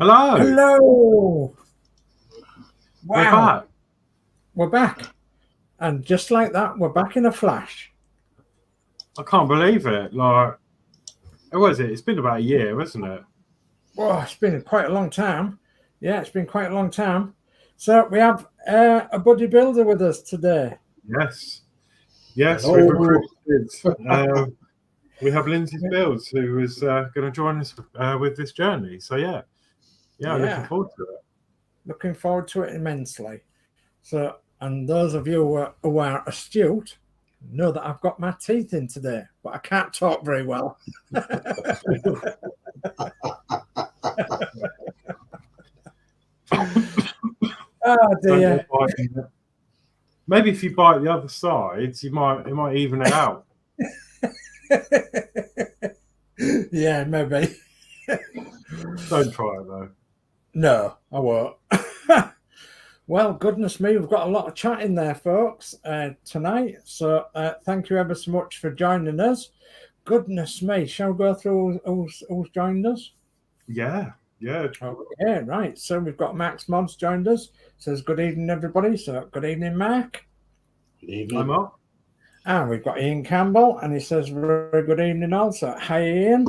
Hello. Hello. Wow. We're back. And just like that, we're back in a flash. I can't believe it. Like, what was it? It's been about a year, hasn't it? Oh, it's been quite a long time. Yeah, it's been quite a long time. So we have a buddy builder with us today. Yes. Yes, we've recruited. We have Lindsay Builds, who is going to join us with this journey. So, yeah, looking forward to it. Looking forward to it immensely. So, and those of you who are astute know that I've got my teeth in today, but I can't talk very well. Oh dear. Maybe if you bite the other sides, it might even it out. Yeah, maybe. Don't try it though. No, I won't. Well, goodness me, we've got a lot of chat in there, folks, tonight. So thank you ever so much for joining us. Goodness me, shall we go through who's joined us? Yeah. Okay, right. So we've got Max Modz joined us. Says good evening, everybody. So good evening, Mark. Good evening. Hi, Mark. And we've got Ian Campbell, and he says very good evening also. Hi, Ian.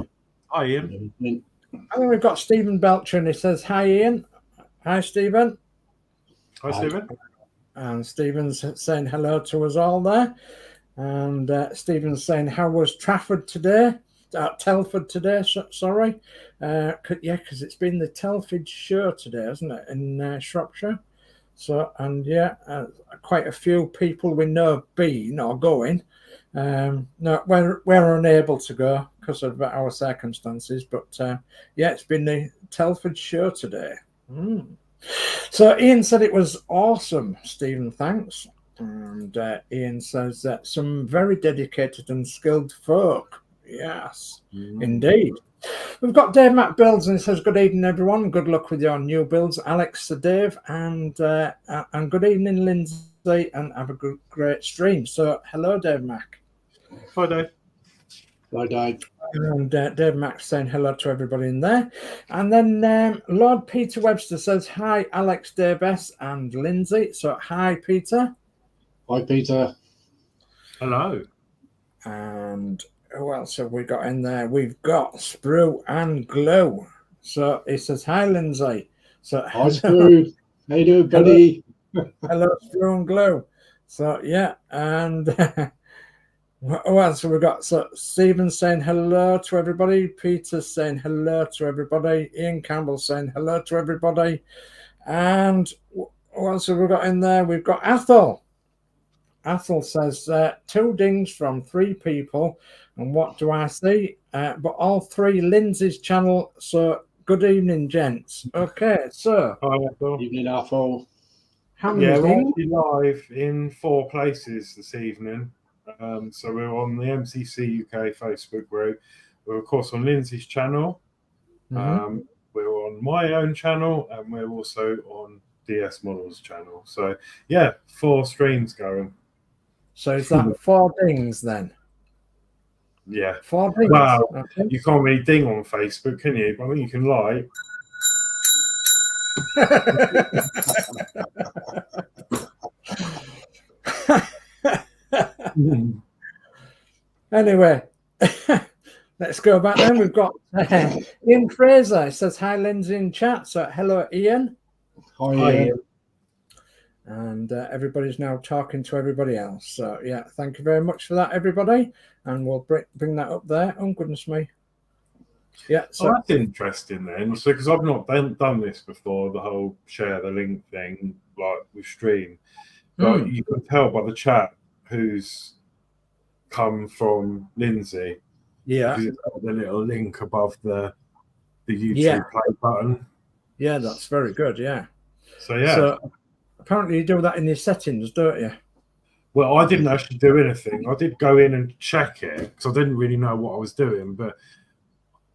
Hi, Ian. And then we've got Stephen Belcher, and he says hi, Ian. Hi, Stephen. Hi, Stephen. And Stephen's saying hello to us all there. And Stephen's saying, how was Trafford today? Telford today, sorry. Yeah, because it's been the Telford show today, hasn't it, in Shropshire? So, and yeah, quite a few people we know been or going. No, we're unable to go because of our circumstances, but yeah, it's been the Telford show today. So Ian said it was awesome, Stephen, thanks. And Ian says that some very dedicated and skilled folk. Yes, indeed. We've got Dave Mac Builds, and he says, good evening, everyone. Good luck with your new builds, Alex, Dave, and good evening, Lindsay, and have a great stream. So, hello, Dave Mac. Hi, Dave. Hi, Dave. And Dave Mac saying hello to everybody in there. And then Lord Peter Webster says, hi, Alex, Dave S, and Lindsay. So, hi, Peter. Hi, Peter. Hello. And who else have we got in there? We've got Sprue and Glow. So he says, hi, Lindsay. So hi, Sprue. How you doing, buddy? Hello, Sprue and Glow. So, yeah. And who else have we got? So Stephen saying hello to everybody. Peter saying hello to everybody. Ian Campbell saying hello to everybody. And who else have we got in there? We've got Athol. Athol says, 2 dings from 3 people. And what do I see? But all 3 Lindsay's channel. So good evening, gents. Okay, so. Hi, Athol. Evening, Athol. How many dings? We're live in 4 places this evening. So we're on the MCCUK Facebook group. We're, of course, on Lindsay's channel. We're on my own channel. And we're also on DS Models channel. So, yeah, 4 streams going. So is that 4 dings then? Yeah. 4 dings. Wow. Okay. You can't really ding on Facebook, can you? But I think you can like. Anyway, let's go back then. We've got Ian Fraser. He says, hi, Lindsay in chat. So hello, Ian. Hi, Ian. And everybody's now talking to everybody else. So, yeah, thank you very much for that, everybody. And we'll bring that up there. Oh, goodness me. Yeah. So that's interesting then. So, because I've not done this before, the whole share the link thing, like with stream. But you can tell by the chat who's come from Lindsay. Yeah. Because it's got the little link above the YouTube play button. Yeah, that's very good. Yeah. So, yeah. So, apparently you do that in your settings, don't you? Well, I didn't actually do anything. I did go in and check it because I didn't really know what I was doing, but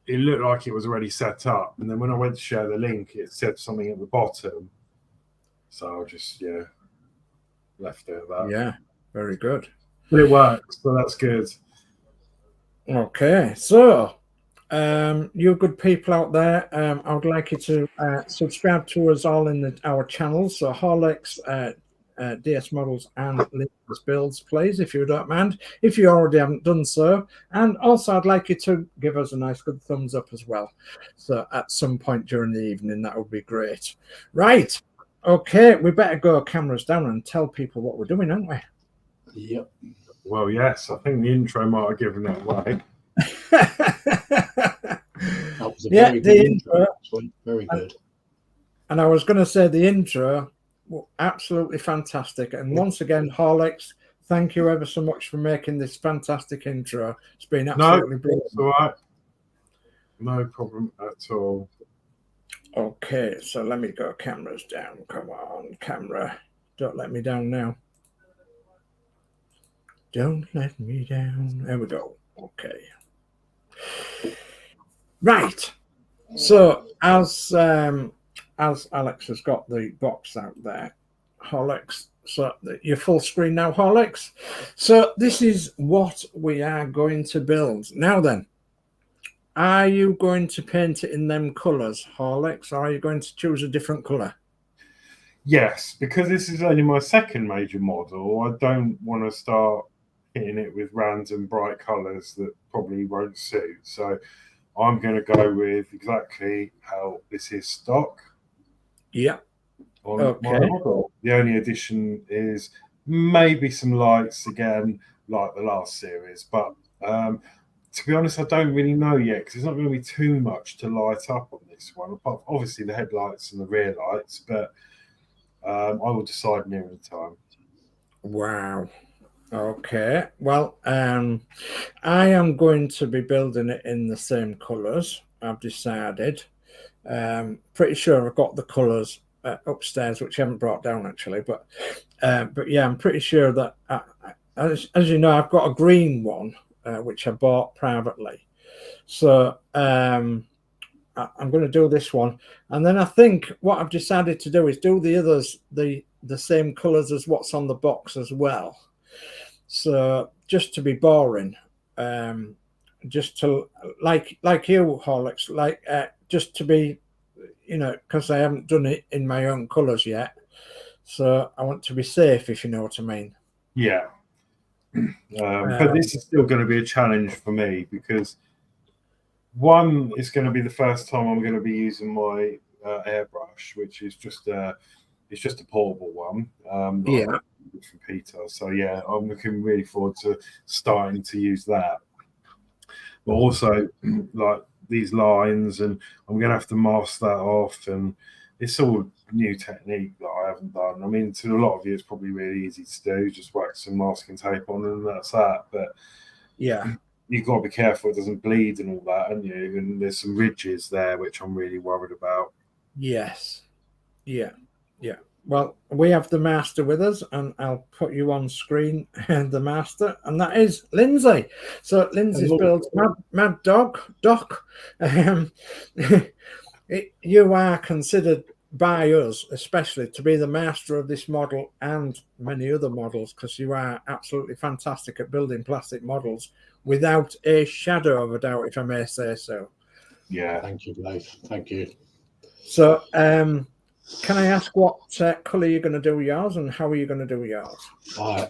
it looked like it was already set up. And then when I went to share the link, it said something at the bottom. So I just, left it at that. Yeah, very good. But it works, so that's good. Okay, so you good people out there, I would like you to subscribe to us all in our channels. So Horlixs, DS Models and Lindsay's Builds, please, if you don't mind, if you already haven't done so. And also I'd like you to give us a nice good thumbs up as well. So at some point during the evening, that would be great. Right. Okay, we better go cameras down and tell people what we're doing, aren't we? Yep. Well, yes, I think the intro might have given it away. That was a very good intro. Very good. And I was going to say the intro, well, absolutely fantastic. And once again, Horlixs, thank you ever so much for making this fantastic intro. It's been absolutely brilliant. It's all right. No problem at all. Okay, so let me go cameras down. Come on, camera. Don't let me down now. Don't let me down. There we go. Okay. Right. So as Alex has got the box out there, Horlixs. So you're full screen now, Horlixs. So this is what we are going to build. Now then, are you going to paint it in them colours, Horlixs, or are you going to choose a different colour? Yes, because this is only my second major model, I don't want to start hitting it with random bright colours that probably won't suit. So I'm going to go with exactly how this is stock. Yeah. On my model. The only addition is maybe some lights again, like the last series. But to be honest, I don't really know yet because there's not going to be too much to light up on this one. Apart from obviously the headlights and the rear lights, but I will decide nearer the time. Wow. Okay. Well, I am going to be building it in the same colours. I've decided. Pretty sure I've got the colours upstairs, which I haven't brought down actually. But yeah, I'm pretty sure that as you know, I've got a green one which I bought privately. So I'm going to do this one, and then I think what I've decided to do is do the others the same colours as what's on the box as well. So just to be boring, just to like you, Horlixs, like just to be, you know, because I haven't done it in my own colours yet. So I want to be safe, if you know what I mean. Yeah. But this is still going to be a challenge for me because one, it's going to be the first time I'm going to be using my airbrush, which is just it's just a portable one. Yeah. From Peter. So yeah, I'm looking really forward to starting to use that. But also like these lines, and I'm going to have to mask that off, and it's all new technique that I haven't done. I mean, to a lot of you, it's probably really easy to do. Just wax some masking tape on, and that's that. But yeah, you've got to be careful it doesn't bleed and all that, haven't you? And there's some ridges there which I'm really worried about. Yes. Yeah. Yeah. Well, we have the master with us, and I'll put you on screen, the master, and that is Lindsay. So Lindsay's Builds, Mad Doc. You are considered by us, especially, to be the master of this model and many other models, because you are absolutely fantastic at building plastic models without a shadow of a doubt, if I may say so. Yeah. Thank you, Dave. Thank you. So, can I ask what colour you're going to do yours, and how are you going to do yours? I'm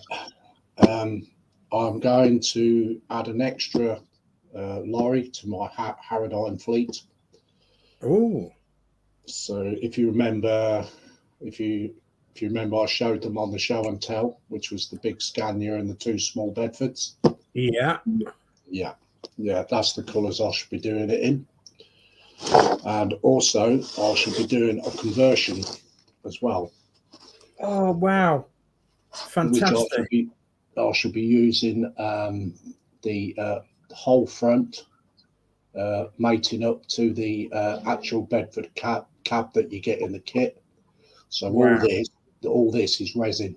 going to add an extra lorry to my Harrodyne fleet. Oh. So if you remember, I showed them on the show and tell, which was the big Scania and the two small Bedfords. Yeah. Yeah. That's the colours I should be doing it in. And also, I should be doing a conversion as well. Oh wow! Fantastic. Which I should be using the whole front mating up to the actual Bedford cab that you get in the kit. So wow. all this is resin.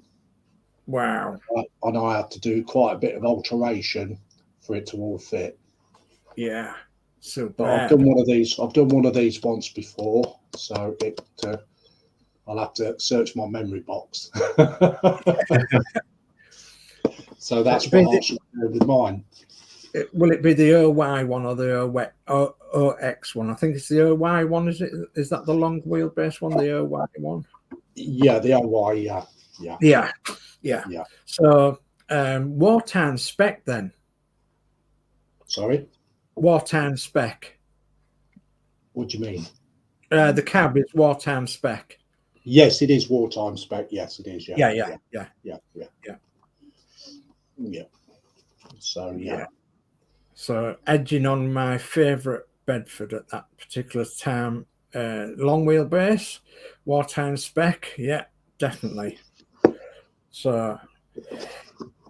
Wow! And I have to do quite a bit of alteration for it to all fit. Yeah. Super. But I've done one of these once before, so I'll have to search my memory box. So that's what I should do with mine. will it be the OY one or the OX one? I think it's the OY one. Is that the long wheelbase one? The OY one? Yeah, the OY. Yeah. So wartime spec then. Sorry. Wartime spec. What do you mean? The cab is wartime spec. Yes, it is wartime spec. Yes, it is. Yeah. So yeah. So edging on my favourite Bedford at that particular time, long wheelbase, wartime spec. Yeah, definitely. So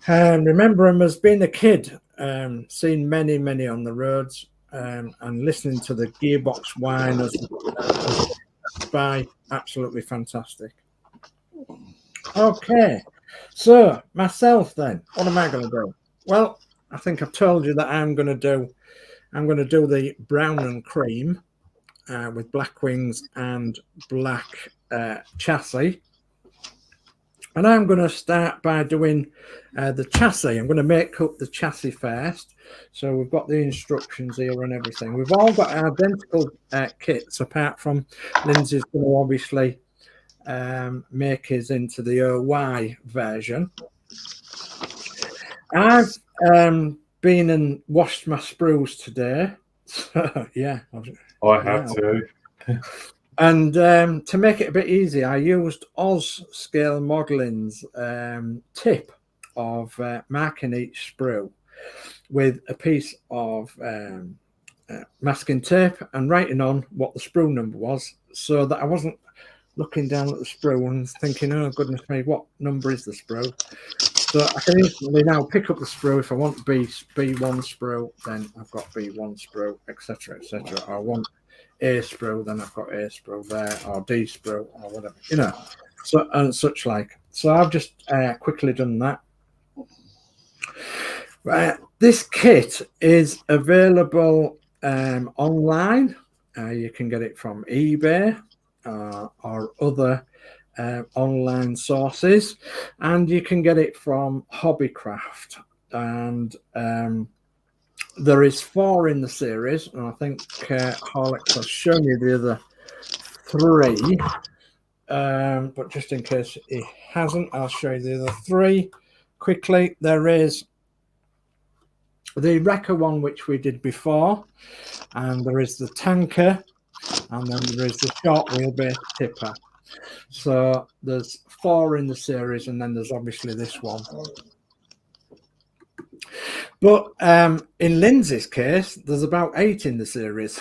remember him as being a kid, seen many on the roads, and listening to the gearbox whine as by absolutely fantastic. Okay, so myself then, what am I going to do? Well, I think I've told you that I'm going to do the brown and cream with black wings and black chassis. And I'm going to start by doing the chassis. I'm going to make up the chassis first. So we've got the instructions here and everything. We've all got identical kits, apart from Lindsay's going to obviously make his into the OY version. I've been and washed my sprues today. So, yeah. I have to. And to make it a bit easier, I used Oz Scale Modeling's tip of marking each sprue with a piece of masking tape and writing on what the sprue number was, so that I wasn't looking down at the sprue and thinking, oh, goodness me, what number is the sprue? So I can instantly now pick up the sprue. If I want B1 sprue, then I've got B1 sprue, etc., etc. I want A sprue, then I've got A sprue there, or D sprue, or whatever, so and such like. So I've just quickly done that. This kit is available online. You can get it from eBay or other online sources, and you can get it from Hobbycraft. And there is 4 in the series, and I think Horlixs has shown you the other 3. But just in case he hasn't, I'll show you the other 3 quickly. There is the Wrecker one, which we did before, and there is the tanker, and then there is the short wheelbase tipper. So there's 4 in the series, and then there's obviously this one. But in Lindsay's case, there's about 8 in the series.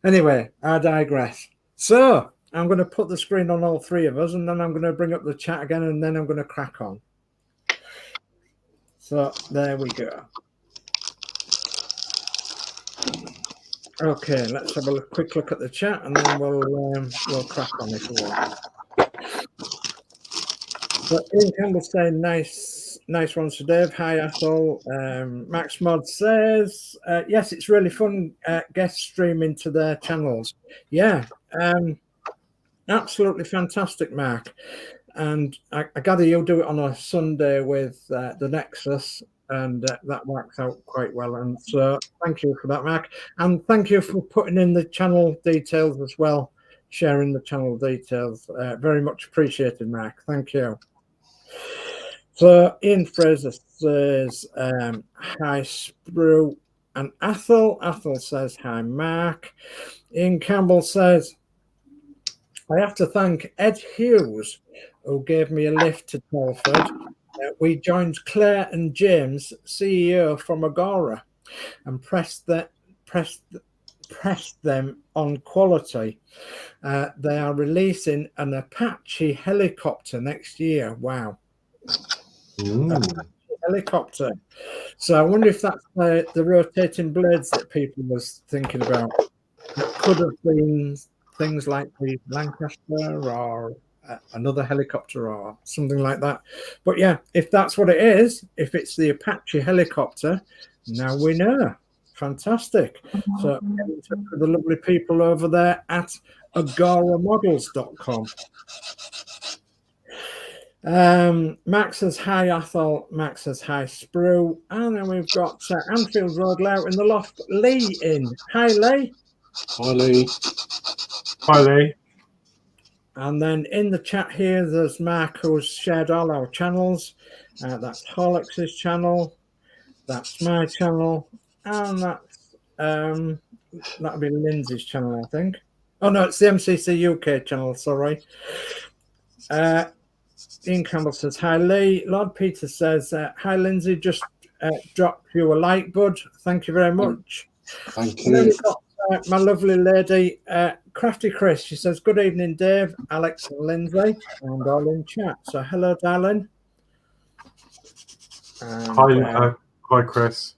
Anyway, I digress. So I'm going to put the screen on all 3 of us, and then I'm going to bring up the chat again, and then I'm going to crack on. So there we go. Okay, let's have a quick look at the chat, and then we'll crack on if we want. So Ian Campbell saying nice ones to Dave. Hi Athol. Max Modz says yes, it's really fun guest streaming to their channels. Yeah, absolutely fantastic, Mark. And I gather you'll do it on a Sunday with the Nexus, and that works out quite well. And so thank you for that, Mark. And thank you for putting in the channel details as well, sharing the channel details. Very much appreciated, Mark. Thank you. So Ian Fraser says, hi, Sprue and Athol. Athol says, hi, Mark. Ian Campbell says, I have to thank Ed Hughes, who gave me a lift to Telford. We joined Claire and James, CEO from Agora, and pressed them on quality. They are releasing an Apache helicopter next year. Wow. Helicopter. So I wonder if that's the rotating blades that people was thinking about. It could have been things like the Lancaster or another helicopter or something like that. But yeah, if that's what it is, if it's the Apache helicopter, now we know. Fantastic. So get in touch with the lovely people over there at agoramodels.com. Max says hi, Athol. Max says hi, Sprue. And then we've got Anfield Road Lout in the loft. Lee in. Hi, Lee. Hi, Lee. Hi, Lee. And then in the chat here, there's Mark who's shared all our channels. That's Horlixs' channel. That's my channel. And that's that'll be Lindsay's channel, I think. Oh no, it's the MCCUK channel, sorry. Ian Campbell says hi, Lee. Lord Peter says hi, Lindsay. Just dropped you a like, bud. Thank you very much. Thank And then you. we've got my lovely lady, Crafty Chris. She says, good evening, Dave, Alex, and Lindsay, and all in chat. So, hello, darling. And, Hi, Chris.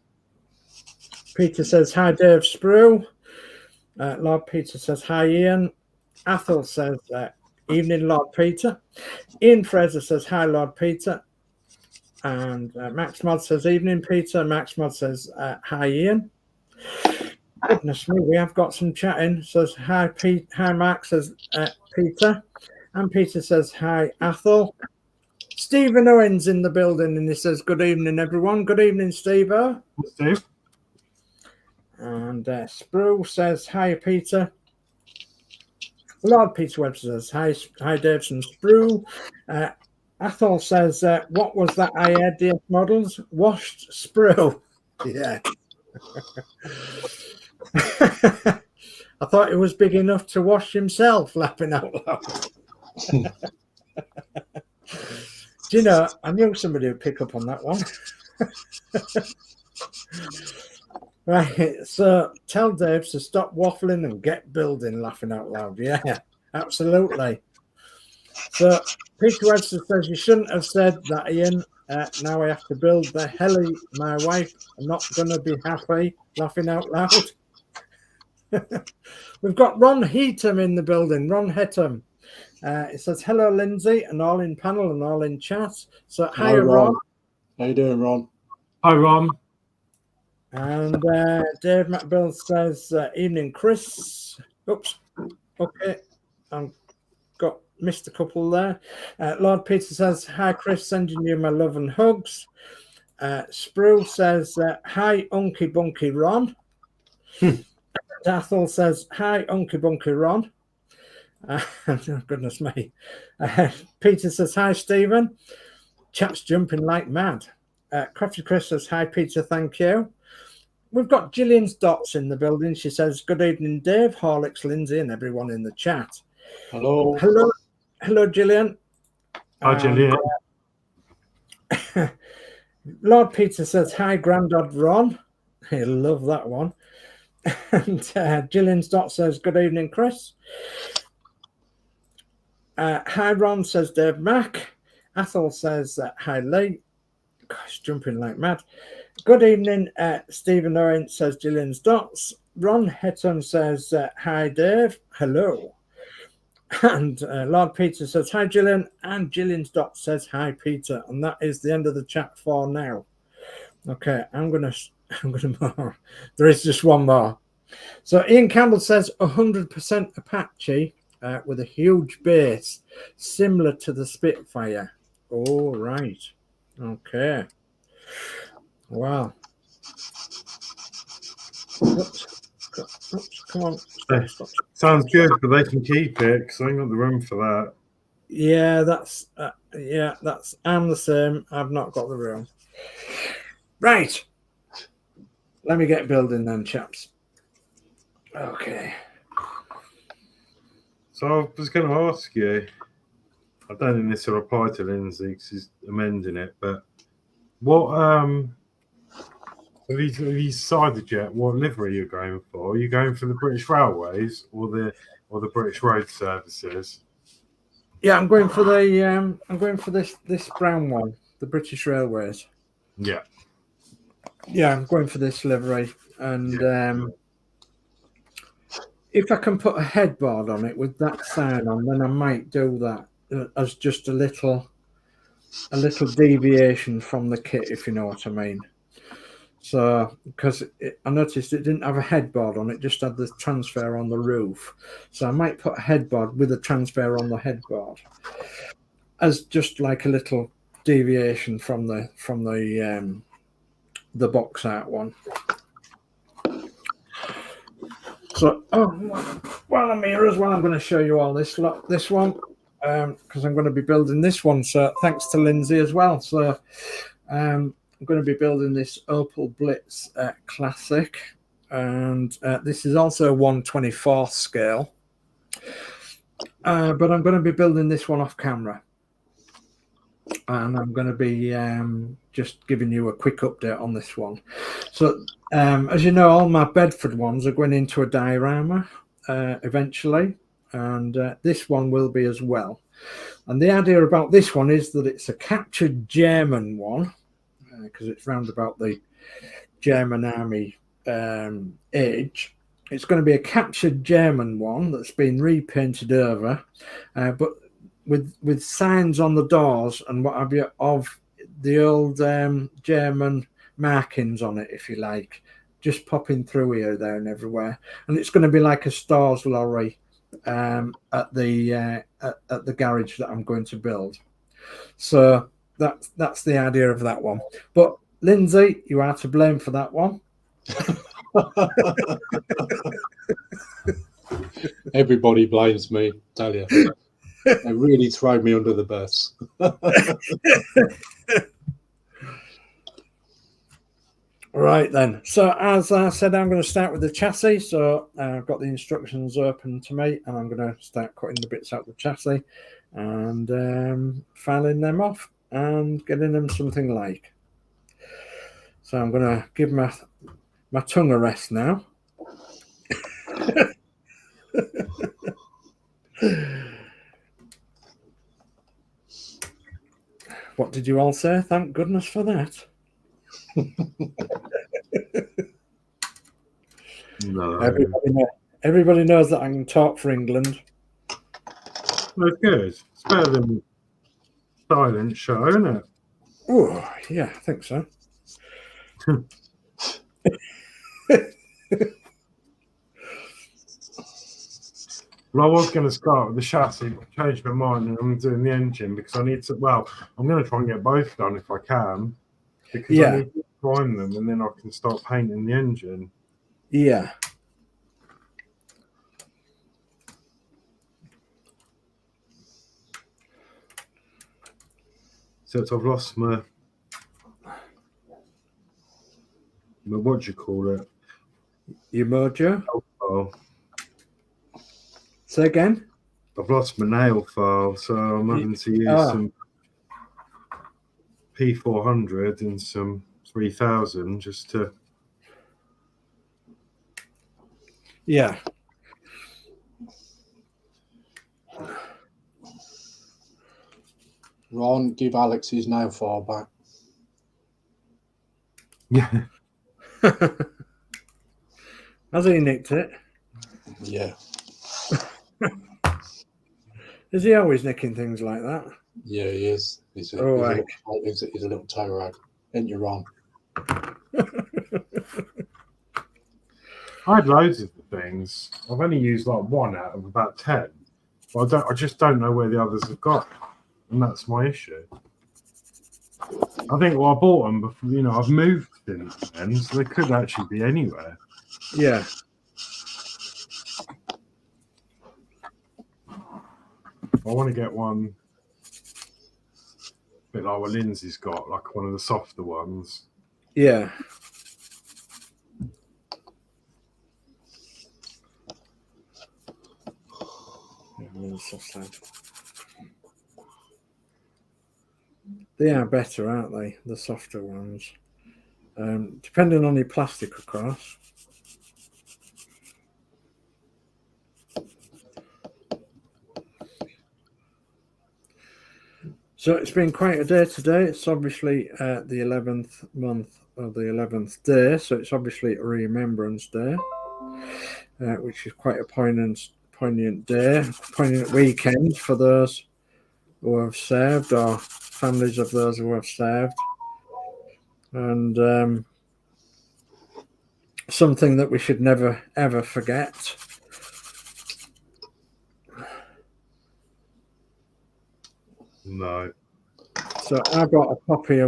Peter says, hi, Dave Sprue. Lord Peter says, hi, Ian. Athol says, evening, Lord Peter. Ian Fraser says, hi, Lord Peter. And Max Modz says, evening, Peter. Max Modz says, hi, Ian. Goodness me, we have got some chatting. Says hi, Pete. Hi, Max. Says Peter, and Peter says hi, Athol. Stephen Owen's in the building, and he says good evening, everyone. Good evening, Steve. Steve. And Sprue says hi, Peter. Lord Peter Webster says hi, Davison. Sprue. Athol says what was that? I had DS models washed Sprue. Yeah. I thought it was big enough to wash himself, laughing out loud. Do you know, I knew somebody would pick up on that one. Right, so tell Dave to stop waffling and get building, laughing out loud. Yeah, absolutely. So Peter Webster says, you shouldn't have said that, Ian. Now I have to build the heli. My wife, I'm not going to be happy, laughing out loud. We've got Ron Heatham in the building. Ron Heatham. It says, hello, Lindsay, and all in panel and all in chat. So, hi, Ron. How you doing, Ron? Hi, Ron. And Dave McBill says, evening, Chris. Oops. Okay. I've missed a couple there. Lord Peter says, hi, Chris, sending you my love and hugs. Sprue says, hi, Unky Bunky Ron. Athol says, hi, Unky Bunky Ron. Oh, goodness me. Peter says, hi, Stephen. Chat's jumping like mad. Crafty Chris says, hi, Peter, thank you. We've got Gillian Dotz in the building. She says, good evening, Dave, Horlixs, Lindsay, and everyone in the chat. Hello. Hello, Gillian. Hi, Gillian. Lord Peter says, hi, Grandad Ron. I love that one. And Gillian Dotz says, good evening, Chris. Hi, Ron, says Dave Mack. Athol says, hi, Lee. Gosh, jumping like mad. Good evening, Stephen Owen, says Gillian Dotz. Ron Hetton says, hi, Dave. Hello. And Lord Peter says, hi, Gillian. And Gillian Dotz says, hi, Peter. And that is the end of the chat for now. Okay, I'm gonna more. There is just one more. So Ian Campbell says 100% Apache with a huge base, similar to the Spitfire. All right. Okay. Wow. Oops, come on. Stop. Sounds good, but they can keep it because I ain't got the room for that. Yeah, that's I'm the same. I've not got the room. Right. Let me get building then, chaps. Okay. So I was going to ask you, I don't think this will apply to Lindsay because he's amending it, but what have you decided yet what livery you're going for? Are you going for the British Railways or the British Road Services? Yeah, I'm going for this brown one, the British Railways. Yeah. Yeah, I'm going for this livery, and if I can put a headboard on it with that sign on, then I might do that as just a little deviation from the kit, if you know what I mean. So, because I noticed it didn't have a headboard on it, just had the transfer on the roof. So I might put a headboard with a transfer on the headboard. as just like a little deviation from the box art one. So, while I'm here as well, I'm going to show you all this one, because I'm going to be building this one. So, thanks to Lindsay as well. So, I'm going to be building this Opal Blitz Classic, and this is also a 1/24 scale. But I'm going to be building this one off camera, and I'm going to be just giving you a quick update on this one. So, as you know, all my Bedford ones are going into a diorama eventually, and this one will be as well. And the idea about this one is that it's a captured German one, because it's round about the German army age. It's going to be a captured German one that's been repainted over, but with signs on the doors and what have you of the old German markings on it, if you like, just popping through here, there, and everywhere. And it's going to be like a stores lorry at the garage that I'm going to build. So that's the idea of that one. But Lindsay, you are to blame for that one. Everybody blames me, tell you. They really throw me under the bus. Right then. So as I said, I'm going to start with the chassis. So I've got the instructions open to me, and I'm going to start cutting the bits out of the chassis and filing them off and getting them something like. So I'm going to give my tongue a rest now. What did you all say? Thank goodness for that. No. Everybody knows that I can talk for England. That's good. It's better than silent show, isn't it? Oh, yeah, I think so. Well, I was going to start with the chassis, but I changed my mind and I'm doing the engine because I need to. Well, I'm going to try and get both done if I can, because I need to prime them and then I can start painting the engine. Yeah. So I've lost my what do you call it? Your mojo? Oh. Say again? I've lost my nail file, so I'm having to use some P400 and some 3000 just to. Yeah. Ron, give Alex his nail file back. Yeah. Has he nicked it? Yeah. Is he always nicking things like that? Yeah, he is. He's a little toe rag. Ain't you, Ron? I had loads of the things. I've only used like one out of about 10. But I just don't know where the others have got. And that's my issue. I think, well, I bought them before, I've moved since then, so they could actually be anywhere. Yeah. I want to get one a bit like what Lindsay's got, like one of the softer ones. Yeah. They are better, aren't they? The softer ones. Depending on your plastic, of course. So it's been quite a day today. It's obviously the 11th month of the 11th day. So it's obviously a Remembrance Day, which is quite a poignant day, poignant weekend for those who have served or families of those who have served. And something that we should never, ever forget. No. So I bought a poppy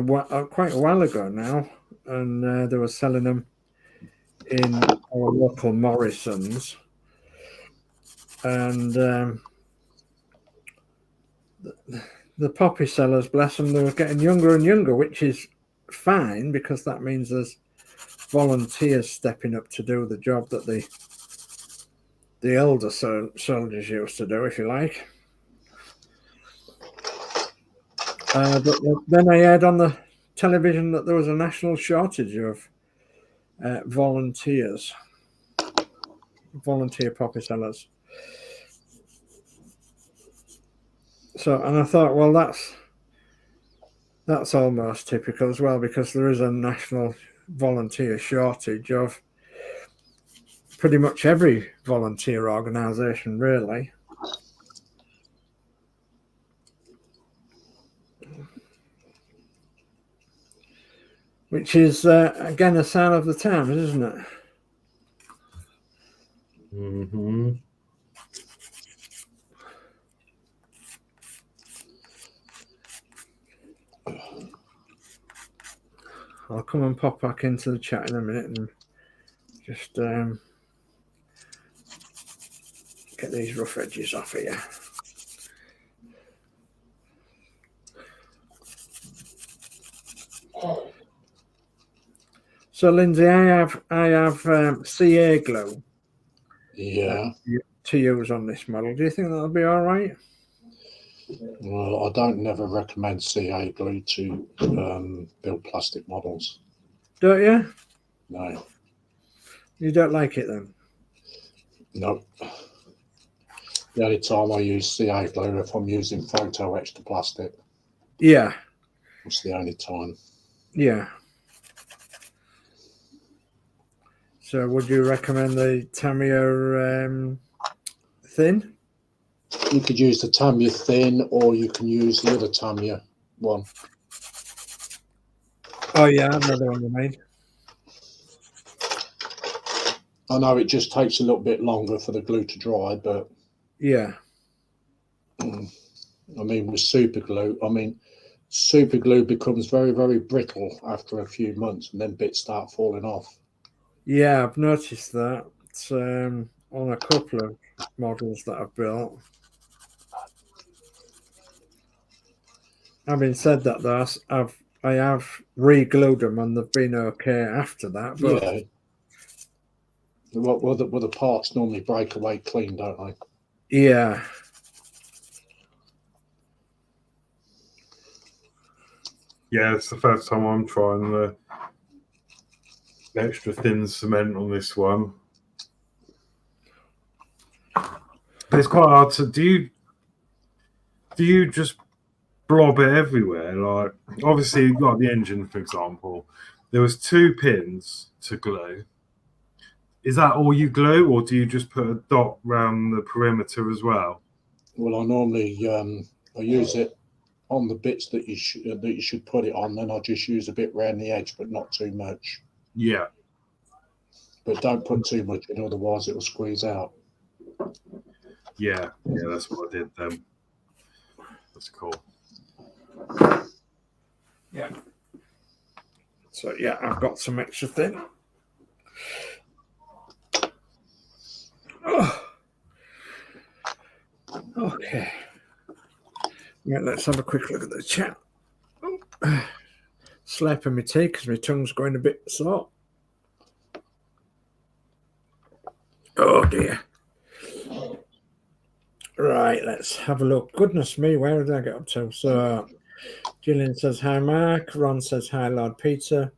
quite a while ago now, and they were selling them in our local Morrison's. And the poppy sellers, bless them, they were getting younger and younger, which is fine because that means there's volunteers stepping up to do the job that the elder soldiers used to do, if you like. But then I heard on the television that there was a national shortage of volunteer poppy sellers. So, and I thought, well, that's almost typical as well, because there is a national volunteer shortage of pretty much every volunteer organisation, really. Which is, again, a sign of the times, isn't it? Mm-hmm. I'll come and pop back into the chat in a minute and just get these rough edges off here. So, Lindsay, I have CA glue. Yeah. To use on this model. Do you think that'll be all right? Well, I don't never recommend CA glue to build plastic models. Don't you? No. You don't like it then? No. The only time I use CA glue if I'm using photo extra plastic. Yeah. It's the only time. Yeah. So would you recommend the Tamiya thin? You could use the Tamiya thin, or you can use the other Tamiya one. Oh yeah, another one you made. I know it just takes a little bit longer for the glue to dry, but yeah. I mean, with super glue, super glue becomes very, very brittle after a few months, and then bits start falling off. Yeah, I've noticed that on a couple of models that I've built. Having said that, though, I have re-glued them and they've been okay after that. But yeah. Well, the parts normally break away clean, don't they? Yeah. Yeah, it's the first time I'm trying the extra thin cement on this one. But it's quite hard to do. You just blob it everywhere? Like, obviously, like the engine, for example, there was 2 pins to glue. Is that all you glue, or do you just put a dot around the perimeter as well? Well, I normally I use it on the bits that you should put it on. Then I just use a bit around the edge, but not too much. Yeah. But don't put too much in, otherwise it will squeeze out. Yeah, that's what I did then. That's cool. Yeah. So yeah, I've got some extra thin. Oh. Okay. Yeah, let's have a quick look at the chat. Slapping my tea because my tongue's going a bit sore. Oh dear. Right, let's have a look. Goodness me, where did I get up to? So Gillian says hi, Mark. Ron says hi, Lord Peter.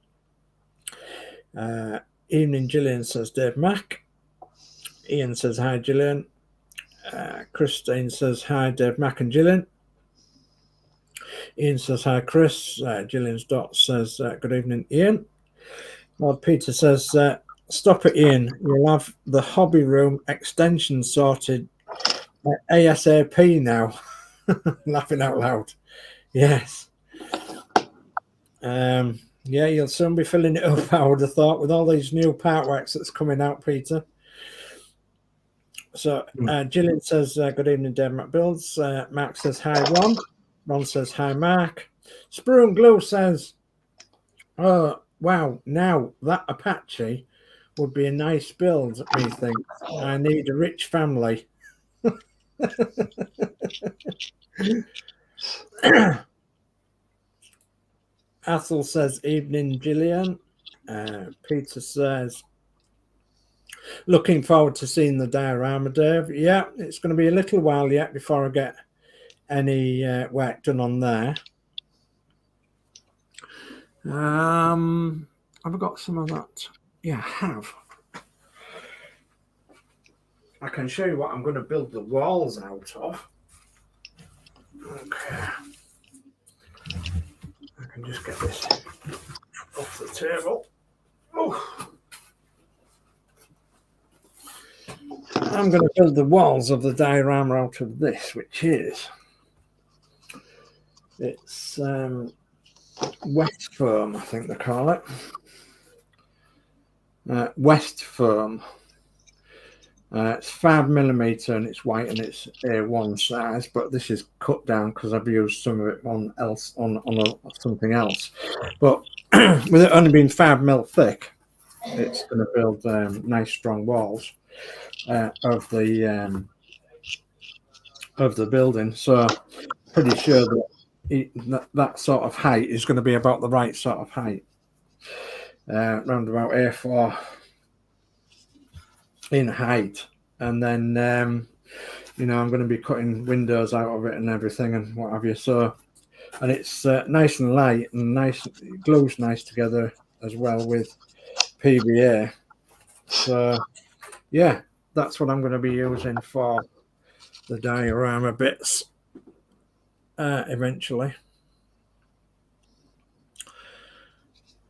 Evening, Gillian says Dave Mac. Ian says hi, Gillian. Christine says hi, Dave Mac and Gillian. Ian says hi, Chris. Gillian Dotz says good evening, Ian. Lord Peter says stop it, Ian. You'll have the hobby room extension sorted ASAP now. Laughing out loud. Yes. Yeah, you'll soon be filling it up, I would have thought, with all these new part works that's coming out, Peter. So Gillian says good evening, Danno Builds. Mark says hi, Ron. Ron says, hi, Mark. Sprue and Glue says, oh, wow, now that Apache would be a nice build, me think. I need a rich family. Athel says, evening, Gillian. Peter says, looking forward to seeing the diorama, Dave. Yeah, it's going to be a little while yet before I get any work done on there. Have I got some of that? Yeah, I have. I can show you what I'm going to build the walls out of. Okay. I can just get this off the table. Oh. I'm going to build the walls of the diorama out of this, which is it's West Foam, I think they call it. West Foam. It's 5mm and it's white and it's A1 size, but this is cut down because I've used some of it on something else. But with it only being 5mm thick, it's going to build nice strong walls of the building. So pretty sure that that sort of height is going to be about the right sort of height, round about A4 in height. And then you know, I'm going to be cutting windows out of it and everything and what have you. So, and it's nice and light and nice, it glues nice together as well with PVA. So yeah, that's what I'm going to be using for the diorama bits eventually.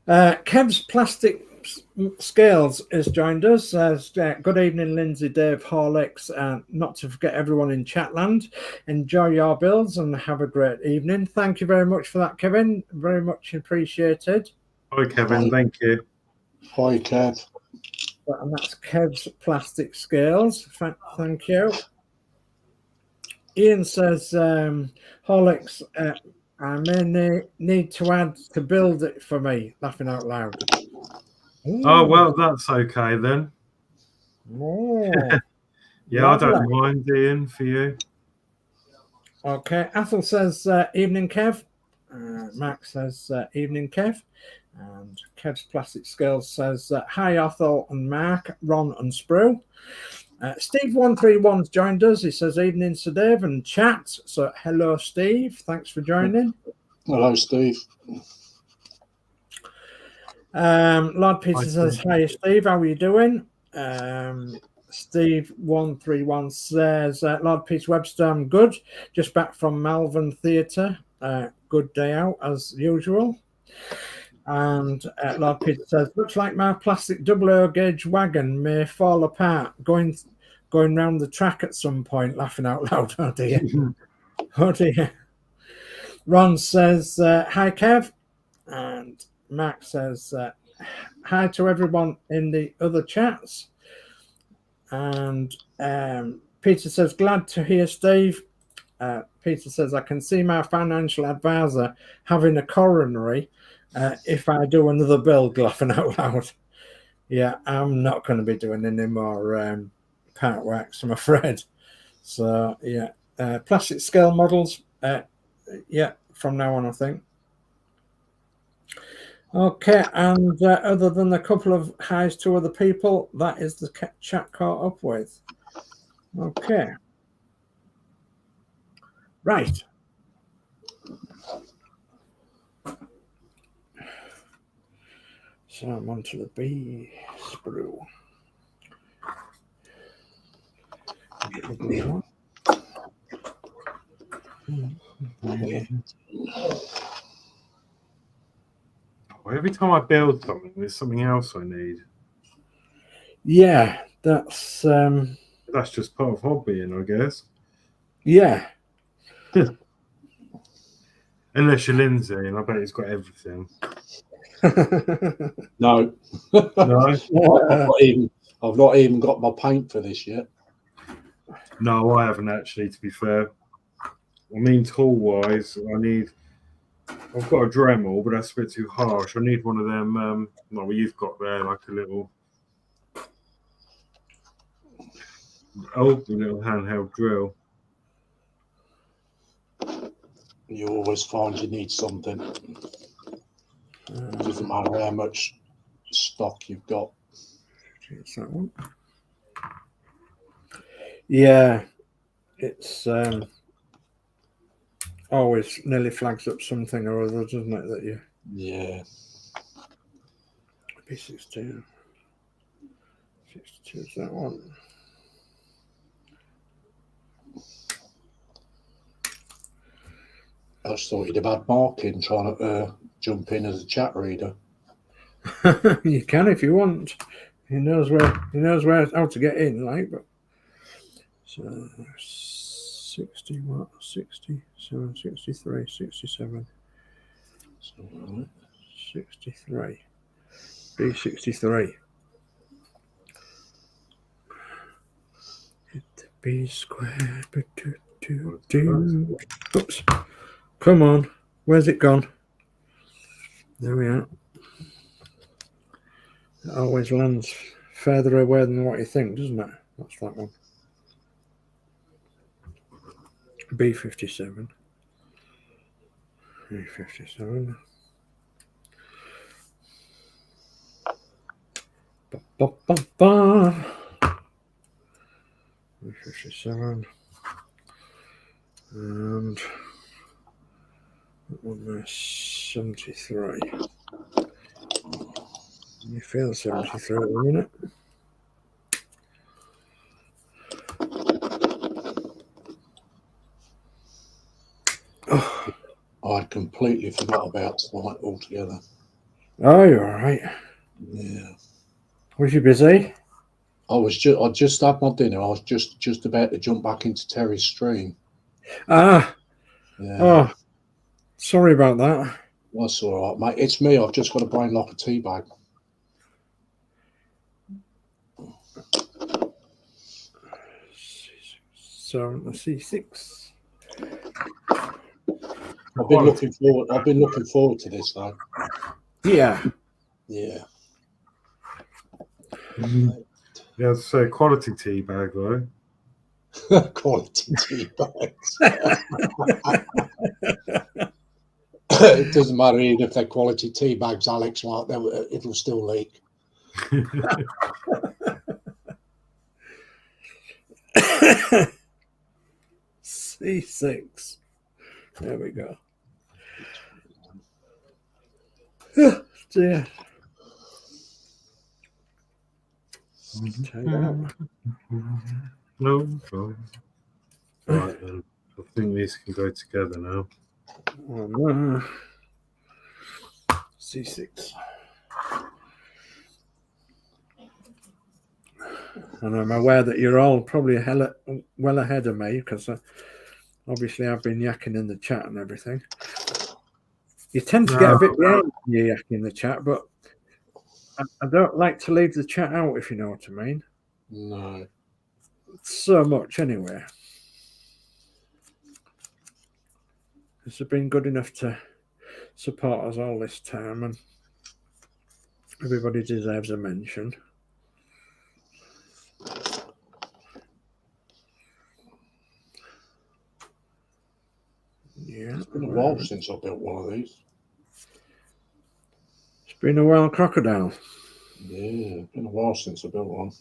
Kev's Plastic Scales has joined us. Good evening, Lindsay, Dave, Horlixs, and not to forget everyone in Chatland. Enjoy your builds and have a great evening. Thank you very much for that, Kevin. Very much appreciated. Hi, Kevin. Thank you. Hi, Kev. And that's Kev's Plastic Scales. Thank you. Ian says, Horlicks, I may need to add to build it for me, laughing out loud. Ooh. Oh, well, that's okay then. Oh, yeah, I don't mind, Ian, for you. Okay, Athel says, evening, Kev. Mark says, evening, Kev. And Kev's Plastic Scales says, hi, Athel and Mark, Ron and Sprue. Steve131's joined us. He says, evening, Sir Dave and chat. So, hello, Steve. Thanks for joining. Hello, Steve. Lord Peter says, hi, Steve. How are you doing? Steve131 says, Lord Peter Webster, I'm good. Just back from Malvern Theatre. Good day out, as usual. And Lord Peter says, looks like my plastic double gauge wagon may fall apart going round the track at some point, laughing out loud. Oh dear. Oh dear. Ron says, hi, Kev. And Mark says, hi to everyone in the other chats. And Peter says, glad to hear, Steve. Peter says, I can see my financial advisor having a coronary if I do another build, laughing out loud. Yeah, I'm not going to be doing any more part works, I'm afraid. So, yeah, plastic scale models, yeah, from now on, I think. Okay, and other than a couple of highs to other people, that is the chat caught up with. Okay. Right. So I'm on to the B sprue. Every time I build something, there's something else I need. Yeah, that's just part of hobbying, I guess. Yeah. Unless you're Lindsay, and I bet he's got everything. No. No. I've not even got my paint for this yet. No, I haven't actually, to be fair. I mean, tool wise, I've got a Dremel, but that's a bit too harsh. I need one of them. Well, you've got there like a little little handheld drill. You always find you need something. Doesn't matter how much stock you've got. It's that one. Yeah, it's always nearly flags up something or other, doesn't it? That you. Yeah. B16. 62 is that one. I just thought you'd have had Markin trying to jump in as a chat reader. You can if you want. He knows where how to get in, like. But so 60 what? 67, 63, 67, 63. B63. Hit the B squared. Oops. Come on. Where's it gone? There we are. It always lands further away than what you think, doesn't it? That's that one. B57. B57. B57. And that one there, 73. You feel 73 at the minute. Oh, I completely forgot about tonight altogether. Oh, you're all right. Yeah. Was you busy? I just had my dinner. I was just about to jump back into Terry's stream. Ah. Yeah. Oh, sorry about that. That's all right, mate. It's me. I've just got a brain like a tea bag. So let's see, 6. I've been looking forward to this though. Yeah. Yeah. Yeah, so quality tea bag though. Quality tea bags. It doesn't matter even if they're quality tea bags, Alex. Like it'll still leak. C6. There we go. Dear. No. Right then. I think these can go together now. C6. And I'm aware that you're all probably well ahead of me because obviously I've been yakking in the chat and everything. You tend to get a bit behind when you're yakking in the chat, but I don't like to leave the chat out, if you know what I mean. No. So much anyway. Because they've been good enough to support us all this time, and everybody deserves a mention. Yeah. It's been a while since I built one of these. It's been a while, Crocodile. Yeah, it's been a while since I built one.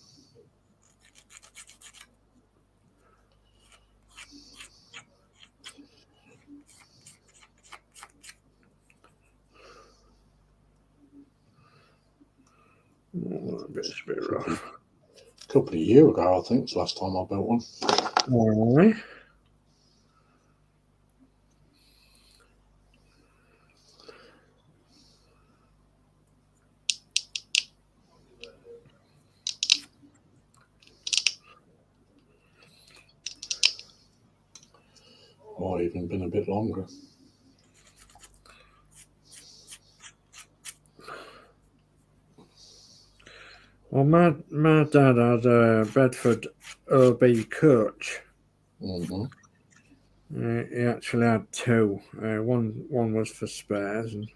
It's a bit rough. A couple of years ago, I think, was the last time I built one. All right. Might even been a bit longer. Well, my dad had a Bedford Olbd coach. Mm-hmm. He actually had two. One was for spares and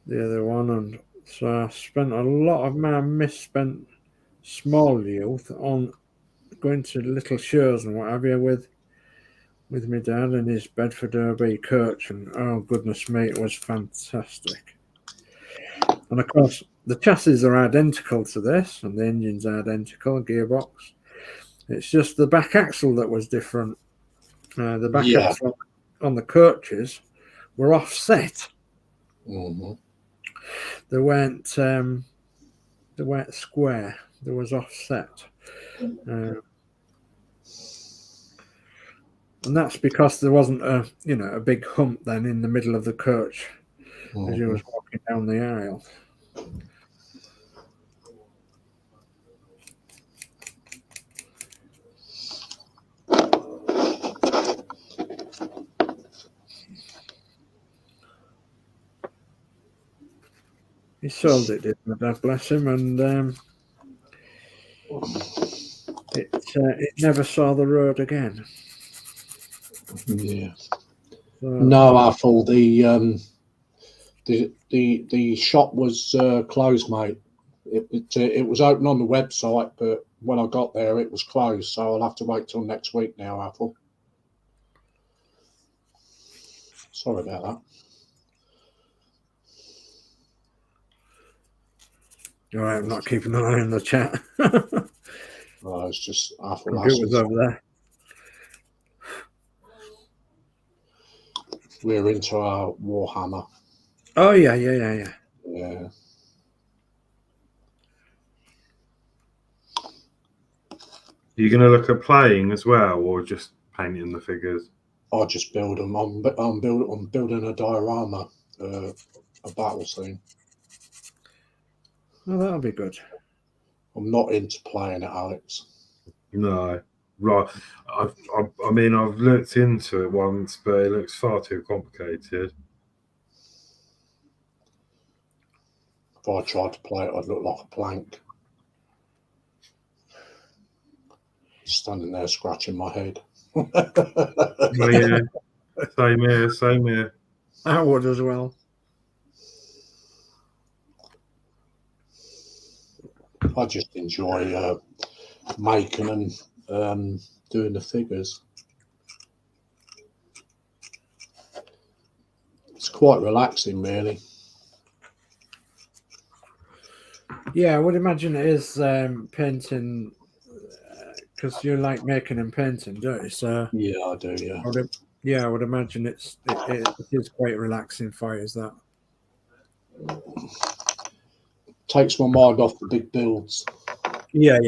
the other one. And so I spent a lot of my misspent small youth on going to little shows and what have you with my dad and his Bedford Olbd coach. And oh, goodness me, it was fantastic. And of course, the chassis are identical to this, and the engine's identical, gearbox. It's just the back axle that was different. The back axle on the coaches were offset. Mm-hmm. They weren't square. They was offset. And that's because there wasn't a big hump then in the middle of the coach as you was walking down the aisle. He sold it, didn't he, Dad, bless him, and it never saw the road again. Yeah. So, No, I thought the shop was closed, mate. It was open on the website, but when I got there, it was closed. So I'll have to wait till next week now, Apple. Sorry about that. All right, I'm not keeping an eye on the chat. Oh, it's just Apple. Computer's over there. We're into our Warhammer. Oh yeah. Yeah. Are you going to look at playing as well, or just painting the figures? I just build them. I'm building a diorama, a battle scene. Oh, that'll be good. I'm not into playing it, Alex. No, right. I mean, I've looked into it once, but it looks far too complicated. If I tried to play it, I'd look like a plank. Standing there scratching my head. Oh, yeah, same here. I would as well. I just enjoy making and doing the figures. It's quite relaxing, really. Yeah, I would imagine it is painting because you like making and painting, don't you? So Yeah, I do. Yeah. I would imagine it is quite relaxing for you. Is that? Takes my mind off the big builds. Yeah.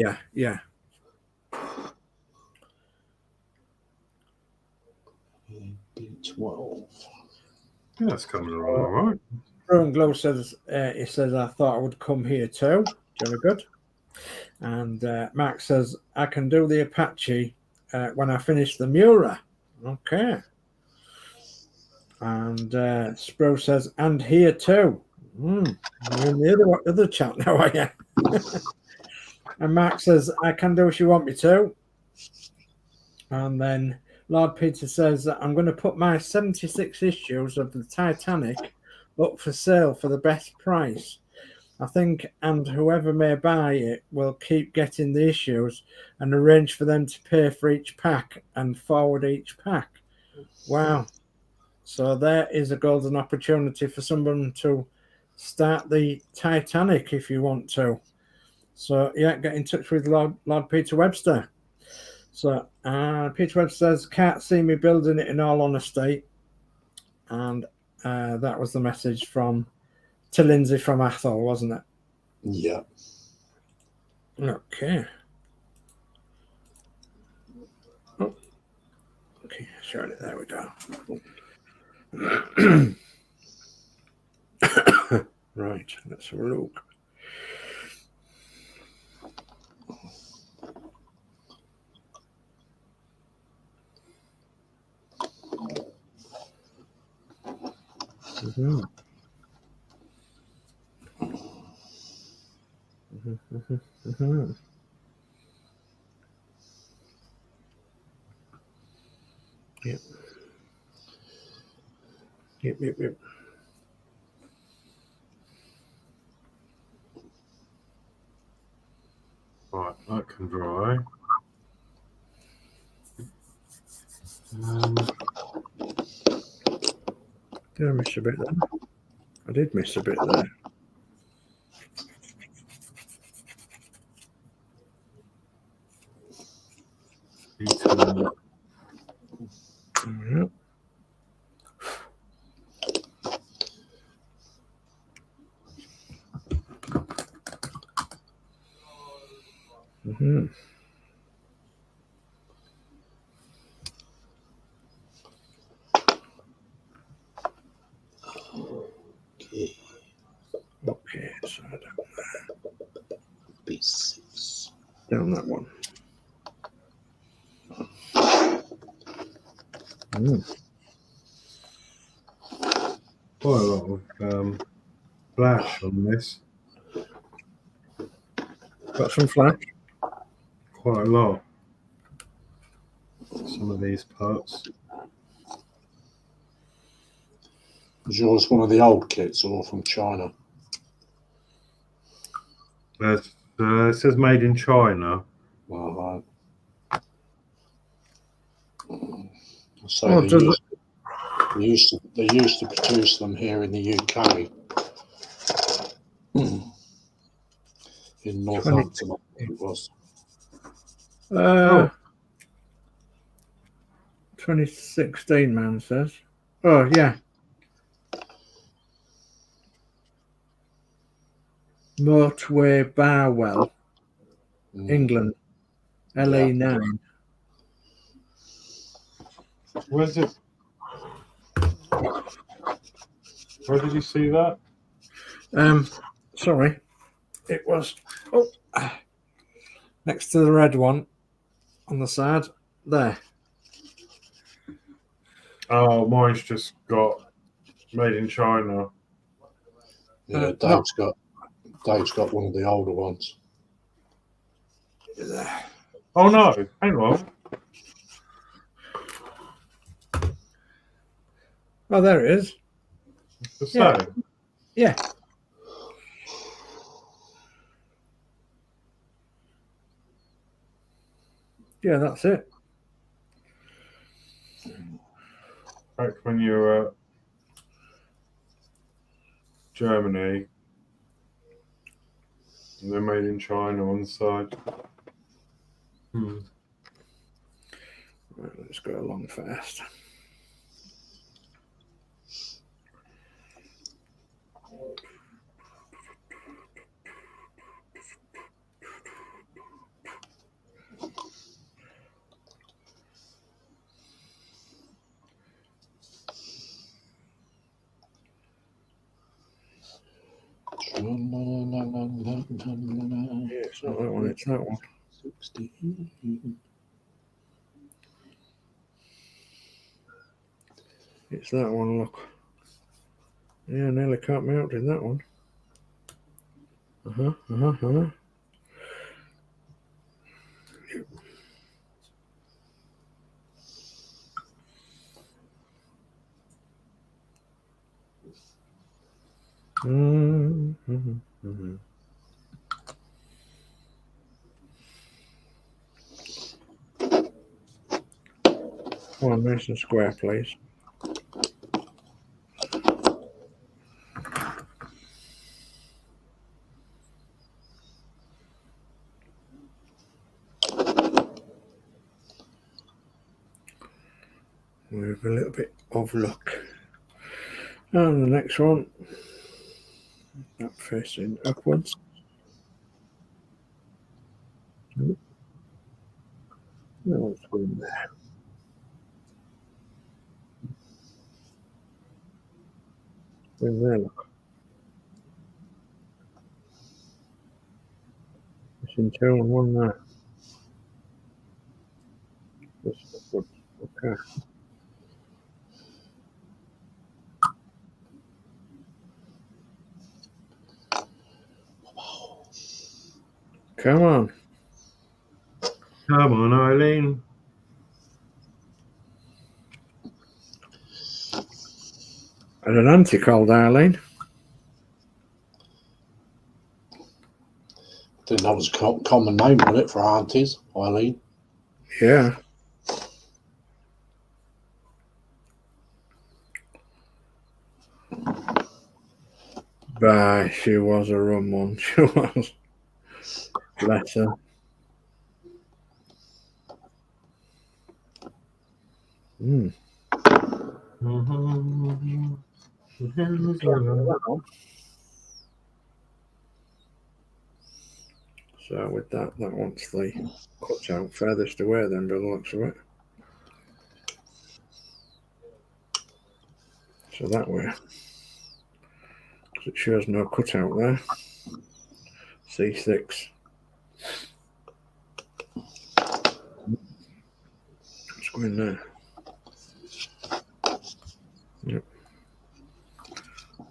B12. Yeah, that's coming along all right. Rowan Glow says he says I thought I would come here too. Very good. And Mark says I can do the Apache when I finish the Mura. Okay. And Spro says and here too. You're in the other chat now, are you? And Mark says I can do if you want me to. And then Lord Peter says that I'm going to put my 76 issues of the Titanic up for sale for the best price. I think, and whoever may buy it will keep getting the issues and arrange for them to pay for each pack and forward each pack. Wow. So there is a golden opportunity for someone to start the Titanic if you want to. So, yeah, get in touch with Lord Peter Webster. So, Peter Webster says, can't see me building it in all honesty. And that was the message to Lindsay from Athol, wasn't it? Yeah. Okay. Oh. Okay, showing it. There we go. Right, let's have a look. Mm-hmm. Mm-hmm. Yep. Yep. Right, that can dry. Did I miss a bit there? I did miss a bit there. Yep. Mm-hmm. Okay, so B6. down that one. Quite a lot of flash on this. Got some flash. Quite a lot. Some of these parts. Is yours one of the old kits or from China? It says made in China. All right. So they used to produce them here in the UK. In Northampton, it was. 2016, man says. Oh, yeah. Motorway Barwell, England, LE9. Where's it? Where did you see that? Sorry. It was next to the red one on the side. There. Oh, mine's just got made in China. Yeah, Dave's got one of the older ones. Oh no, hang on. Oh, there it is. The same. Yeah. Yeah, that's it. Back when you were at Germany, and they're made in China on the side. Right, let's go along fast. Yeah, it's not that one, it's that one. 16. It's that one, look. Yeah, nearly caught me out in that one. One nice and square, please. With a little bit of luck. And the next one, that facing upwards. No, it's going there. In there, look. It's in two and one there. Just upwards. Okay. Come on. Come on, Eileen. And an auntie called Arlene. I think that was a common name, wasn't it, for aunties, Eileen? Yeah. Bah, she was a rum one. She was. Bless her. Mm. So with that wants the cut out furthest away then, by the looks of it. So that way. It shows no cutout there. C6. Let's go in there. Yep.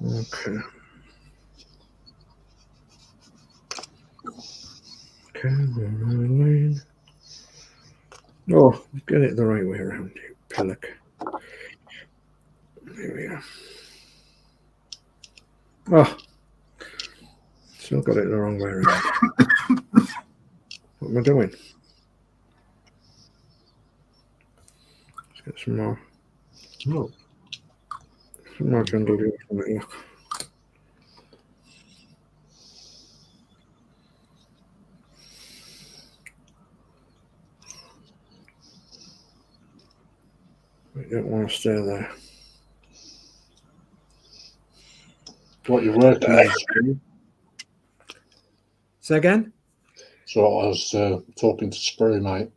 Okay. Caroline. Oh, get it the right way around, you pillock. There we are. Oh, still got it the wrong way around. What am I doing? Let's get some more. Oh. Some more jungle juice on it, look. I don't want to stay there. What you're working on, Sprue? Say again? So I was talking to Sprue, mate.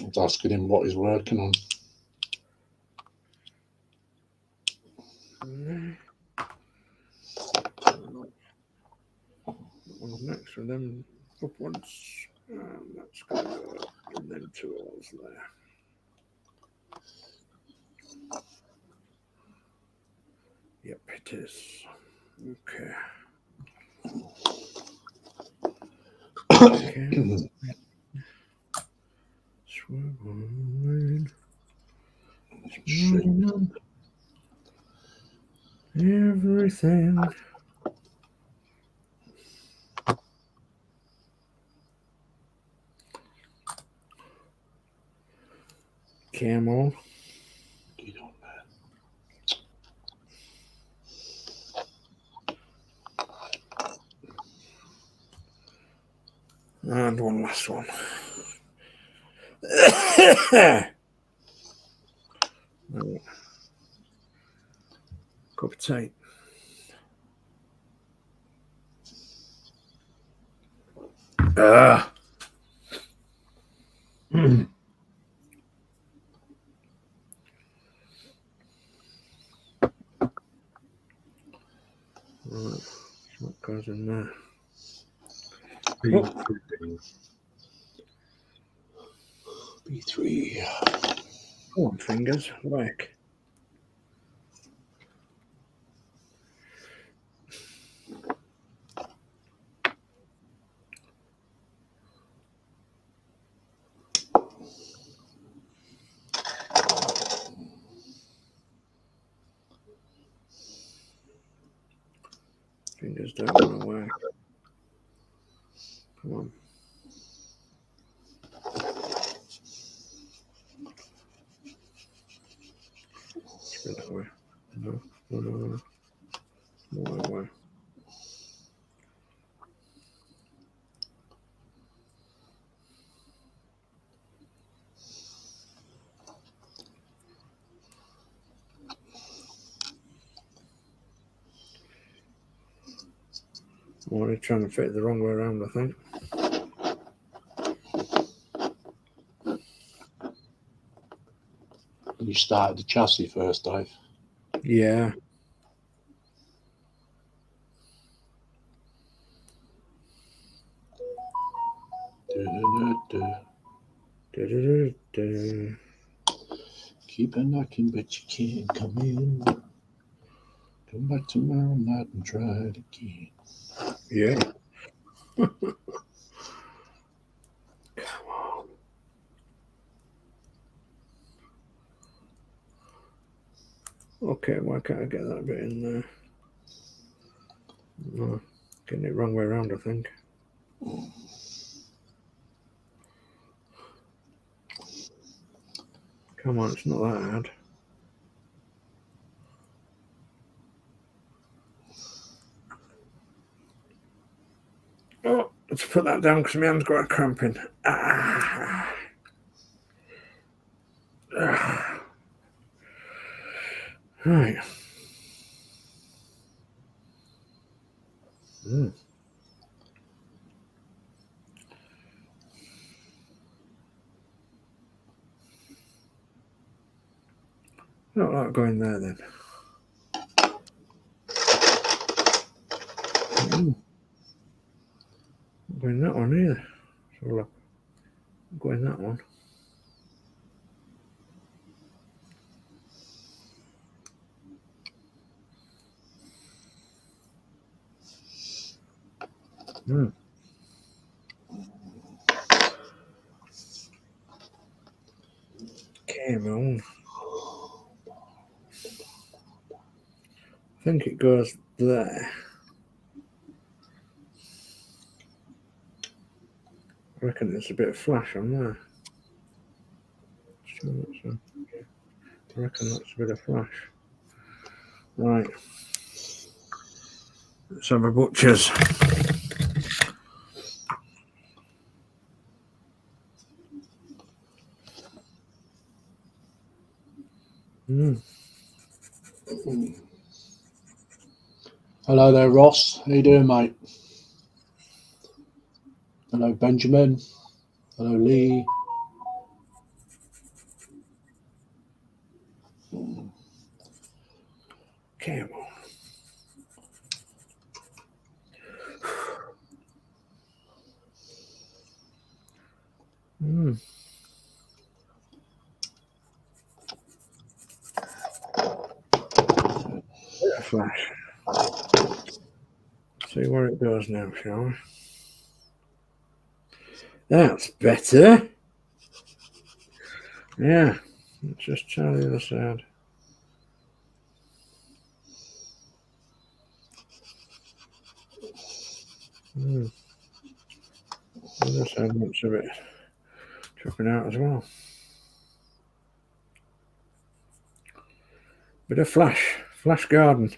I was asking him what he's working on. One's next for them upwards. That's going to go in them tools there. Yep, it is. Okay. Okay. Swiveling. Spinning. Everything. Camel. Get on that. And one last one. Cup of tea. Right, what goes in there? B3. Come on, fingers, work. Fingers don't want to work. Come on. Spin that way. No. More that way. Well, they're trying to fit it the wrong way around, I think. You started the chassis first, Dave. Yeah. Keep on knocking, but you can't come in. Come back tomorrow night and try it again. Yeah. Okay, why can't I get that bit in there? No, getting it wrong way around, I think. Come on, it's not that hard. Oh, let's put that down because my hand's got a cramping. Ah. Ah. Right. Not like going there then. Not going that one either. So look, I'm going that one. Come on. I think it goes there. I reckon there's a bit of flash on there. I reckon that's a bit of flash. Right. Let's have a butcher's. Hello there, Ross. How you doing, mate? Hello, Benjamin. Hello, Lee. Come on. Bit of flash. See where it goes now, shall we? That's better. Yeah. Let's just try the other side. The other side looks a bit dropping out as well. Bit of flash. Flash garden.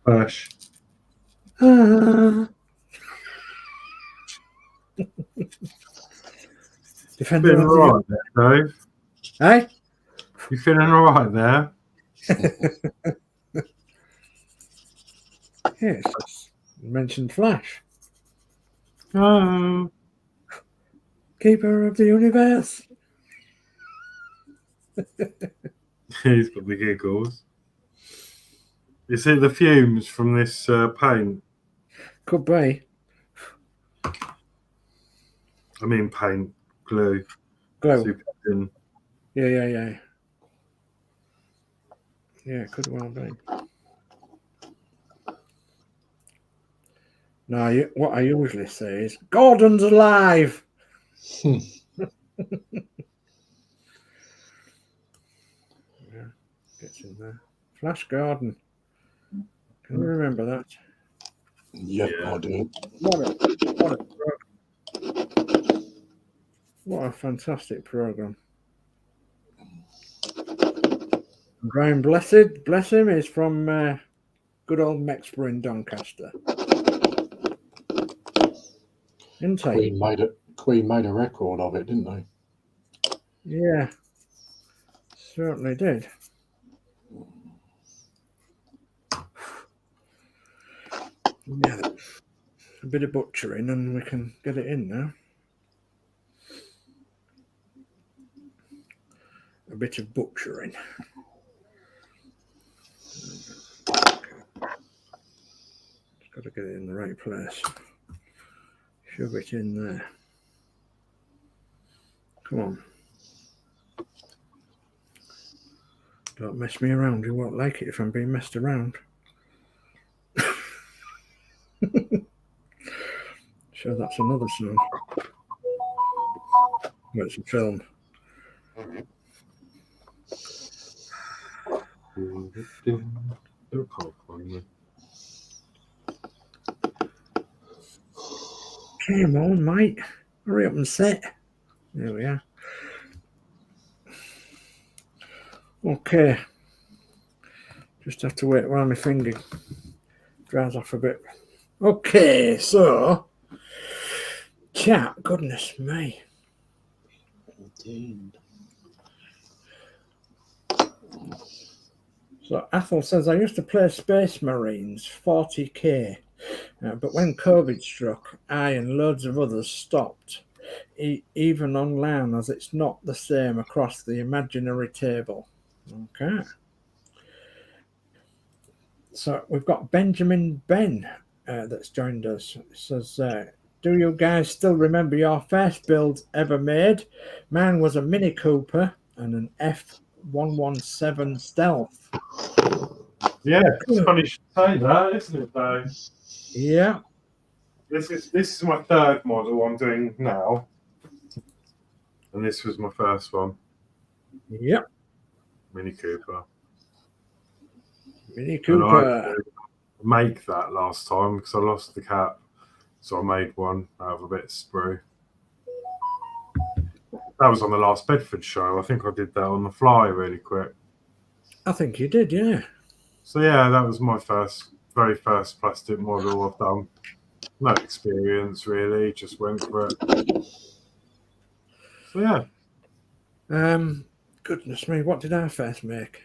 Flash. Defender Feeling all right there, Dave? Hey? You feeling all right there? Yes. Mentioned flash. Oh. Keeper of the universe. He's got the giggles. You see the fumes from this paint? Could be. I mean paint, glue. Glue. Super thin. Yeah. Yeah, could well be. No, what I usually say is, Gordon's alive! Yeah, gets in there. Flash Garden. Can you remember that? Yep, yeah. I do. What a fantastic program. Brian Blessed, bless him, is from good old Mexborough in Doncaster. Isn't he? Queen made a record of it, didn't they? Yeah, certainly did. Yeah, a bit of butchering and we can get it in now. A bit of butchering. Got to get it in the right place. Shove it in there. Come on. Don't mess me around. You won't like it if I'm being messed around. So that's another song. Well, it's a film. Come on, mate. Hurry up and sit. There we are. Okay. Just have to wait while my finger dries off a bit. Okay, so chat, goodness me. Indeed. So Athel says, I used to play Space Marines, 40k, but when COVID struck, I and loads of others stopped, even online, as it's not the same across the imaginary table. Okay. So we've got Benjamin Ben that's joined us. It says, do you guys still remember your first build ever made? Mine was a Mini Cooper and an F117 Stealth. Yeah, it's funny you should say that, isn't it, though? Yeah. This is my third model I'm doing now. And this was my first one. Yep. Mini Cooper. Mini Cooper. And I make that last time because I lost the cap. So I made one out of a bit of sprue. That was on the last Bedford show. I think I did that on the fly really quick. I think you did, yeah. So yeah, that was my very first plastic model I've done. No experience really, just went for it. So yeah. Goodness me, what did I first make?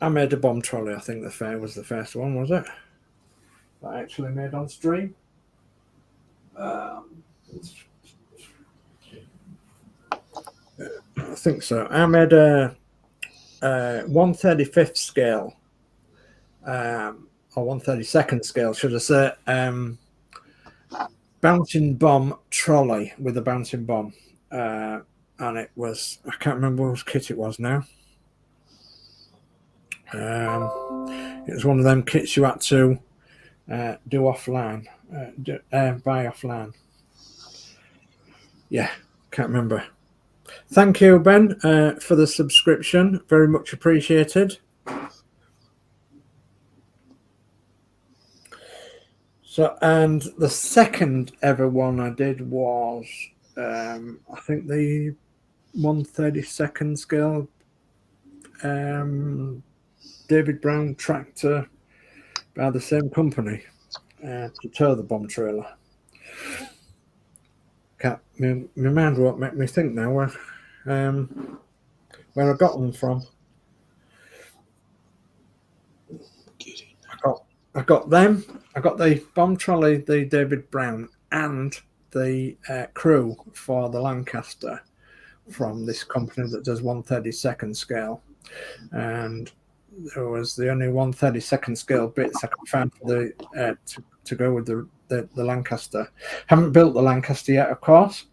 I made a bomb trolley. I think the fair was the first one, was it? That I actually made on stream. I think so. I made a 1/35th scale, or 1/32nd scale, should I say, bouncing bomb trolley with a bouncing bomb. And it was, I can't remember whose kit it was now. It was one of them kits you had to do offline, buy offline. Yeah, can't remember. Thank you, Ben, for the subscription. Very much appreciated. So, and the second ever one I did was, I think the 1/32nd scale David Brown tractor by the same company to tow the bomb trailer. My mind won't make me think now where I got them from. I got them. I got the bomb trolley, the David Brown, and the crew for the Lancaster from this company that does 1/32nd scale. And there was the only 1/32nd scale bits I could find for the to go with the Lancaster. Haven't built the Lancaster yet, of course,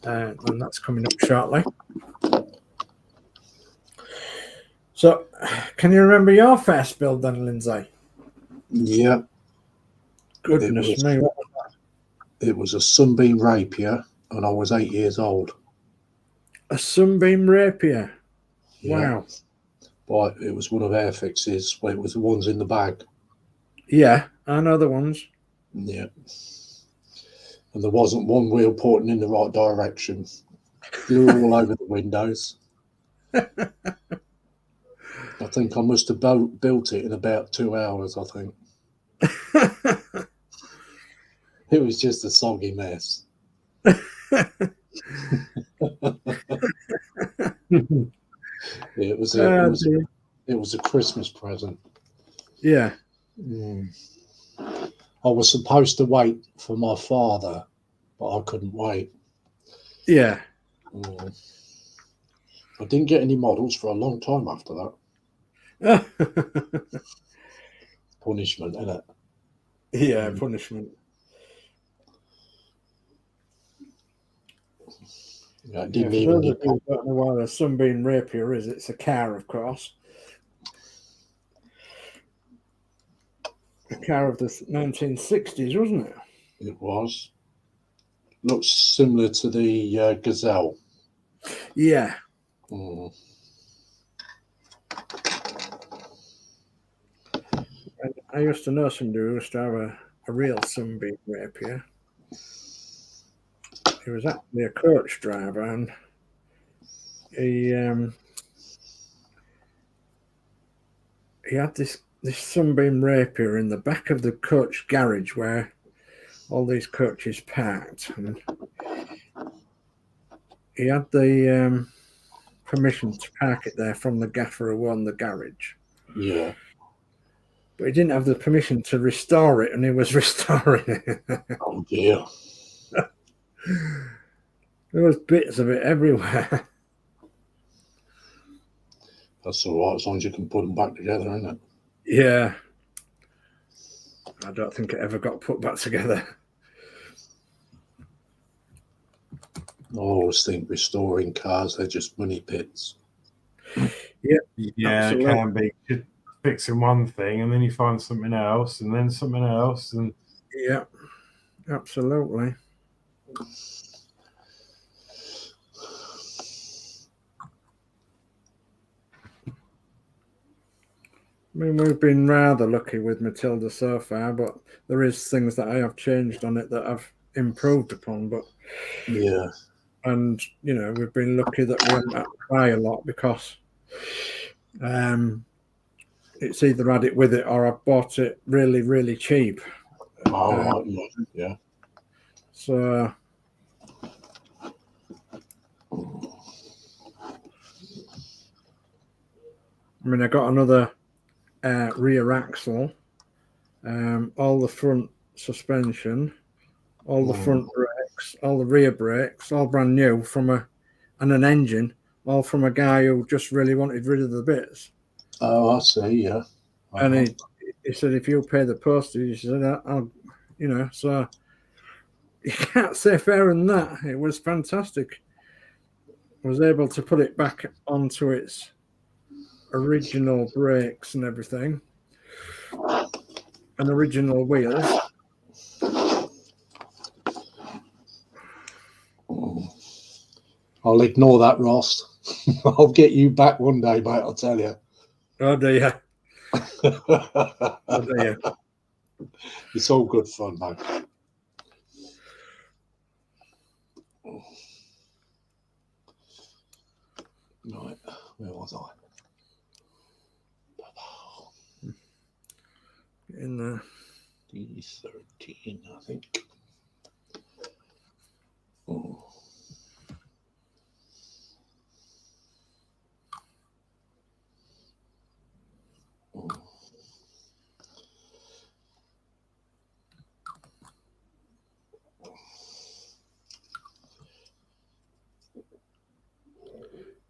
and that's coming up shortly. So, can you remember your first build then, Lindsay? Yeah. Goodness me. What was that? It was a Sunbeam Rapier, and I was 8 years old. A Sunbeam Rapier? Yeah. Wow. But it was one of Airfix's. Well, it was the ones in the bag. Yeah, I know the ones. Yeah. And there wasn't one wheel pointing in the right direction. Flew all over the windows. I think I must have built it in about 2 hours, I think. It was just a soggy mess. It was a Christmas present. Yeah. I was supposed to wait for my father, but I couldn't wait. Yeah. I didn't get any models for a long time after that. Punishment, isn't it? Yeah, punishment. Yeah, I didn't For even those get of you who don't know what a Sunbeam Rapier is, it's a car, of course. A car of the 1960s, wasn't it? It was. Looks similar to the Gazelle. Yeah. Mm. I used to know somebody who used to have a real sunbeam rapier. He was actually a coach driver, and he had this sunbeam rapier in the back of the coach garage where all these coaches parked, and he had the permission to park it there from the gaffer who owned the garage. Yeah. But he didn't have the permission to restore it, and he was restoring it. Oh dear. There was bits of it everywhere. That's all right, as long as you can put them back together, isn't it? Yeah. I don't think it ever got put back together. I always think restoring cars, they're just money pits. Yeah, it can be. You're fixing one thing and then you find something else and then something else. And yeah, absolutely. I mean, we've been rather lucky with Matilda so far, but there is things that I have changed on it that I've improved upon. But yeah, and you know, we've been lucky that we haven't had to buy a lot because it's either had it with it or I've bought it really, really cheap. right, yeah. So I mean, I got another rear axle, all the front suspension, all the front brakes, all the rear brakes, all brand new and an engine, all from a guy who just really wanted rid of the bits. Oh, I see, yeah. And he said, if you pay the postage, he said, I'll, you know, so you can't say fairer than that. It was fantastic. I was able to put it back onto its original brakes and everything, and original wheels. I'll ignore that, Ross. I'll get you back one day, mate, I'll tell you. Oh dear. Oh dear. It's all good fun, mate. Right, where was I? In the D13, I think. Oh. Oh.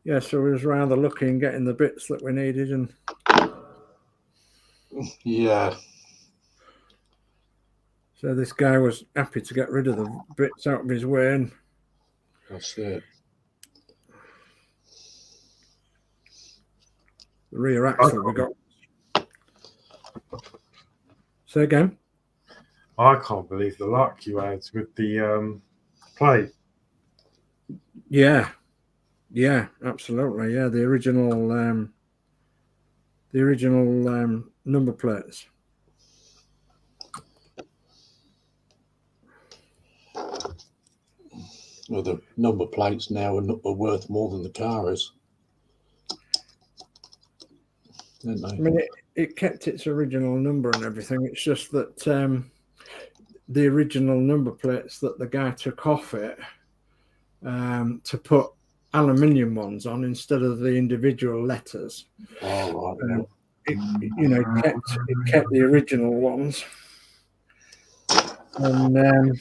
yeah, so we was rather lucky in getting the bits that we needed, and Yeah. so this guy was happy to get rid of the bits out of his way, and That's it. the rear axle we got. Say again? I can't believe the luck you had with the plate. Yeah, absolutely. Yeah, the original number plates. Well, the number plates now are worth more than the car is. Don't they? I mean, it kept its original number and everything. It's just that the original number plates that the guy took off it to put aluminium ones on instead of the individual letters. Oh, right. It kept the original ones. And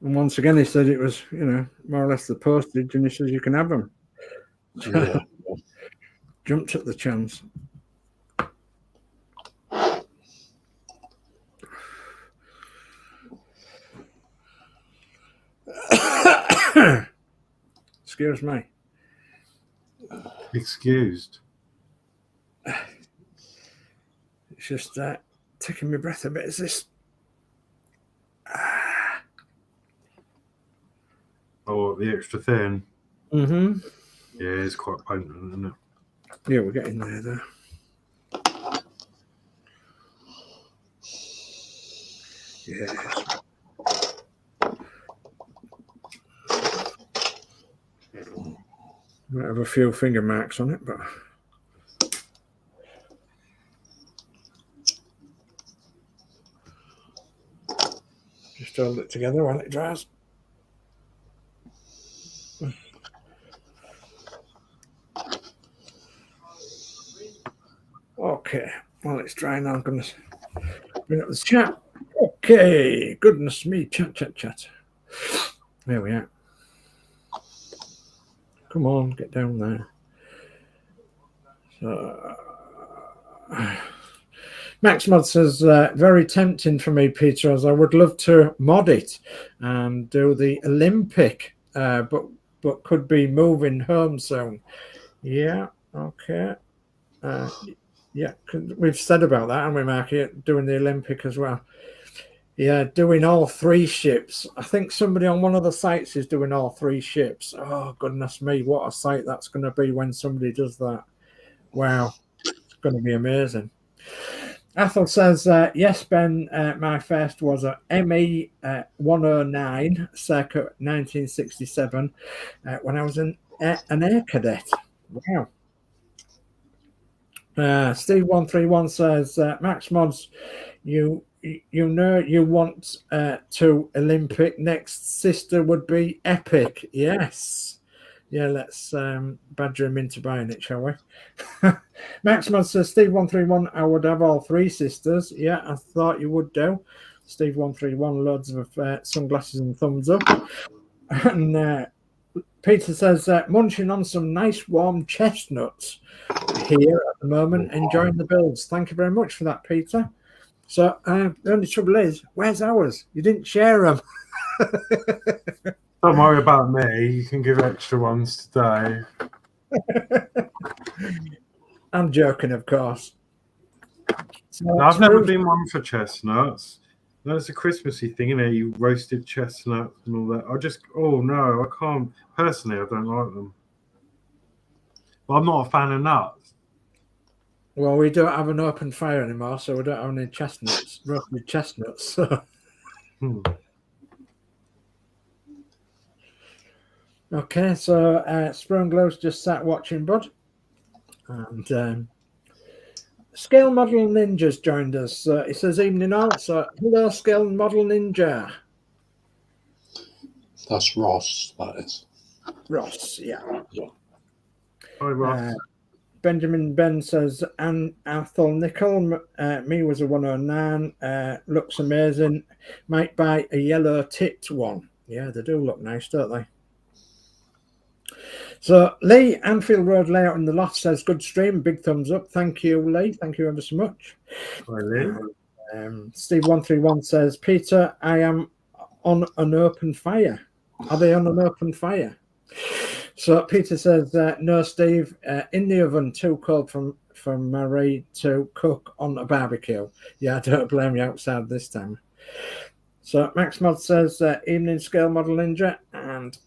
once again, he said it was, more or less the postage, and he says you can have them. Yeah. Jumped at the chance. Excuse me. Excused. It's just that taking my breath a bit. Is this? Oh, the extra thin. Mm-hmm. Yeah, it's quite potent, isn't it? Yeah, we're getting there though. Yes. Might have a few finger marks on it, but just hold it together while it dries. Okay, while it's drying, I'm going to bring up the chat. Okay, goodness me, chat. There we are. Come on, get down there. So, Max Mod says, very tempting for me, Peter, as I would love to mod it and do the Olympic, but could be moving home soon. Yeah, okay. Yeah, we've said about that, haven't we, Marky? Doing the Olympic as well. Yeah, doing all 3 ships. I think somebody on one of the sites is doing all 3 ships. Oh, goodness me, what a sight that's going to be when somebody does that. Wow, it's going to be amazing. Athel says, yes, Ben, my first was a ME 109, circa 1967, when I was an air cadet. Wow. Steve131 says, Max Mods, you know you want to Olympic. Next sister would be epic. Yes. Yeah, let's badger him into buying it, shall we? Max Mods says, Steve131, I would have all 3 sisters. Yeah, I thought you would do. Steve131, loads of sunglasses and thumbs up. And Peter says, munching on some nice warm chestnuts here at the moment, enjoying the builds. Thank you very much for that, Peter. So the only trouble is, where's ours? You didn't share them. Don't worry about me. You can give extra ones today. I'm joking, of course. So No, I've never been one for chestnuts. No, it's a Christmassy thing, isn't it? You roasted chestnuts and all that. Oh no, I can't. Personally, I don't like them. But I'm not a fan of nuts. Well, we don't have an open fire anymore, so we don't have any chestnuts, roasted chestnuts. So. Okay, so Sprung Glow's just sat watching, bud. And Scale Model Ninja's joined us. He says, evening all. So, hello, Scale Model Ninja. That's Ross, that is. Ross, yeah. Hi, Ross. Benjamin Ben says, and Athol Nickel, me was a 109, looks amazing. Might buy a yellow tipped one. Yeah, they do look nice, don't they? So Lee, Anfield Road Layout in the Loft says, good stream, big thumbs up. Thank you, Lee. Thank you ever so much. Hi, Lee. Steve131 says, Peter, I am on an open fire. Are they on an open fire? So Peter says, no, Steve, in the oven, too cold from Marie to cook on a barbecue. Yeah, I don't blame you outside this time. So Max Mod says, evening, Scale Model Ninja. And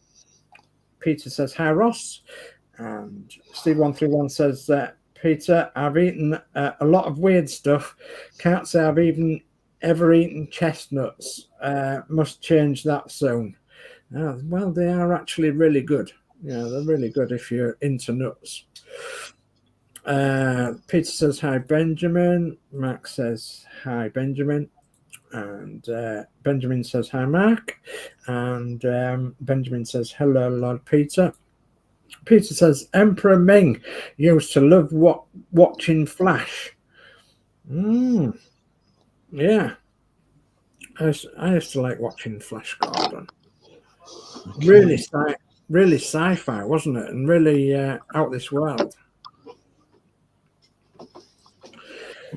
Peter says, hi, Ross. And Steve131 says, Peter, I've eaten a lot of weird stuff. Can't say I've ever eaten chestnuts. Must change that soon. Well, they are actually really good. Yeah, they're really good if you're into nuts. Peter says, hi, Benjamin. Max says, hi, Benjamin. And Benjamin says, hi, Mark. And Benjamin says, hello, Lord Peter. Peter says, Emperor Ming used to love watching Flash. Yeah. I used to like watching Flash Gordon. Okay. Really sci-fi, wasn't it? And really out this world.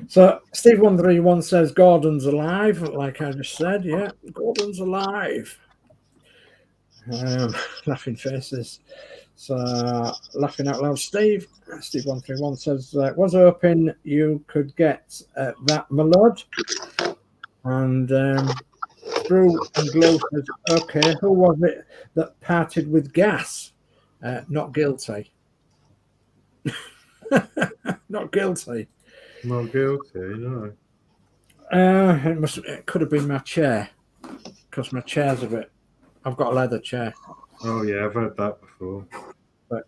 So Steve131 says Gordon's alive, like I just said. Yeah, Gordon's alive. Laughing faces. So, laughing out loud, Steve131 says, was hoping you could get that, my lord. And Brew and Glow says, okay, who was it that parted with gas? Not guilty. Not guilty. Not guilty, no. It could have been my chair, because my chair's a bit. I've got a leather chair. Oh yeah, I've heard that before. But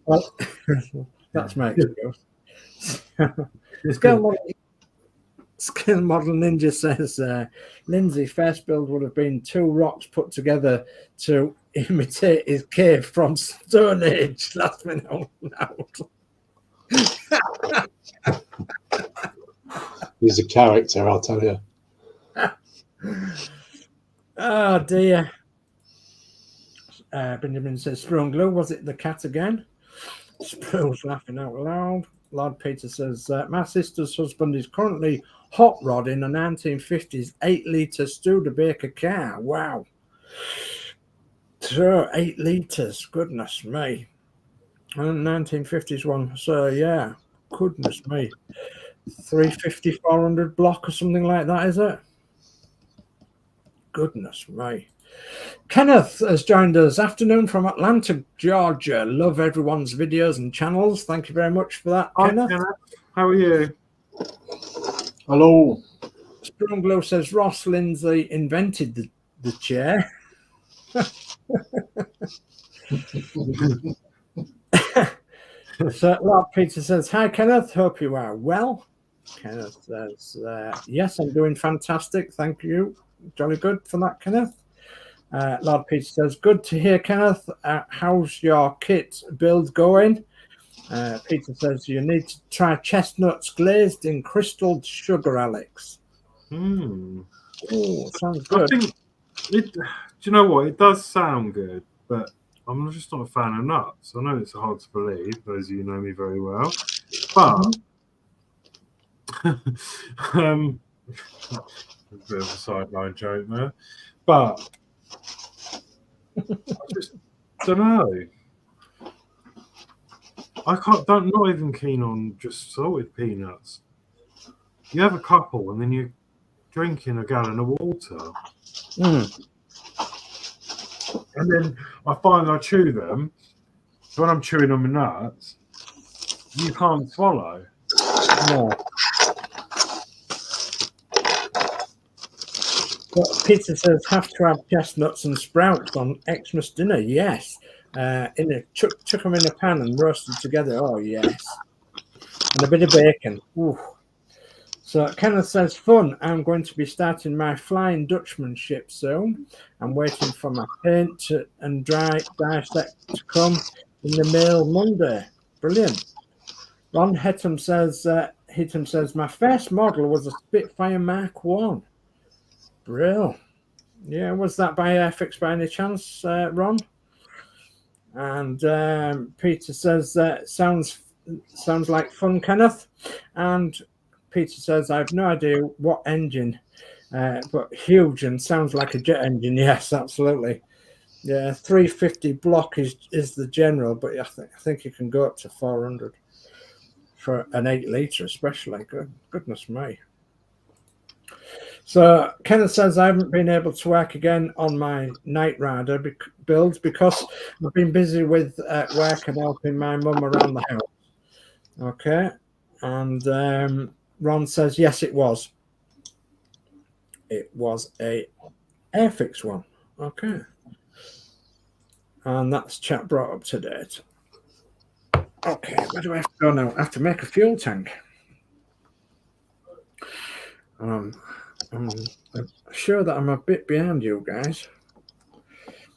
well, that's my excuse. Skill Model Ninja says, Lindsay, first build would have been 2 rocks put together to imitate his cave from Stone Age. That's been out loud. He's a character, I'll tell you. Oh dear. Benjamin says, Strong Glue, was it the cat again? Sproul's laughing out loud. Lord Peter says, my sister's husband is currently hot rodding a 1950s 8-litre Studebaker car. Wow. So 8 litres, goodness me. And 1950s one. So yeah, goodness me. 350, 400 block or something like that, is it? Goodness me. Kenneth has joined us. Afternoon from Atlanta, Georgia. Love everyone's videos and channels. Thank you very much for that, Kenneth. How are you? Hello. Strong Glow says Ross Lindsay invented the chair. So Lord Peter says, hi Kenneth, hope you are well. Kenneth says, yes, I'm doing fantastic. Thank you. Jolly good for that, Kenneth. Lord Peter says, good to hear, Kenneth. How's your kit build going? Peter says, you need to try chestnuts glazed in crystal sugar, Alex. Oh, sounds good. I think do you know what? It does sound good, but I'm just not a fan of nuts. I know it's hard to believe, those of you know me very well. But a bit of a sideline joke there. But I just don't know. I'm not even keen on just salted peanuts. You have a couple and then you're drinking a gallon of water. And then I find I chew them. So when I'm chewing on my nuts, you can't swallow. No. But Peter says, have to have chestnuts and sprouts on Xmas dinner. Yes. Chuck them in a pan and roast them together. Oh, yes. And a bit of bacon. Ooh. So Kenneth says, fun. I'm going to be starting my Flying Dutchmanship soon. I'm waiting for my paint and dry set to come in the mail Monday. Brilliant. Ron Hittam says, my first model was a Spitfire Mark 1. Brill. Yeah, was that by Airfix by any chance, Ron? And Peter says, sounds like fun, Kenneth. And Peter says, I have no idea what engine, but huge and sounds like a jet engine. Yes, absolutely. Yeah, 350 block is the general, but I think you can go up to 400 for an 8-litre, especially. Goodness me. So Kenneth says, I haven't been able to work again on my Night Rider builds because I've been busy with work and helping my mum around the house. Okay. And Ron says, yes, it was. It was a Airfix one. Okay. And that's chat brought up to date. Okay, where do I have to go now? I have to make a fuel tank. I'm sure that I'm a bit behind you guys.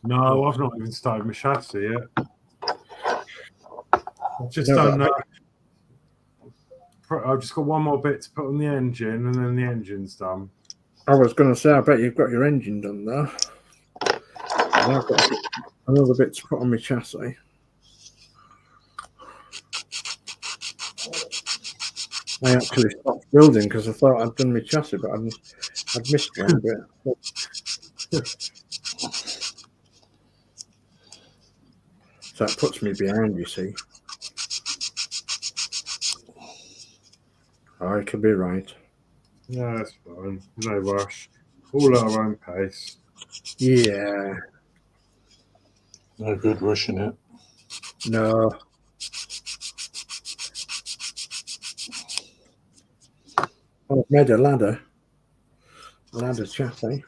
No, I've not even started my chassis yet. I've just done that. I've just got one more bit to put on the engine, and then the engine's done. I was going to say, I bet you've got your engine done there. And I've got another bit to put on my chassis. I actually stopped building because I thought I'd done my chassis, but I'd missed one bit. So it puts me behind, you see. I could be right. No, that's fine. No rush. All at our own pace. Yeah. No good rushing it. No. I've made a ladder. Ladder chat, eh?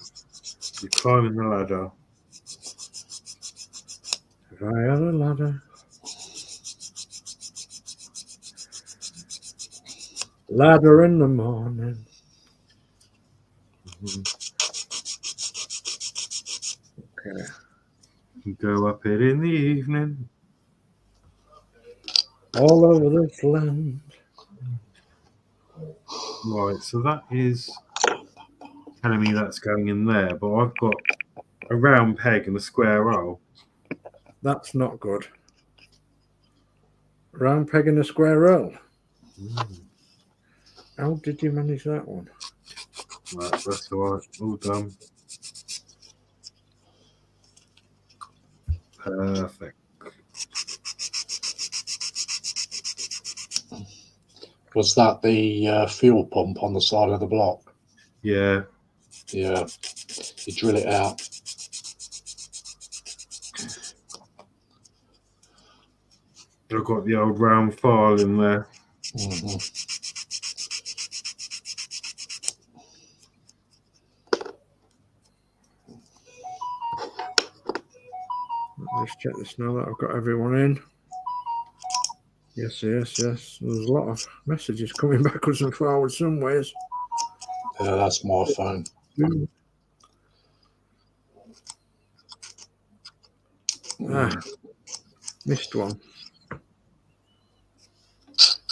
You're climbing the ladder. If I had a ladder. Ladder in the morning. Okay. You go up it in the evening. All over this land. Right, so that is telling me that's going in there, but I've got a round peg and a square roll. That's not good. Round peg in a square roll. How did you manage that one? Right, that's all right. All done. Perfect. Was that the fuel pump on the side of the block? Yeah. Yeah. You drill it out. I've got the old round file in there. Let's check this now that I've got everyone in. Yes. There's a lot of messages coming backwards and forwards some ways. Yeah, that's my phone. Missed one.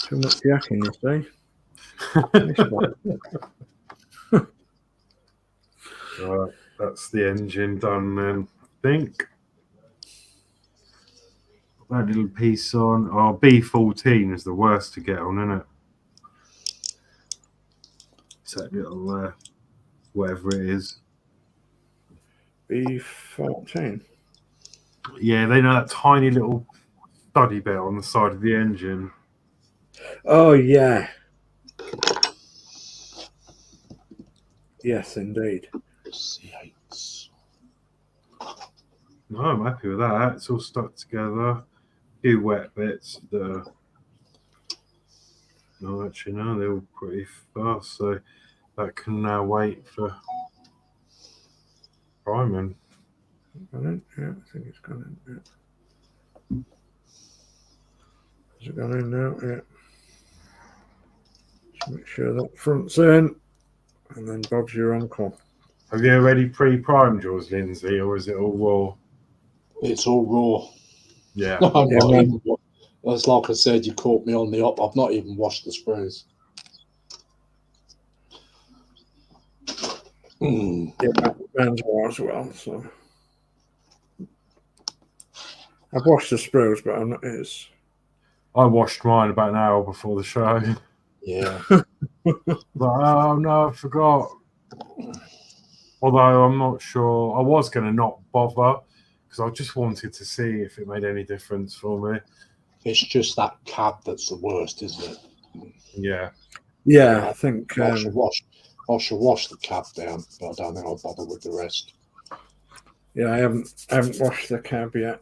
Too much yakking, you say? Missed one. Right, that's the engine done then, I think. That little piece on. Oh, B14 is the worst to get on, isn't it? It's that little, whatever it is. B14. Yeah, they know that tiny little study bit on the side of the engine. Oh, yeah. Yes, indeed. C8s. No, I'm happy with that. It's all stuck together. A few wet bits. No, actually, no, they're all pretty fast. So that can now wait for priming. Got it? Yeah, I think it's gone in. Yeah. Has it gone in now? Yeah. Just make sure that front's in. And then Bob's your uncle. Have you already pre-primed yours, Lindsay, or is it all raw? It's all raw. Yeah. It's like I said, you caught me on the op. I've not even washed the screws. Yeah, mine's raw as well. So I've washed the sprues, but I'm not his. I washed mine about an hour before the show. Yeah. But oh no, I forgot. Although I'm not sure, I was going to not bother because I just wanted to see if it made any difference for me. It's just that cab that's the worst, isn't it? Yeah. Yeah, I think I should wash the cab down, but I don't think I'll bother with the rest. Yeah, I haven't washed the cab yet.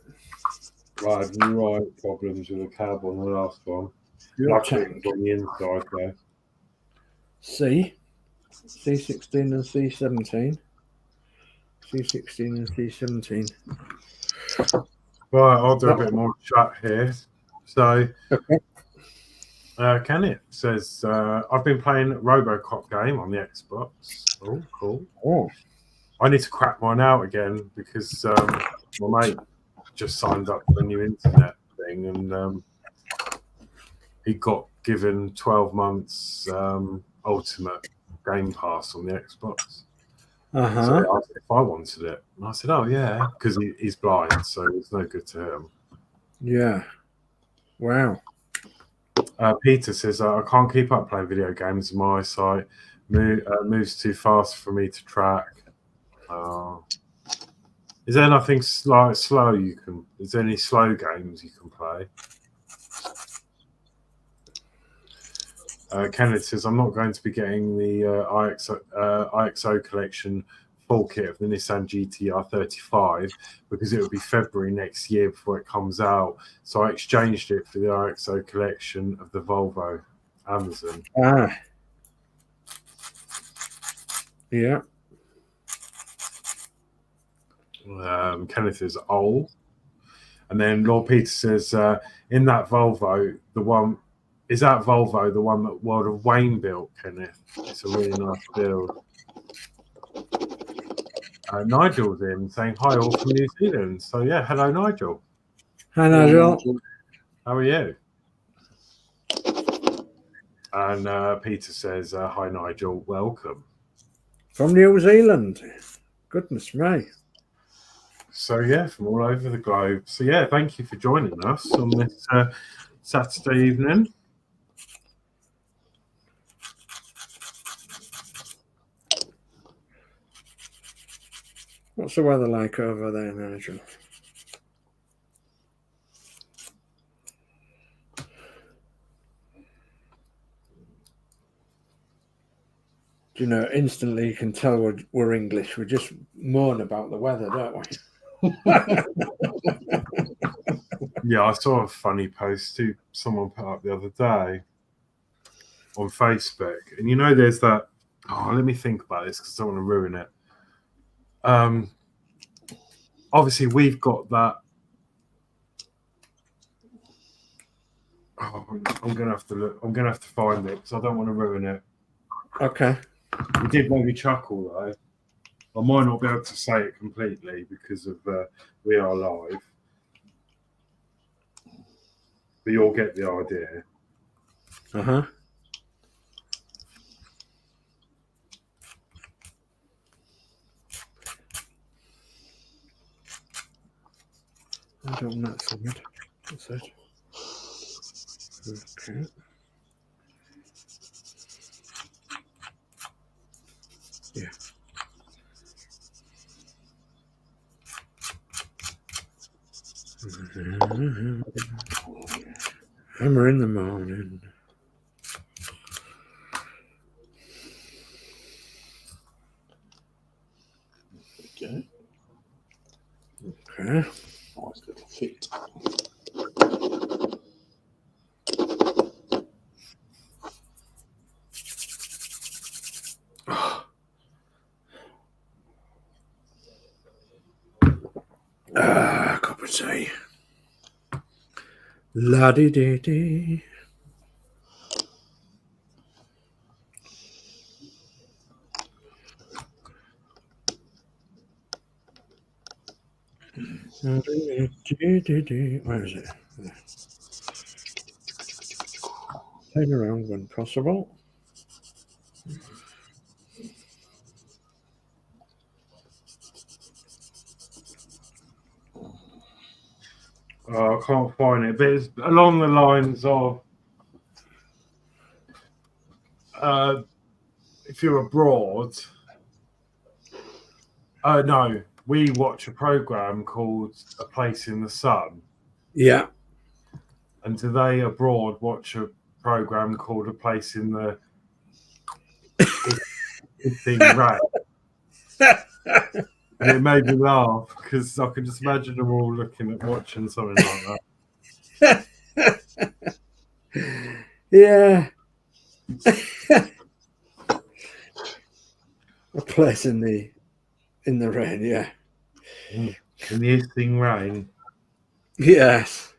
Right, right problems with the cab on the last one. Luckily it was on the inside there. C16 and C17. C16 and C17. Right, I'll do a bit more chat here. So, Kenneth says, I've been playing Robocop game on the Xbox. Oh, cool. Oh. I need to crack mine out again because my mate just signed up for a new internet thing and he got given 12 months Ultimate Game Pass on the Xbox. So I asked if I wanted it. And I said, oh, yeah, because he's blind, so it's no good to him. Yeah. Wow. Peter says, I can't keep up playing video games. My eyesight moves too fast for me to track. Is there nothing like slow you can? Is there any slow games you can play? Kenneth says, I'm not going to be getting the IXO collection full kit of the Nissan GTR 35 because it will be February next year before it comes out. So I exchanged it for the IXO collection of the Volvo Amazon. Ah. Yeah. Kenneth is old. And then Lord Peter says, in that Volvo, the one that World of Wayne built, Kenneth? It's a really nice build. Nigel's in saying hi all from New Zealand. So yeah, hello Nigel. Hi Nigel. How are you? And Peter says, hi Nigel, welcome. From New Zealand. Goodness me. So yeah, from all over the globe. So yeah, thank you for joining us on this Saturday evening. What's the weather like over there, Nigel? Do you know, instantly you can tell we're English. We just moan about the weather, don't we? Yeah, I saw a funny post too someone put up the other day on Facebook. And you know, there's that, let me think about this because I don't want to ruin it. Obviously, we've got that. I'm gonna have to look. I'm gonna have to find it because I don't want to ruin it. Okay. We did make me chuckle though. I might not be able to say it completely because of we are live, but you'll get the idea. Uh-huh. I don't know something. What's that? Okay. Yeah. Hammer in the morning. Okay. Okay. Nice little fit. Cup of tea. La-di-di-di. Where is it? Turn around when possible. I can't find it, but it's along the lines of if you're abroad. No, we watch a program called A Place in the Sun. Yeah. And do they abroad watch a program called A Place in the Rain? And it made me laugh because I could just imagine them all looking at watching something like that. Yeah. A place in the rain, yeah. In the hissing rain. Yes.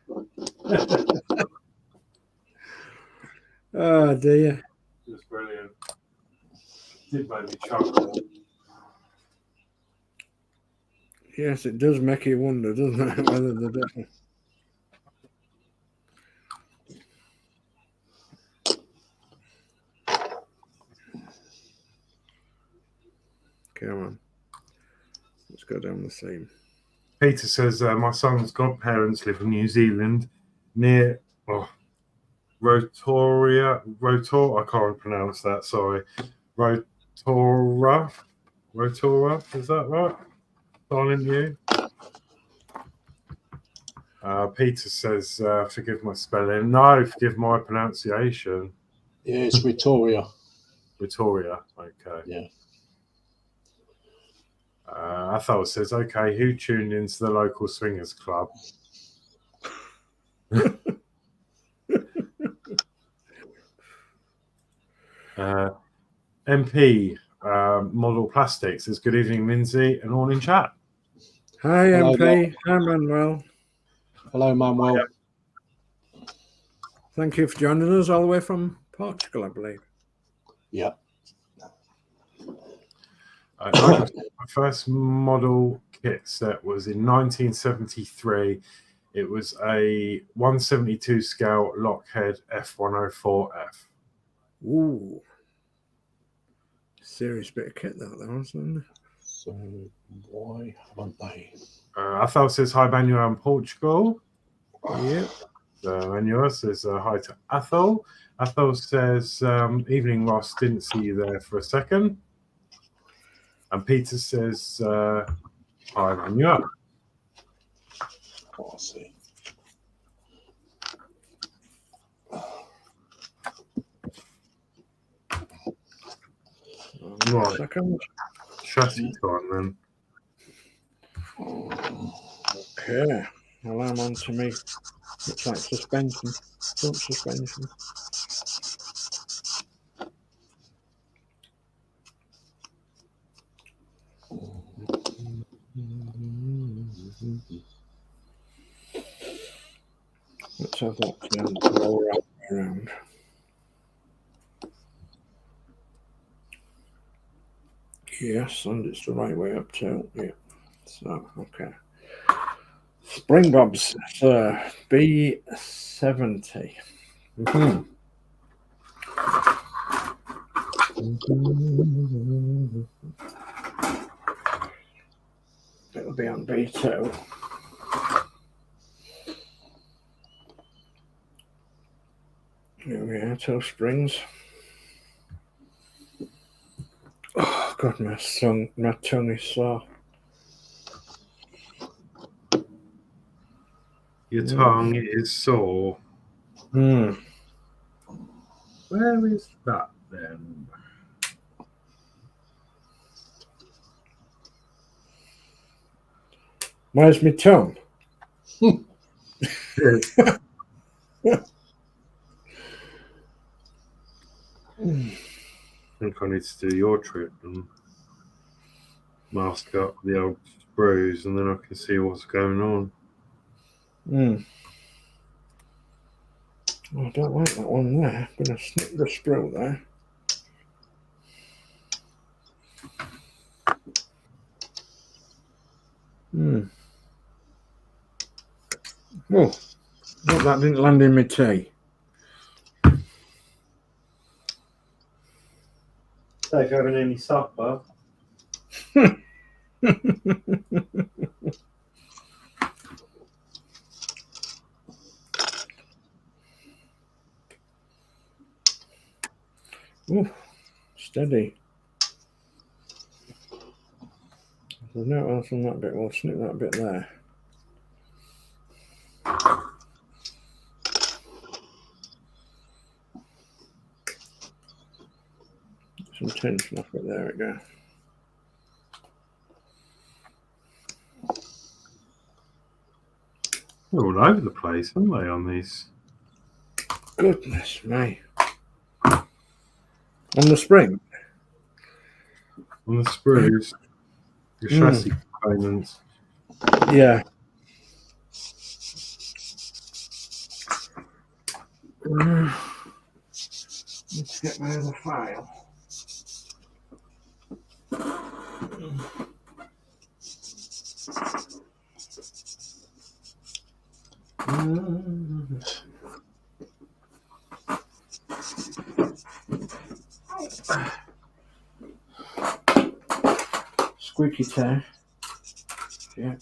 Oh dear. It was brilliant. It did make me chuckle. Yes, it does make you wonder, doesn't it, whether they're different. Come on. Let's go down the same. Peter says, my son's godparents live in New Zealand near Rotorua. I can't pronounce that, sorry. Rotorua, is that right? Darling, you? Peter says, forgive my spelling. No, forgive my pronunciation. Yeah, it's Victoria. Victoria, okay. Yeah. Athol says, okay, who tuned into the local swingers club? MP Model Plastics says, good evening, Lindsay, and all in chat. Hi, Hello, MP. Hi, Manuel. Hello, Manuel. Yeah. Thank you for joining us all the way from Portugal, I believe. Yeah. My first model kit set was in 1973. It was a 172 scale Lockheed F104F. Ooh. Serious bit of kit that, though, wasn't it? So why haven't they? Athel says, hi, Manuel in Portugal. Yep. Manuel says, hi to Athel. Athel says, evening, Ross. Didn't see you there for a second. And Peter says, hi, Manuel. Can't see. Right. Second. Chassis time then. Okay. Well, I'm on to me. Looks like suspension. Front suspension. Let's have that down to roll right around. Yes, and it's the right way up too. Yeah. So, okay. Springbobs, B70. It'll be on B2. Here we are, 2 springs. Oh God, my tongue is sore. Your tongue is sore. Hmm. Where is that then? Where's my tongue? I think I need to do your trip and mask up the old bruise, and then I can see what's going on. Oh, I don't like that one there. I'm going to snip the screw there. Oh, look, that didn't land in my tea. Dave, having any supper? Ooh, steady. There's no else on that bit. We'll snip that bit there. Some tension off it. There we go. They're all over the place, aren't they, on these? Goodness me. On the spring? On the sprues, the chassis components. Yeah. Let's get my other file. Squeaky tail. Yeah.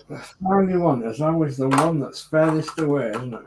The final one is always the one that's furthest away, isn't it?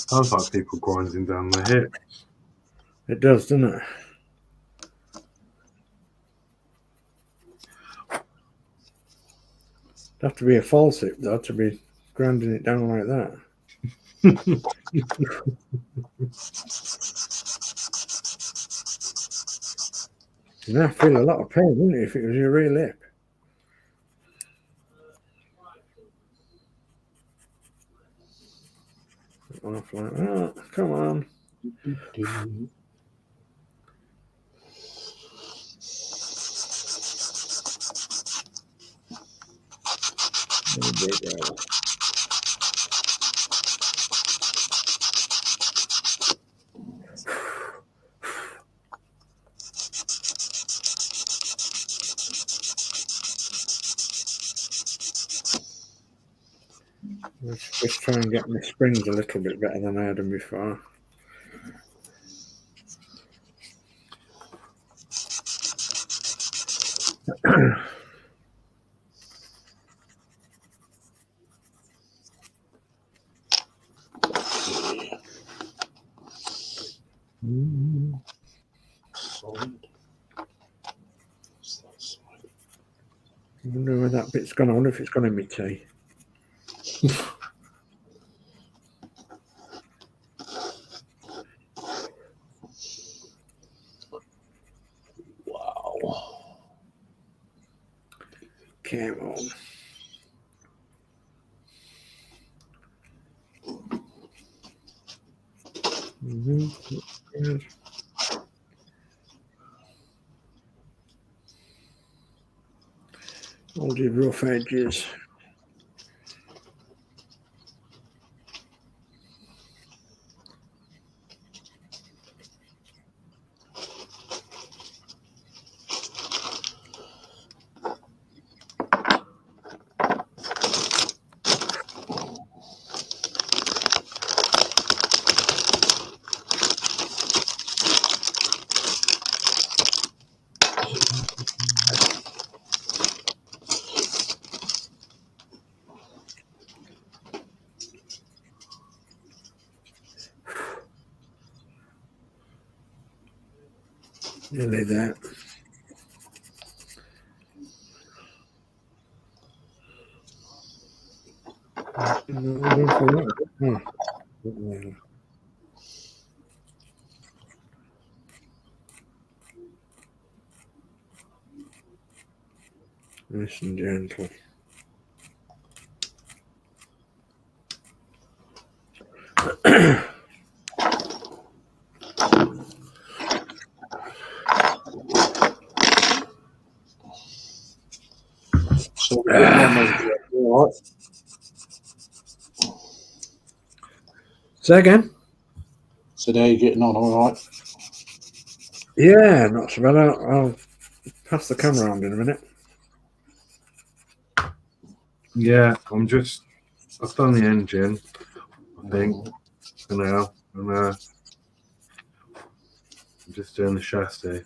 Sounds like people grinding down the hips. It does, doesn't it? It'd have to be a false hip, though, to be grinding it down like that. And I feel a lot of pain, wouldn't you, if it was your real hip? Off like that. Come on. Let's just try and get my springs a little bit better than I had them before. I wonder where that bit's gone. I wonder if it's gone in my tea. Wow. Come on. Good. All the rough edges. Nearly there. Nice and gentle. So we're getting on all right. Say again? So there you're getting on all right. Yeah, not so bad. I'll pass the camera around in a minute. Yeah, I've done the engine, I think, for now, and I'm just doing the chassis.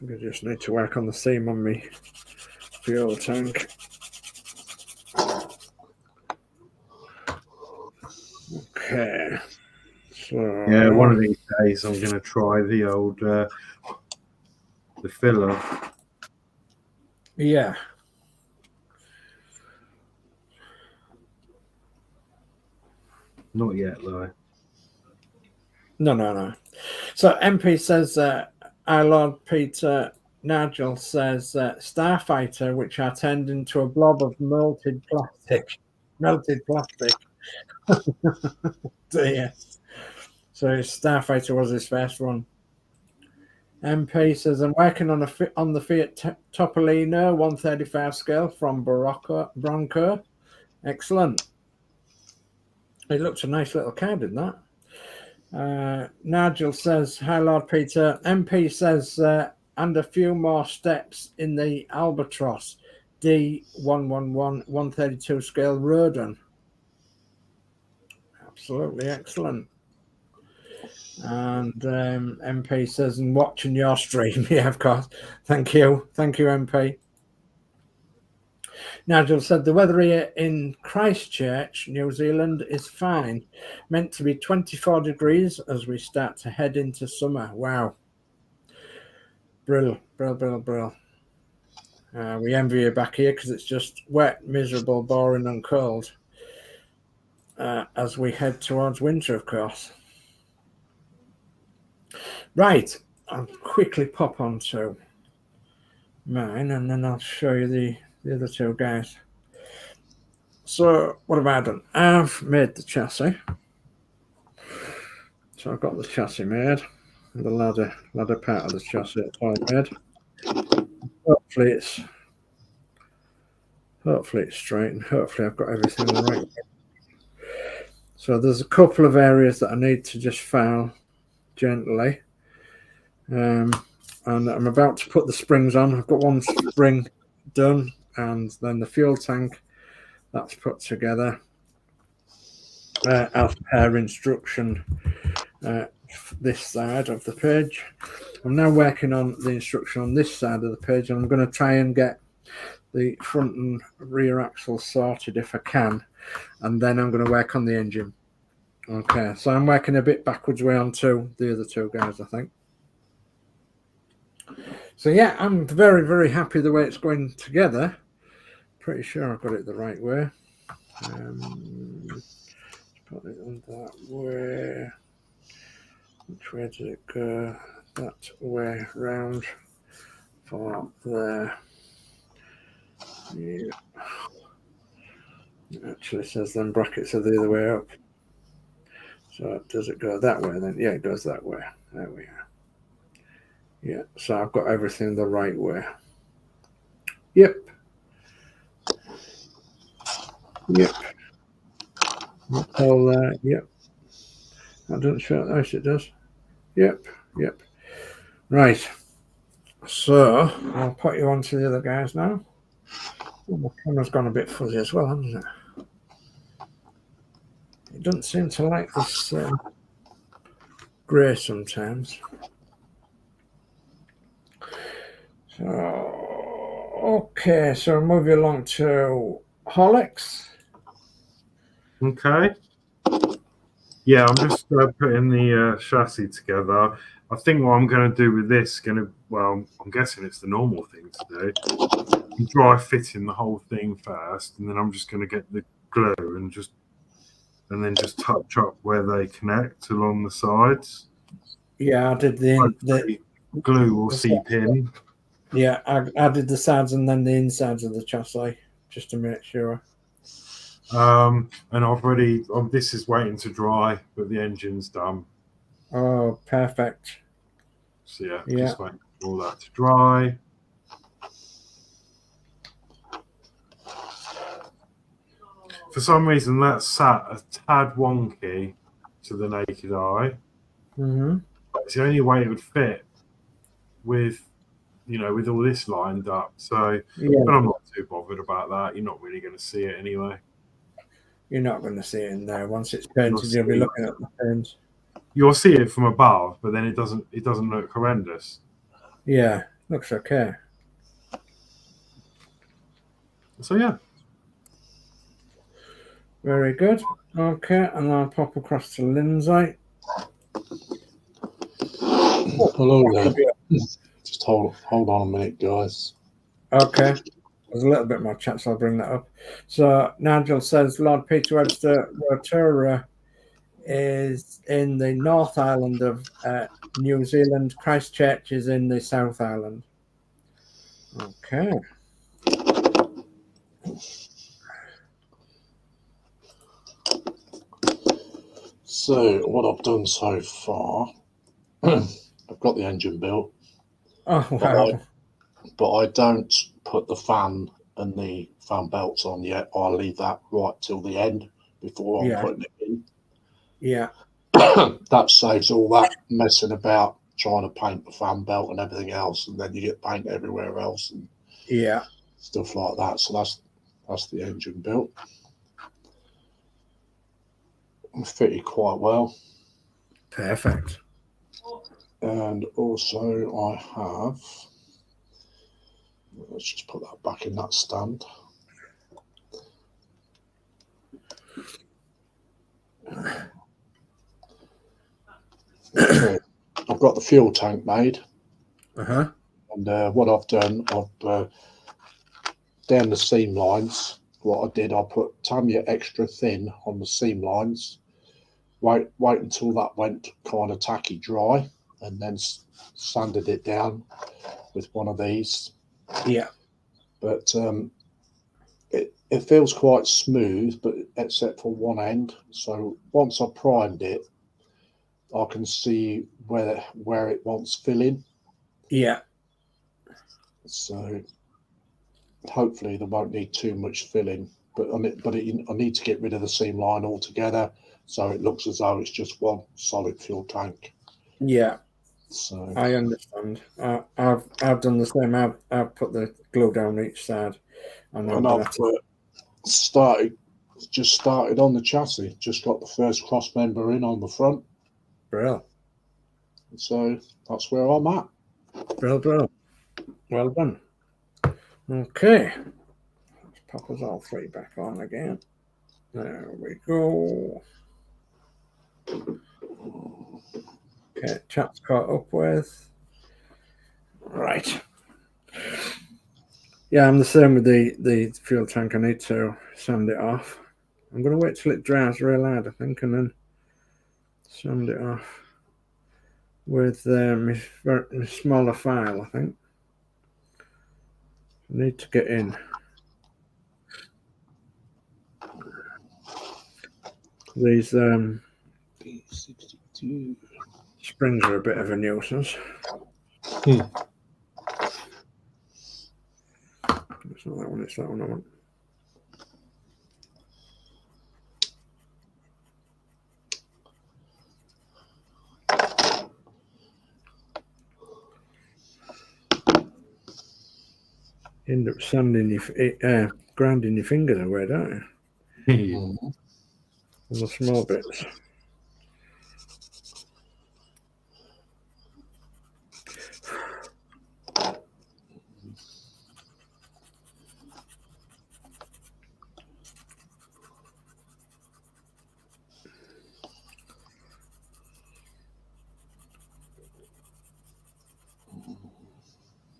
I just need to work on the seam on me fuel tank. Okay. So Yeah, one of these days I'm going to try the old the filler. Yeah. Not yet, though. No. So MP says, our Lord Peter Nigel says, Starfighter, which I turned into a blob of melted plastic. Dear. So Starfighter was his first one. MP says, I'm working on the Fiat Topolino 135 scale from Bronco. Excellent. It looks a nice little car, didn't that? Nigel says, hi, Lord Peter. MP says, and a few more steps in the Albatross D111 132 scale Rodin. Absolutely excellent. And MP says, and watching your stream. Yeah, of course. Thank you. Thank you, MP. Nigel said, the weather here in Christchurch, New Zealand is fine. Meant to be 24 degrees as we start to head into summer. Wow. Brill. We envy you back here because it's just wet, miserable, boring and cold as we head towards winter, of course. Right, I'll quickly pop onto mine and then I'll show you the other two guys. So what have I done? I've made the chassis. So I've got the chassis made, the ladder part of the chassis I made. Hopefully it's straight and hopefully I've got everything the right way. So there's a couple of areas that I need to just file gently. And I'm about to put the springs on. I've got one spring done and then the fuel tank that's put together as per instruction this side of the page. I'm now working on the instruction on this side of the page and I'm going to try and get the front and rear axle sorted if I can, and then I'm going to work on the engine. Okay, so I'm working a bit backwards way onto the other two guys, I think. So yeah, I'm very, very happy the way it's going together. Pretty sure I've got it the right way. Put it on that way. Which way did it go? That way round for there. Yeah. It actually says then brackets are the other way up. So does it go that way then? Yeah, it goes that way. There we are. Yeah, so I've got everything the right way. Yep. All there. Yep. That doesn't show it. Yes, it does. Yep. Right. So I'll put you on to the other guys now. Oh, my camera's gone a bit fuzzy as well, hasn't it? It doesn't seem to like this grey sometimes. So, okay, so I'll move you along to Horlixs. Okay. Yeah, I'm just putting the chassis together. I think what I'm going to do with this, I'm guessing it's the normal thing to do. Dry fitting the whole thing first, and then I'm just going to get the glue and then just touch up where they connect along the sides. Yeah, I did the glue will seep in. Yeah, I did the sides and then the insides of the chassis just to make sure. And I've already. This is waiting to dry, but the engine's done. Oh, perfect. So yeah, just waiting for all that to dry. For some reason, that sat a tad wonky to the naked eye. Mm-hmm. But it's the only way it would fit with all this lined up. So, but I'm not too bothered about that. You're not really going to see it anyway. You're not going to see it in there. Once it's painted, you'll be looking at the paint. You'll see it from above, but then it doesn't look horrendous. Yeah, looks okay. So yeah. Very good. Okay, and I'll pop across to Lindsay. Hello there. Just hold on a minute, guys. Okay. There's a little bit more chat, so I'll bring that up. So Nigel says Lord Peter Webster Rotorua is in the North Island of New Zealand. Christchurch is in the South Island. Okay. So what I've done so far, I've got the engine built. Oh, wow. But I don't put the fan and the fan belts on yet. I leave that right till the end before I'm putting it in. Yeah. That saves all that messing about trying to paint the fan belt and everything else, and then you get paint everywhere else and stuff like that. So that's the engine built. It fitted quite well. Perfect. And also I have, let's just put that back in that stand. Okay, I've got the fuel tank made. And what I've done, I've down the seam lines, what I did, I put Tamiya extra thin on the seam lines, wait until that went kind of tacky dry, and then sanded it down with one of these. Yeah. But it feels quite smooth, but except for one end. So once I primed it, I can see where it wants filling. Yeah. So hopefully there won't need too much filling, but I need to get rid of the seam line altogether, so it looks as though it's just one solid fuel tank. Yeah. So I understand. I've done the same. I've put the glue down each side, and I've just started on the chassis. Just got the first cross member in on the front. Brilliant. So that's where I'm at. Brilliant. Well done. Okay. Let's pop us all three back on again. There we go. Okay, chat's caught up with. Right. Yeah, I'm the same with the fuel tank. I need to sand it off. I'm going to wait till it dries real hard, I think, and then sand it off with my smaller file, I think. I need to get in. These springs are a bit of a nuisance. It's not that one, it's that one I want. You end up sanding your grinding your fingers away, don't you? On the small bits.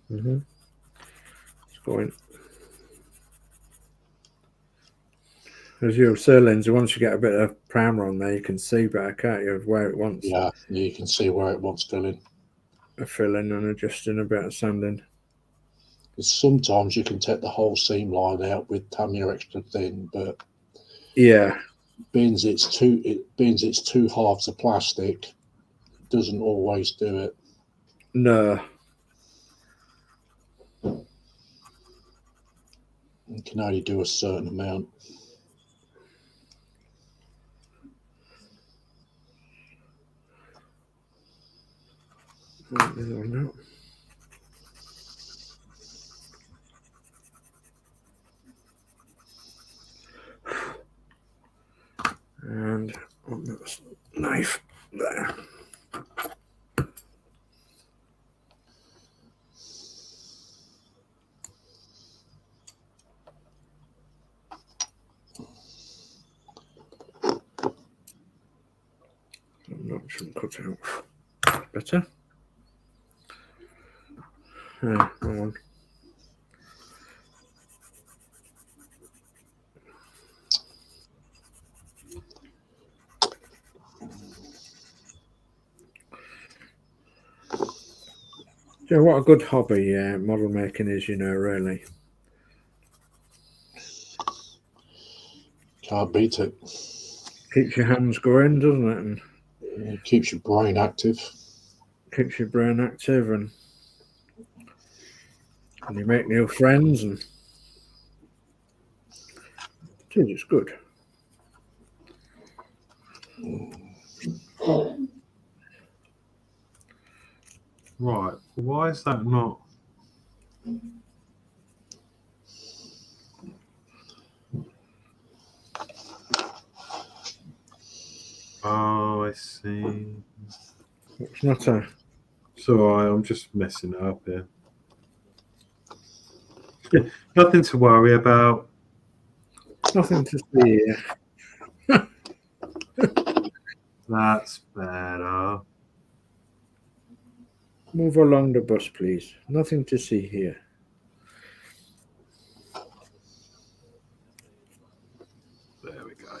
It's going. As you say, Lindsay, once you get a bit of primer on there, you can see better, can't you, of where it wants. Yeah, you can see where it wants filling. Filling and adjusting a bit of sanding. Sometimes you can take the whole seam line out with Tamiya extra thin, but yeah, being it's two halves of plastic, doesn't always do it. No. You can only do a certain amount. And on that knife there. That shouldn't cut out. Better. Wrong one. Yeah, what a good hobby model making is, you know, really. Can't beat it. Keeps your hands going, doesn't it? And it keeps your brain active. Keeps your brain active, and And you make new friends, and it's good. Right. Why is that not? Oh, I see. It's not a. It's alright, I'm just messing it up here. Yeah, nothing to worry about. Nothing to see here. That's better. Move along the bus, please. Nothing to see here. There we go.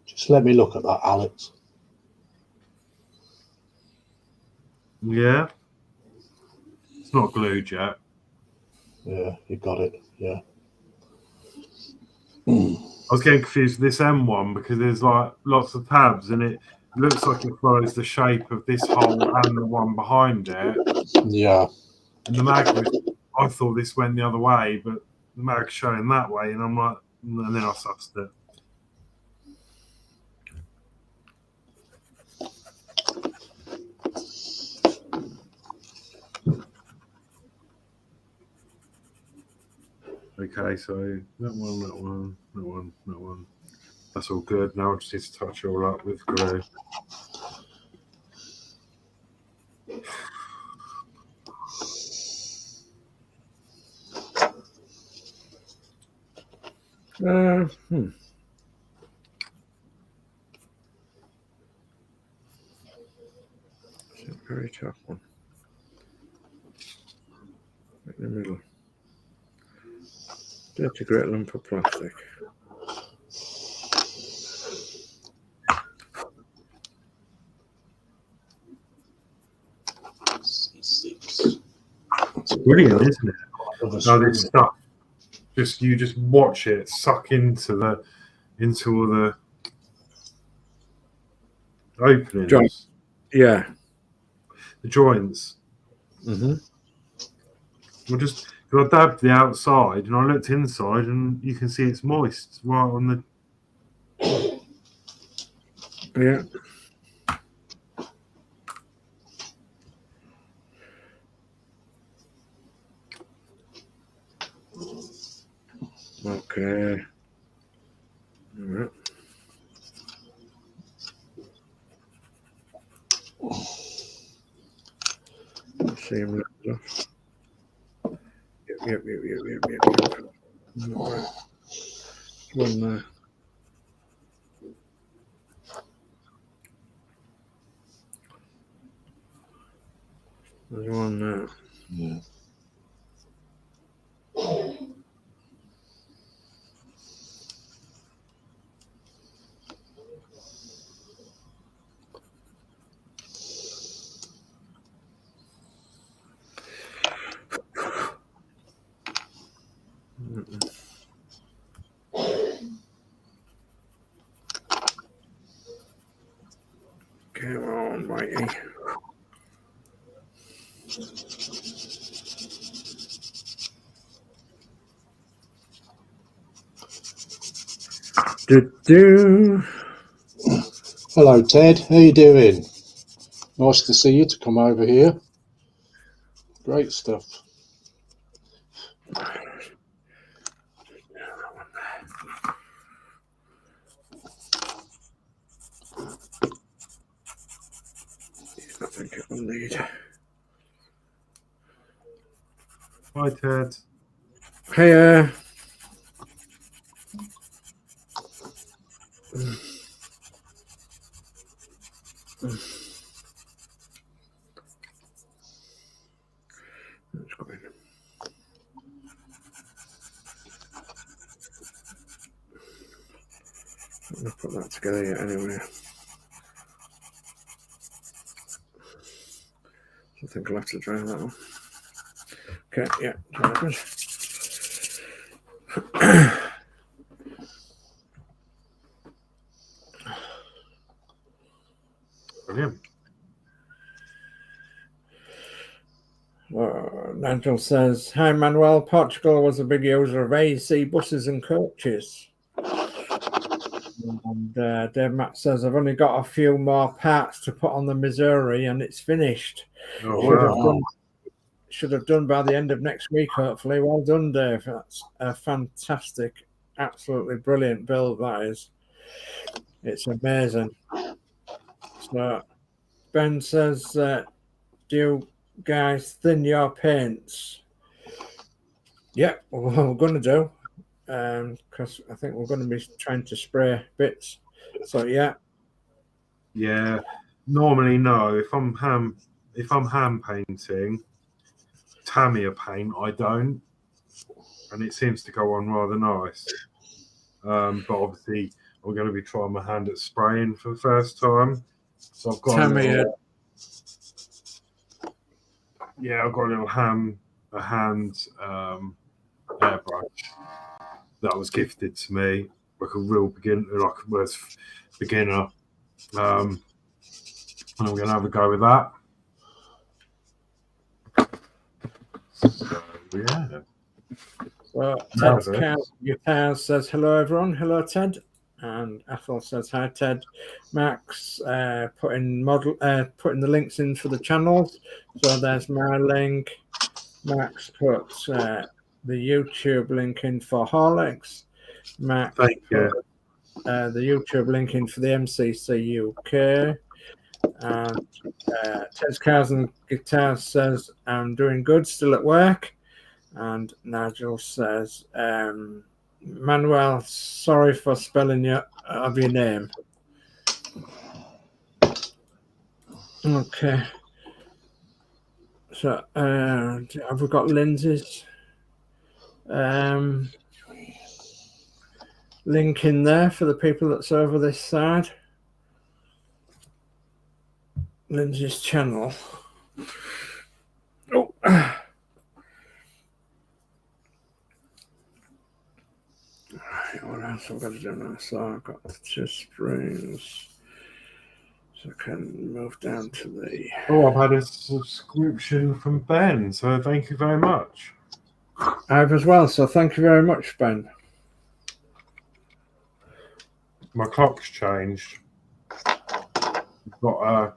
Just let me look at that, Alex. Yeah. It's not glued yet. Yeah, you got it. Yeah. I was getting confused with this M1 because there's like lots of tabs and it looks like it follows the shape of this hole and the one behind it. Yeah. And the mag was, I thought this went the other way, but the mag's showing that way, and I'm like, and then I sussed it. Okay, so that one. That's all good. Now I just need to touch it all up with glue. It's a very tough one. In the middle. Dirty great lump of plastic. It's brilliant, isn't it? Now this stuff, you just watch it suck into all the openings. Joint. Yeah. The joints. Well, just I dabbed the outside and I looked inside and you can see it's moist right on the. Yeah. Okay. All right. Same level. Yep. All right. One there. There's one there. Yeah. Come on, Mikey. Hello, Ted. How you doing? Nice to see you to come over here. Great stuff. I think it will need. Hi, Ted. Hey, Let's go in. I'm going to put that together yet anyway. I think I'll have to try that one. Okay, yeah, good. Brilliant. Nigel says, "Hi Manuel, Portugal was a big user of AC buses and coaches." And Dave Matt says, "I've only got a few more parts to put on the Missouri and it's finished. Oh, Should have done by the end of next week, hopefully." Well done, Dave. That's a fantastic, absolutely brilliant build, that is. It's amazing. So Ben says, "Do you guys thin your paints?" Yeah, well, we're going to do, because I think we're going to be trying to spray bits. So yeah. Normally, no. If I'm hand painting Tamiya paint, I don't, and it seems to go on rather nice. But obviously, I'm going to be trying my hand at spraying for the first time. So I've got Tamiya. I've got a hand airbrush that was gifted to me, like a real beginner. And I'm going to have a go with that. So, yeah. So Ted Guitars says, "Hello everyone." Hello Ted. And Ethel says, "Hi Ted." Max putting the links in for the channels. So there's my link. Max puts the YouTube link in for Horlixs. Max Thank you. The YouTube link in for the MCCUK. And Ted's Cars and Guitars says, "I'm doing good, still at work." And Nigel says, "Manuel, sorry for spelling of your name." Okay. So have we got Lindsay's link in there for the people that's over this side? Lindsay's channel. Oh. What else I've got to do now? So I've got the 2 springs. So I can move down to the... Oh, I've had a subscription from Ben, so thank you very much. I have as well, so thank you very much, Ben. My clock's changed. I've got a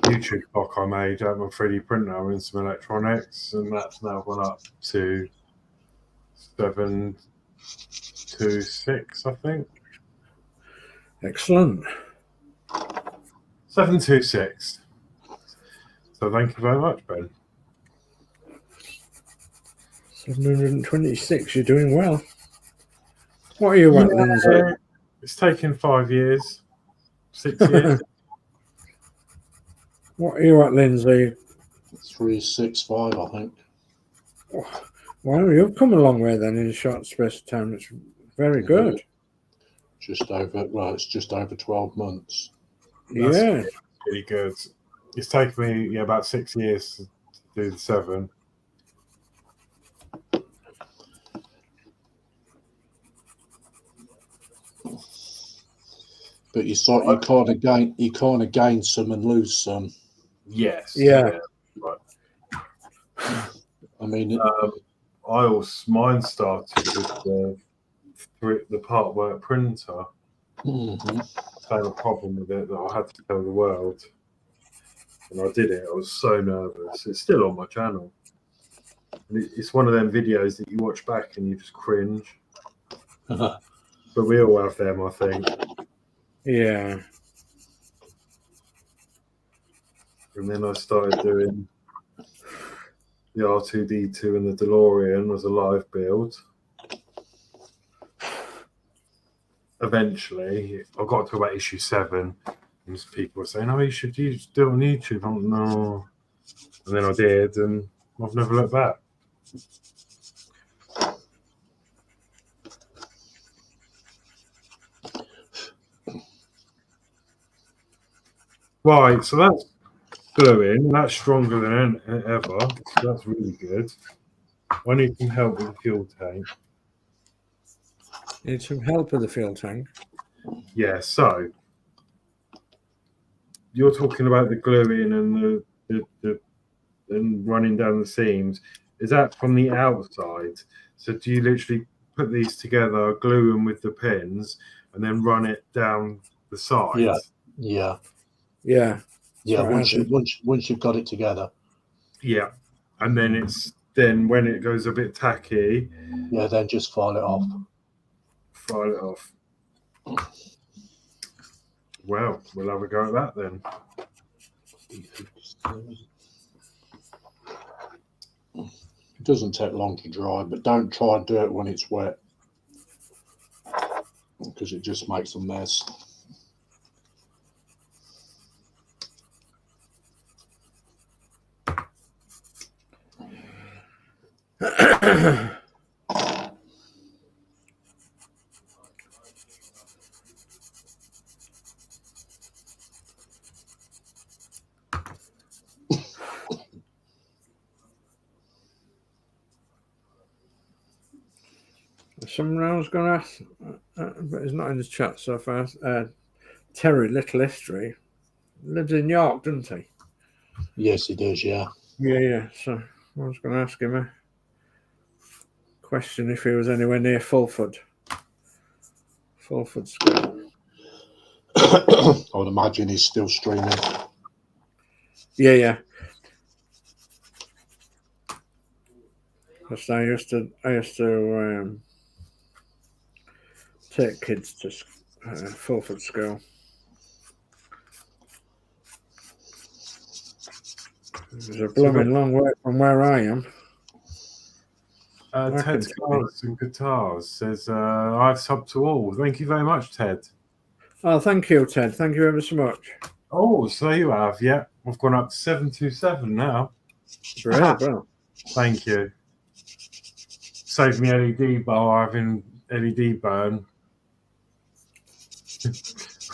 YouTube clock I made out of my 3D printer and some electronics, and that's now gone up to 726, I think. Excellent. 726. So thank you very much, Ben. 726, you're doing well. What are you at, Lindsay? It's taken 5 years, 6 years. What are you at, Lindsay? 365, I think. Well, you've come a long way then in a short space of time. It's very good. It's just over 12 months. That's really good. It's taken me about 6 years to do the 7. But you kind of gain some and lose some. Yes. Yeah. Right. I mean, mine started with the part work printer. Mm-hmm. I had a problem with it that I had to tell the world, and I did it. I was so nervous. It's still on my channel. And it's one of them videos that you watch back and you just cringe. But we all have them, I think. Yeah. And then I started doing the R2D2 and the DeLorean was a live build. Eventually, I got to about issue 7, and people were saying, "Oh, you should do it on YouTube." I'm like, "No," and then I did, and I've never looked back. Right, so that's gluing. That's stronger than ever. So that's really good. I need some help with the fuel tank. Need some help with the fuel tank? Yeah, so you're talking about the gluing and the and running down the seams, is that from the outside? So do you literally put these together, glue them with the pins, and then run it down the sides? Yeah. Right, Once you've got it together. Yeah, and then when it goes a bit tacky, then just file it off. File it off. Well, we'll have a go at that then. It doesn't take long to dry, but don't try and do it when it's wet, because it just makes a mess. Someone I was going to ask, but it's not in the chat so far. Terry Little History lives in York, doesn't he? Yes, he does. Yeah. Yeah. So I was going to ask him a question if he was anywhere near Fulford School. I would imagine he's still streaming. Yeah. Because I used to take kids to Fulford School. It's a blooming long way from where I am. Ted's Cars and Guitars says, I've subbed to all. Thank you very much, Ted. Oh, thank you, Ted. Thank you ever so much. Oh, so you have, yeah. We've gone up to 727 now. Great, well. Thank you. Saved me LED bar having LED burn.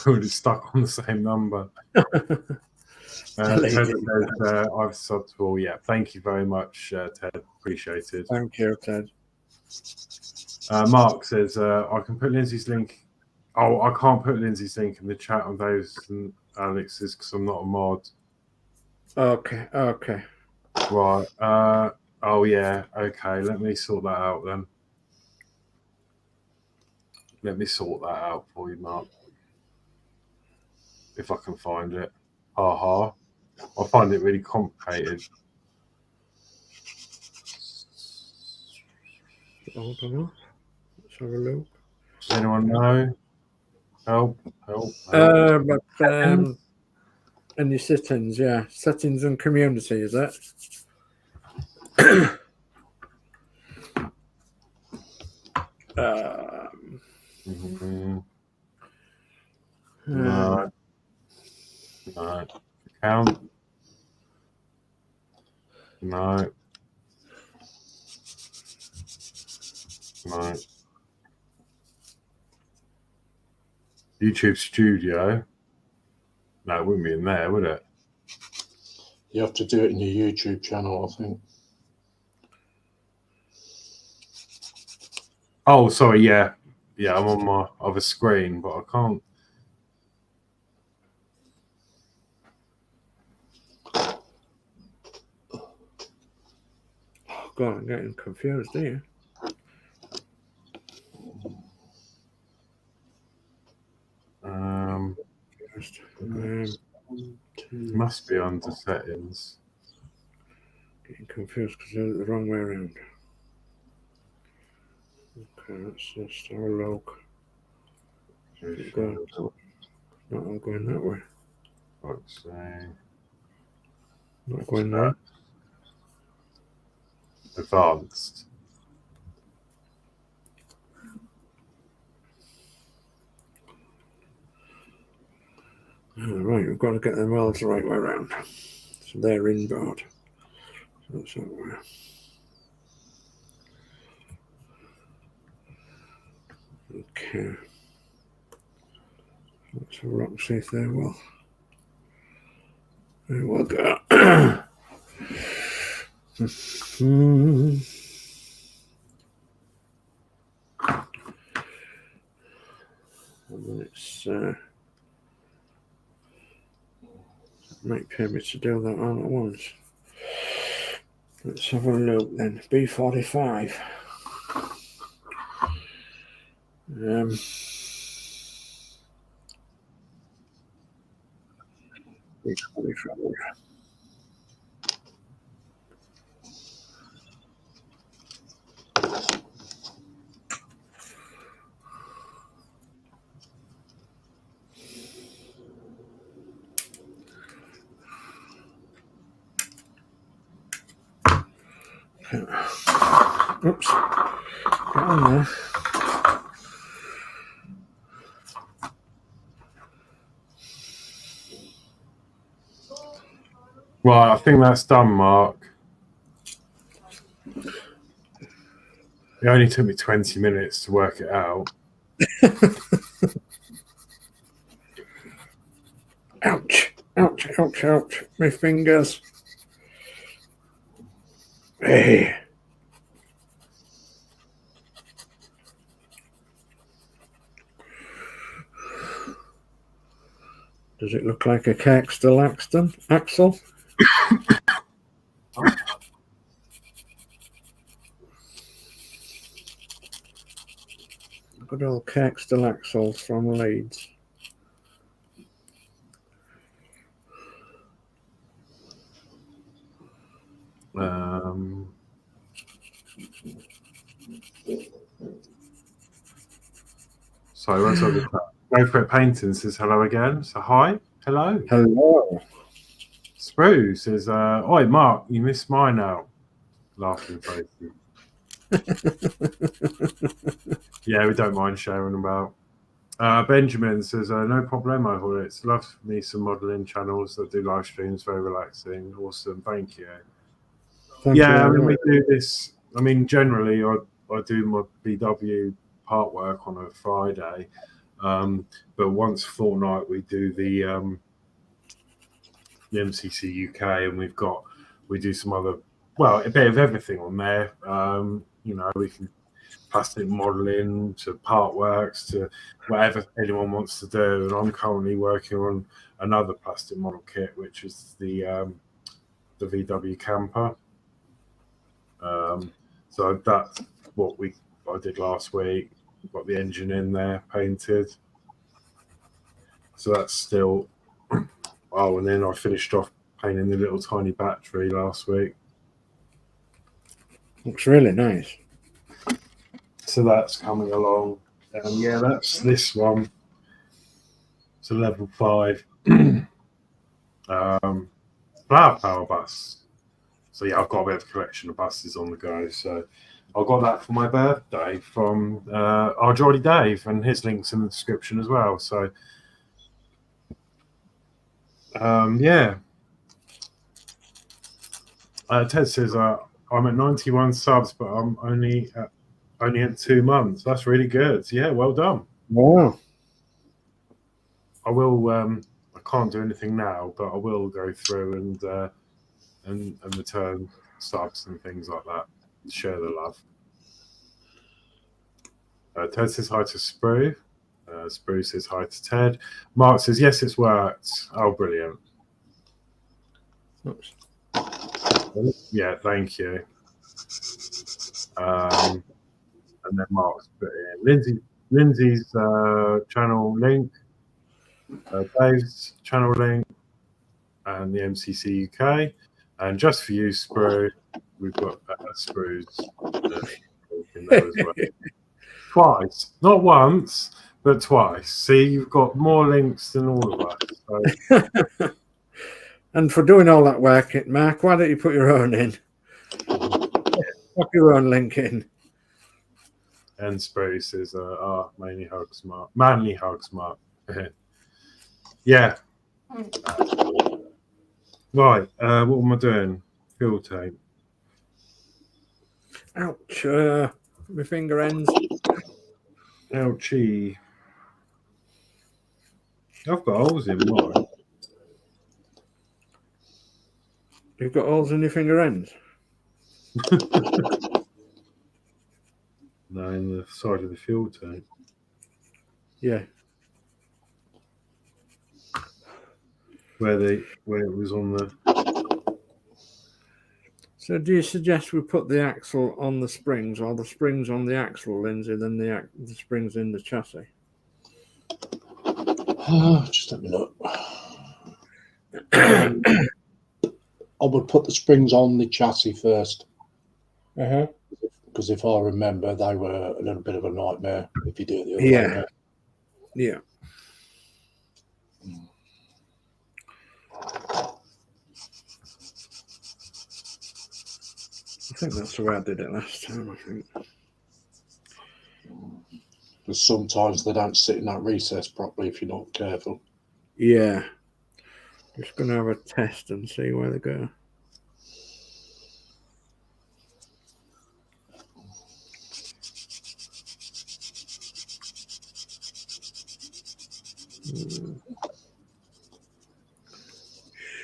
We would have stuck on the same number. Ted says, I've subbed to all. Yeah, thank you very much, Ted. Appreciated. Thank you, Ted. Mark says, I can put Lindsay's link. Oh, I can't put Lindsay's link in the chat on Dave's and Alex's because I'm not a mod. Okay. Right. Oh, yeah. Okay. Let me sort that out then. Let me sort that out for you, Mark. If I can find it. I find it really complicated. Hold on. Let's have a look. Does anyone know? Help. And your settings, yeah. Settings and community, is that? No. Account. No. YouTube Studio. No, it wouldn't be in there, would it? You have to do it in your YouTube channel, I think. Oh, sorry, yeah. Yeah, I'm on my other screen, but I can't. Oh, God, I'm getting confused here. Must be under settings. Getting confused because they're the wrong way around. Okay, let's just have a look. No, I'm going that way. Let's see. Not going there. Advanced. Right, we've got to get them all the right way around. So they're inboard. So that's that way. Okay. Let's have a look and see if they're well. There we go. Let's might pay me to do that all at once. Let's have a look then. B45. B45. Oops. Get on there. Right, I think that's done, Mark. It only took me 20 minutes to work it out. Ouch, ouch, ouch, ouch. My fingers. Hey. Does it look like a Kirkstel axle? Good old Kirkstel axles from Leeds. So once I Go for it Painting says hello again. So hi, hello. Hello. Sprue says, oi Mark, you missed mine out. Laughing faces. Yeah, we don't mind sharing about. Benjamin says, no problemo, Horlixs. Love me some modelling channels that do live streams, very relaxing. Awesome, thank you. Thank you. I mean, we do this. I mean, generally, I do my BW part work on a Friday, but once a fortnight we do the MCCUK, and we do some other, well, a bit of everything on there. You know, we can plastic modelling to part works to whatever anyone wants to do. And I'm currently working on another plastic model kit, which is the VW camper. So that's what I did last week. Got the engine in there, painted. So that's still. Oh, and then I finished off painting the little tiny battery last week. Looks really nice. So that's coming along. Yeah, that's this one. It's a level 5 flower power bus. So yeah, I've got a bit of a collection of buses on the go. So I got that for my birthday from our Geordie Dave, and his link's in the description as well. So yeah. Ted says I'm at 91 subs, but I'm only at 2 months. That's really good. Yeah, well done. Wow. I will. I can't do anything now, but I will go through and return subs and things like that. Share the love. Ted says hi to Sprue. Sprue says hi to Ted. Mark says yes, it's worked. Oh, brilliant. Oops. Yeah, thank you. And then Mark's put in Lindsay's channel link, Dave's channel link, and the MCCUK. And just for you, Sprue, we've got Sprue's in there as well. Twice, not once, but twice. See, you've got more links than all of us. So. And for doing all that work, Mark, why don't you put your own in? Put your own link in. And Sprue says, manly hugs, Mark. Manly hugs, Mark. Yeah. Right. What am I doing? Field tape. Ouch. My finger ends. Ouchie. I've got holes in mine. You've got holes in your finger ends? No, in the side of the field tape. Yeah. Where it was on the. So do you suggest we put the axle on the springs, or the springs on the axle, Lindsay, then the springs in the chassis? Just let me look. I would put the springs on the chassis first. Because if I remember, they were a little bit of a nightmare if you do it the other way around. Yeah. I think that's the way I did it last time, I think. Because sometimes they don't sit in that recess properly if you're not careful. Yeah. Just going to have a test and see where they go.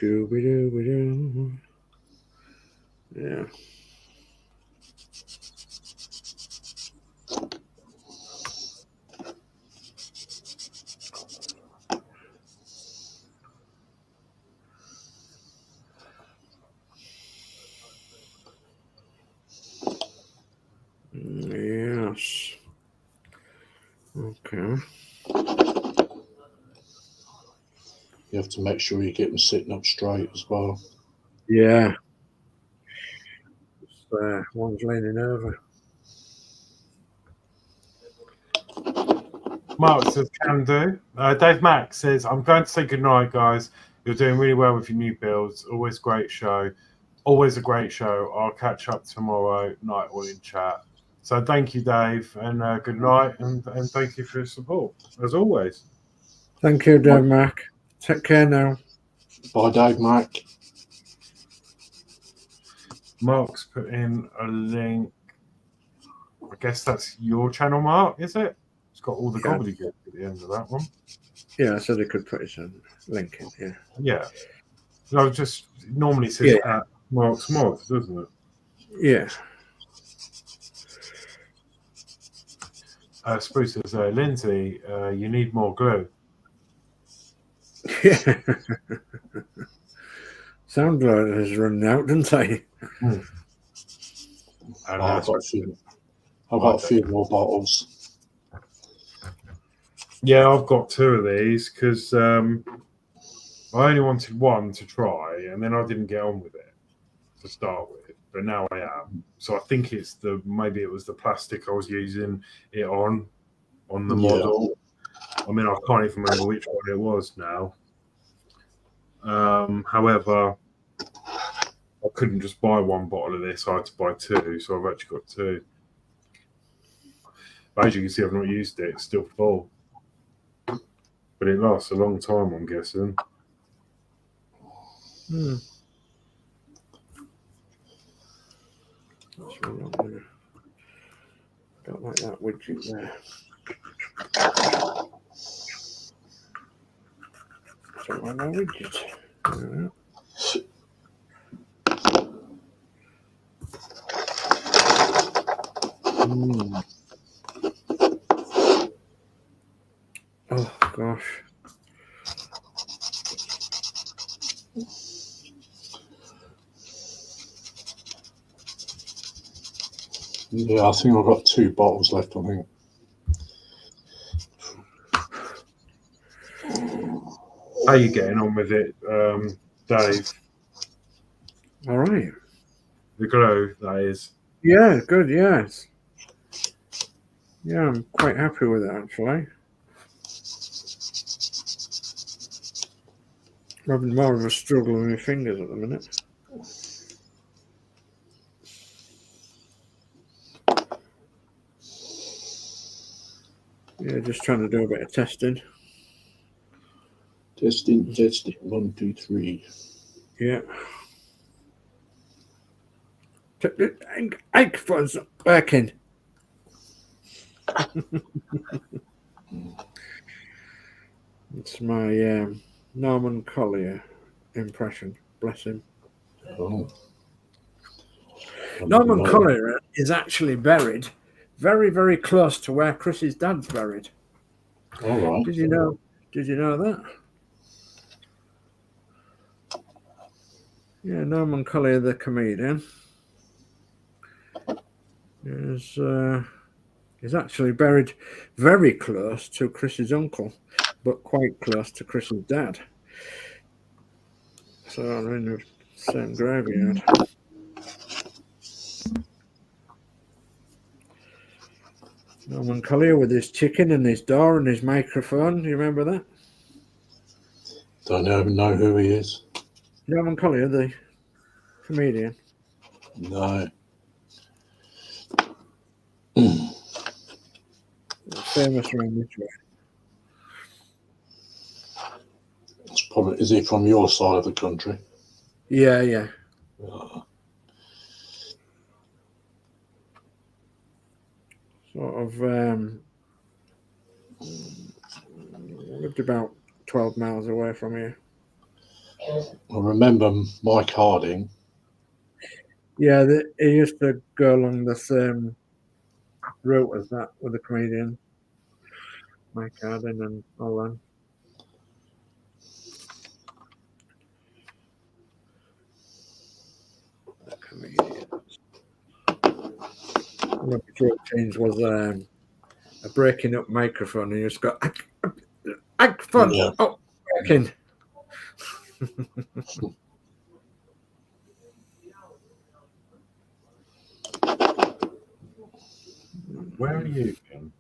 Shooby-dooby-doo. Yeah. Yes. Okay. You have to make sure you get them sitting up straight as well. Yeah. One's leaning over. Mark says, can do. Dave Mack says, I'm going to say goodnight, guys. You're doing really well with your new builds. Always great show. Always a great show. I'll catch up tomorrow night or in chat. So thank you, Dave, and good night, and thank you for your support, as always. Thank you, Dave Mac. Take care now. Bye, Dave Mac. Mark's put in a link. I guess that's your channel, Mark, is it? It's got all the gobbledygook at the end of that one. Yeah, so they could put his link in, yeah. Yeah. No, just normally says at Mark's Modz, doesn't it? Yeah. Spruce says, Lindsay, you need more glue. Yeah. Sound like it's running out, doesn't it? I've got a few more bottles. Yeah, I've got two of these because I only wanted one to try, and then I didn't get on with it to start with. But now I am. So I think it's maybe it was the plastic I was using it on the model. I mean, I can't even remember which one it was now. However, I couldn't just buy one bottle of this. I had to buy two, so I've actually got two. But as you can see, I've not used it. It's still full. But it lasts a long time, I'm guessing. That's what I'm gonna... Don't like that widget there. Don't like that widget. Oh gosh. Yeah, I think I've got 2 bottles left, I think. How are you getting on with it, Dave? All right. The glow, that is. Yeah, good, yes. Yeah, I'm quite happy with it, actually. I'm having more of a struggle with my fingers at the minute. Yeah, just trying to do a bit of testing. Testing. 1, 2, 3. Yeah. Microphone's not working. It's my Norman Collier impression. Bless him. Oh. Norman Collier is actually buried very, very close to where Chris's dad's buried. All right. Did you know that? Yeah, Norman Collier, the comedian. is actually buried very close to Chris's uncle, but quite close to Chris's dad. So I'm in the same graveyard. Norman Collier with his chicken and his door and his microphone. Do you remember that? Don't even know who he is. Norman Collier, the comedian. No. Famous around this way. It's probably, is he from your side of the country? Yeah. Sort of lived about 12 miles away from here. I remember Mike Harding. Yeah, he used to go along the same route as that with the comedian Mike Harding and all that. The comedians. One of the joke scenes was a breaking up microphone, and you just got microphone. Yeah. Oh, breaking. Where are you then?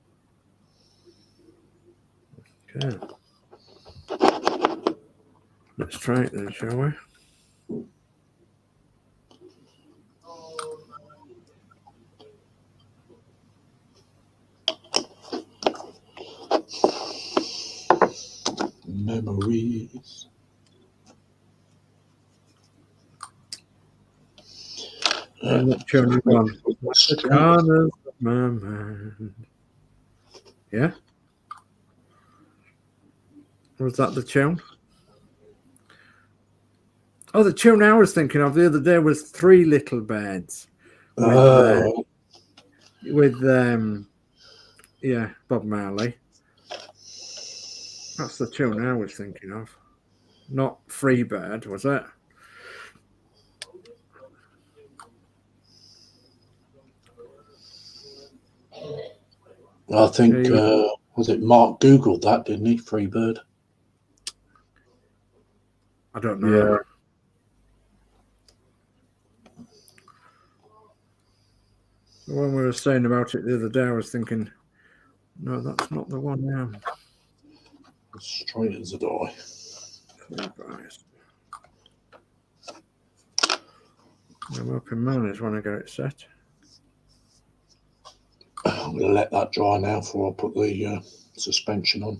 Okay. Let's try it then, shall we? Memories. What tune you on? The corners of my mind. Yeah? Was that the tune? Oh, the tune I was thinking of the other day was Three Little Birds. With Bob Marley. That's the tune I was thinking of. Not Free Bird, was it? I think, was it Mark Googled that, didn't he? Freebird. I don't know. Yeah. When we were saying about it the other day, I was thinking, no, that's not the one now. Straight as a die. I'm hoping mine is when I get it set. I'm going to let that dry now before I put the suspension on.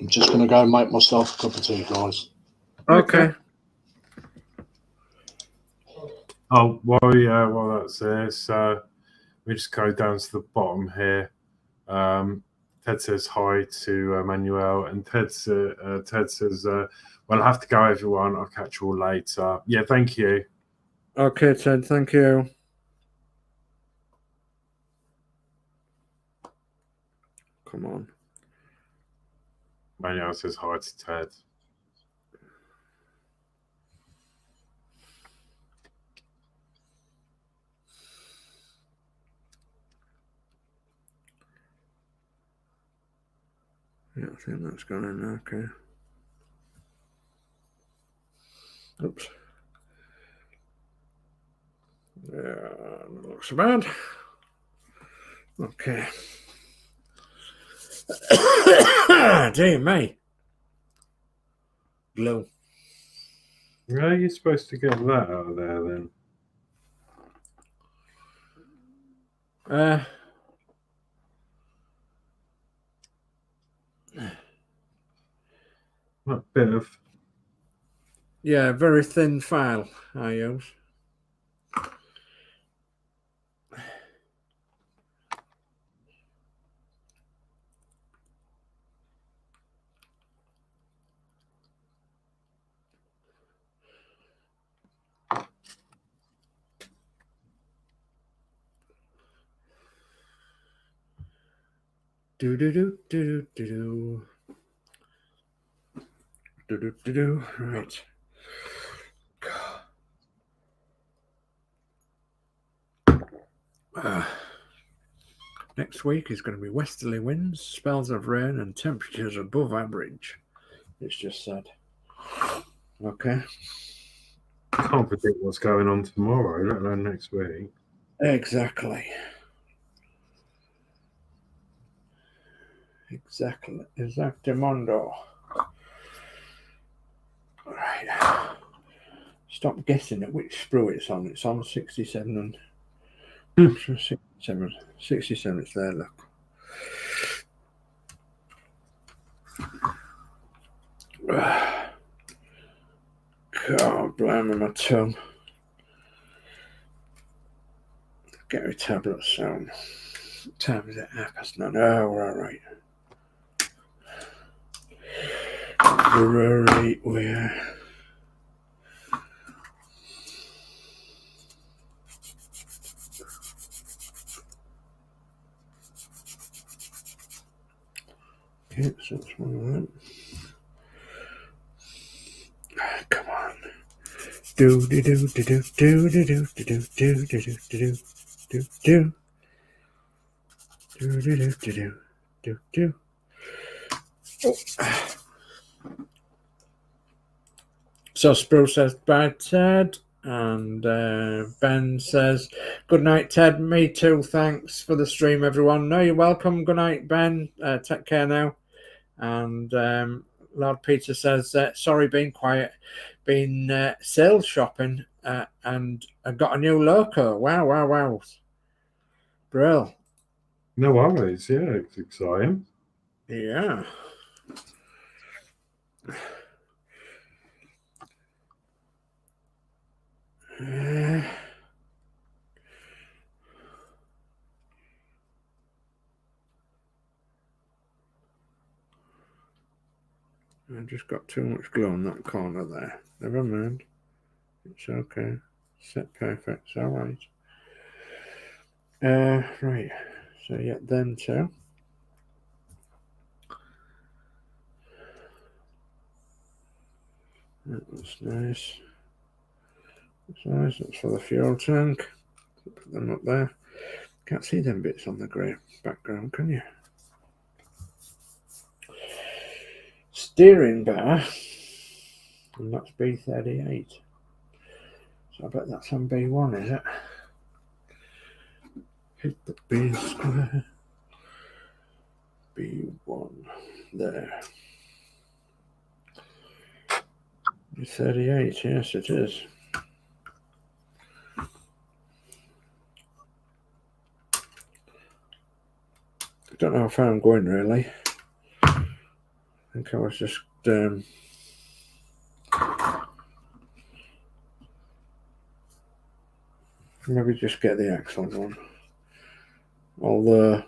I'm just going to go and make myself a cup of tea, guys. Okay. Oh, while that's there, so we just go down to the bottom here. Ted says hi to Manuel, and Ted says, well, I'll have to go, everyone. I'll catch you all later. Yeah, thank you. Okay, Ted, thank you. Come on. Manuel says hi to Ted. Yeah, I think that's gone in. Okay. Oops. Yeah, looks bad. Okay. Dear me. Glue. How are you supposed to get that out of there then? A bit of. Yeah, very thin file I use. Do. Right. Next week is going to be westerly winds, spells of rain, and temperatures above average. It's just said. Okay. I can't predict what's going on tomorrow, let alone next week. Exactly. Exactamundo. Right. Stop guessing at which sprue it's on. It's on 67 and 67. 67, it's there, look. God, blimey, my tongue. Get my tablet sound. What time is it? 9:30. Oh, we're all right. We're all right. We're. Okay, so that's one of them. Come on. Do do do do do do do do do do do do do do do. Do. Oh. So Sprue says bye, Ted, and Ben says good night, Ted. Me too. Thanks for the stream, everyone. No, you're welcome. Good night, Ben. Take care now. And Lord Peter says sorry, being quiet, been sales shopping, and I got a new loco. Wow. Brill. No worries, yeah, it's exciting. Yeah. I just got too much glue on that corner there. Never mind. It's okay. Set perfect. It's all right. Right. So yeah, then too. That's nice. That's nice. That's for the fuel tank. Put them up there. Can't see them bits on the grey background, can you? Steering bar. And that's B38. So I bet that's on B1, is it? Hit the B square. B1. There. B38, yes it is. I don't know how far I'm going really. I think I was just maybe just get the axle on. Although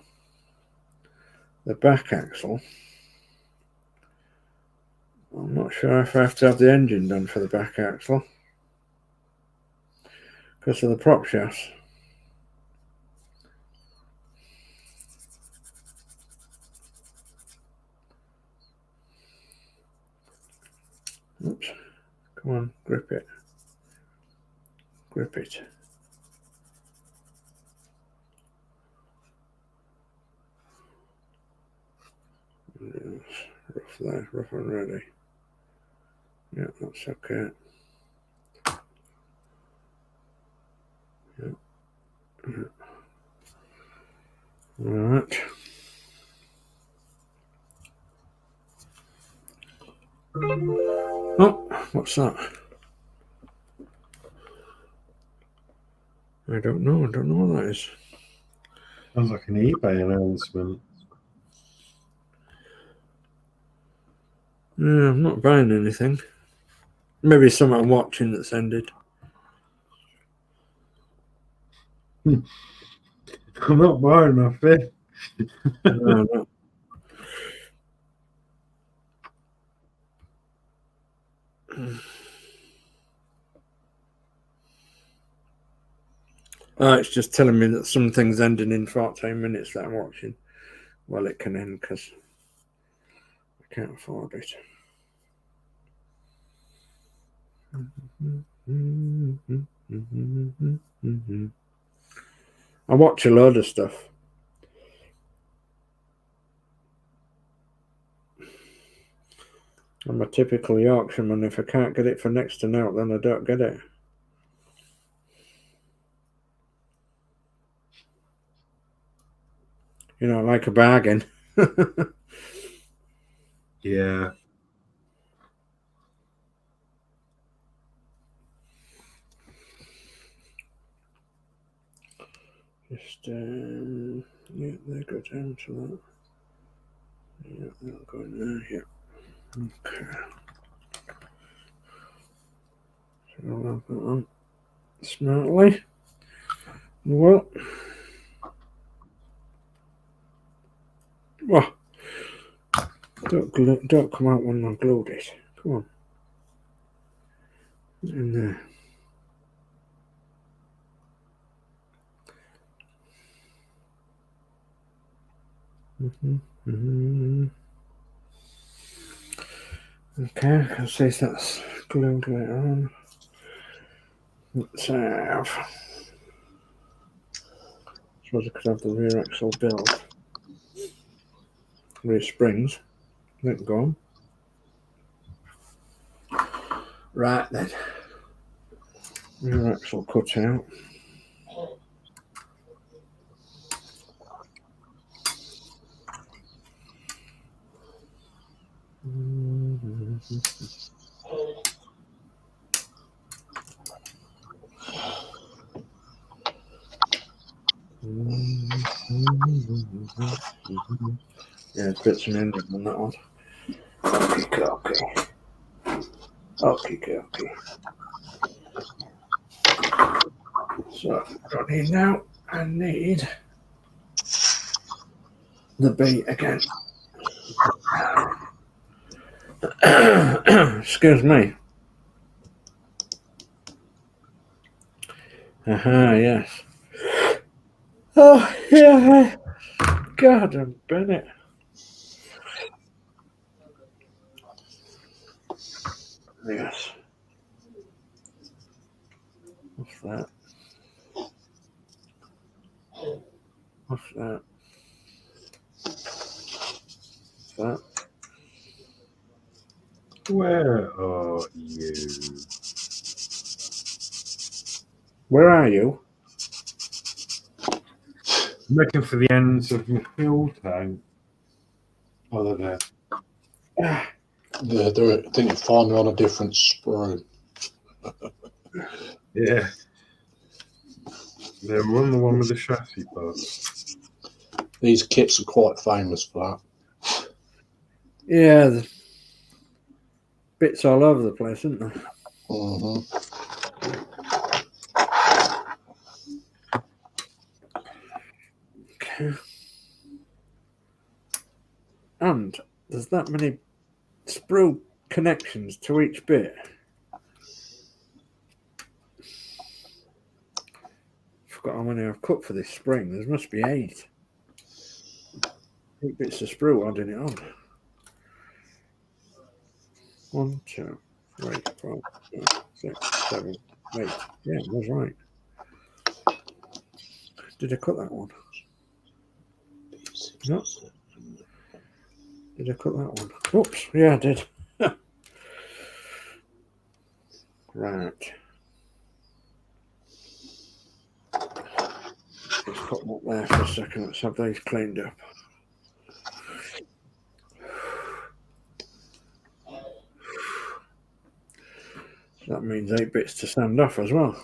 the back axle, I'm not sure if I have to have the engine done for the back axle because of the prop shafts. Oops. Come on, grip it. Grip it. Rough there, rough and ready. Yeah, that's okay. Yeah. All right. Oh, what's that? I don't know what that is. Sounds like an eBay announcement. Yeah, I'm not buying anything. Maybe something I'm watching that's ended. I'm not buying nothing. No. Oh, it's just telling me that something's ending in 14 minutes that I'm watching. Well, it can end because I can't afford it. I watch a load of stuff. I'm a typical Yorkshireman. If I can't get it for next to now, then I don't get it. You know, like a bargain. Yeah. Just, yeah, they go down to that. Yeah, they'll go in there, yeah. Okay. So I'll have that on smartly. Well, don't come out when I glued it. Come on. In there. Okay, I can see that's glued later on. Let's have. I suppose I could have the rear axle build. Rear springs. Let it go on. Right then. Rear axle cut out. Yeah, bits and ending on that one. Okay. So, got here now. I need the B again. Excuse me. Yes. Oh, yeah. God, I'm Bennett. Yes. What's that? What's that? What's that? Where are you? Where are you? I'm looking for the ends of my fuel tank. Oh, they're there. Yeah, I think you find them on a different sprue. Yeah. They're on the one with the chassis parts. These kits are quite famous for that. Yeah, the bits all over the place, isn't there? Okay. And there's that many sprue connections to each bit. Forgot how many I've cut for this spring. There must be 8. 8 bits of sprue holding it on. 1, 2, 3, 4, 5, 6, 7, 8. Yeah, I was right. Did I cut that one? No. Did I cut that one? Oops, yeah, I did. Right. Let's put them up there for a second. Let's have these cleaned up. That means 8 bits to sand off as well.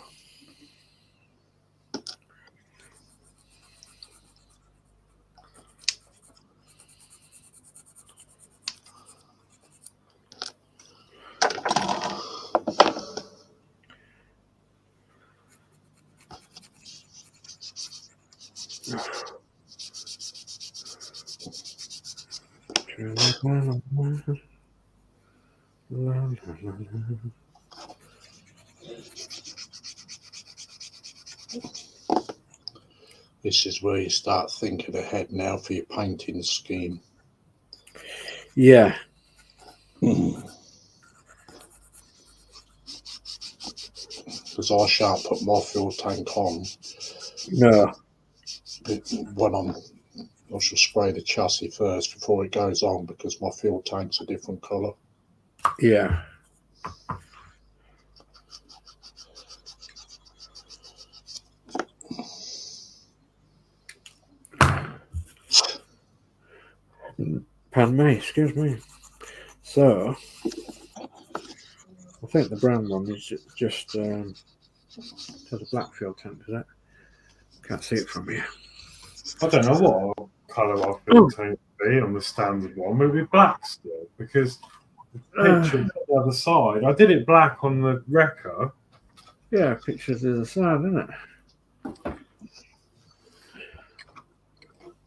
This is where you start thinking ahead now for your painting scheme. Yeah. because I shan't put my fuel tank on. No. When I shall spray the chassis first before it goes on, because my fuel tank's a different colour. Yeah. Pardon me, excuse me. So, I think the brown one is just has a black fuel tank, does it? Can't see it from here. I don't know what colour our fuel tank would be on the standard one. Maybe black still, because the picture on the other side. I did it black on the wrecker. Yeah, pictures the other side, isn't it?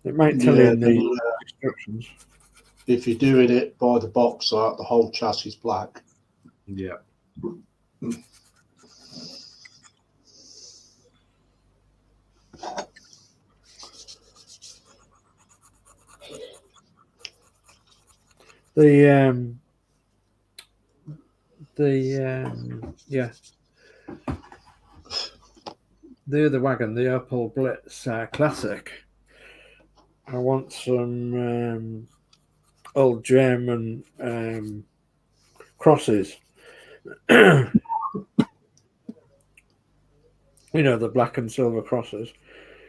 It might tell you in the instructions. If you're doing it by the box art, the whole chassis is black. Yeah. The other wagon, the Opel Blitz Classic. I want some old German crosses. You know, the black and silver crosses.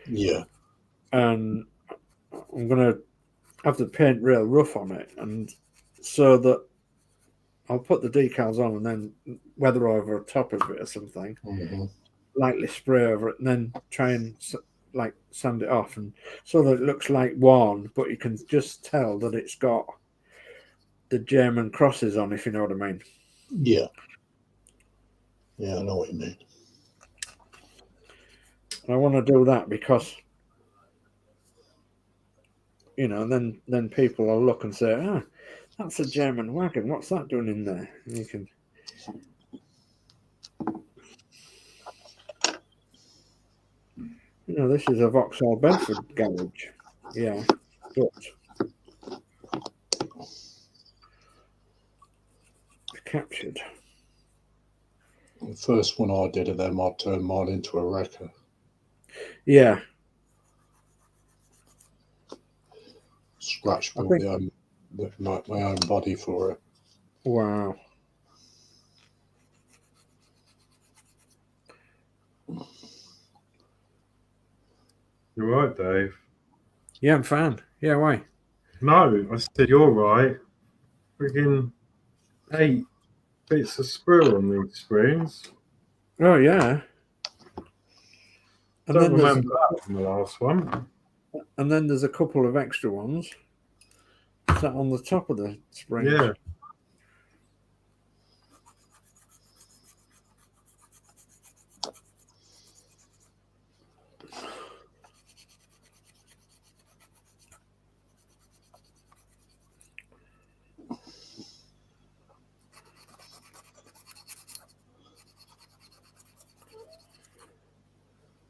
Yeah. And I'm going to have the paint real rough on it, and so that I'll put the decals on and then weather over top of it or something, lightly spray over it, and then try and like sand it off, and so that it looks like worn, but you can just tell that it's got the German crosses on, if you know what I mean. Yeah. Yeah, I know what you mean. And I want to do that because, you know, then people will look and say, that's a German wagon. What's that doing in there? And you can. You know, this is a Vauxhall Bedford garage. Yeah, but captured. The first one I did of them, I turned mine into a wrecker. Yeah. Scratch built my own body for it. Wow. You're right, Dave. Yeah, I'm fine. Yeah, why? No, I said you're right. Freaking 8 bits of sprue on these springs. Oh, yeah. And Don't remember that from the last one. And then there's a couple of extra ones sat on the top of the springs. Yeah.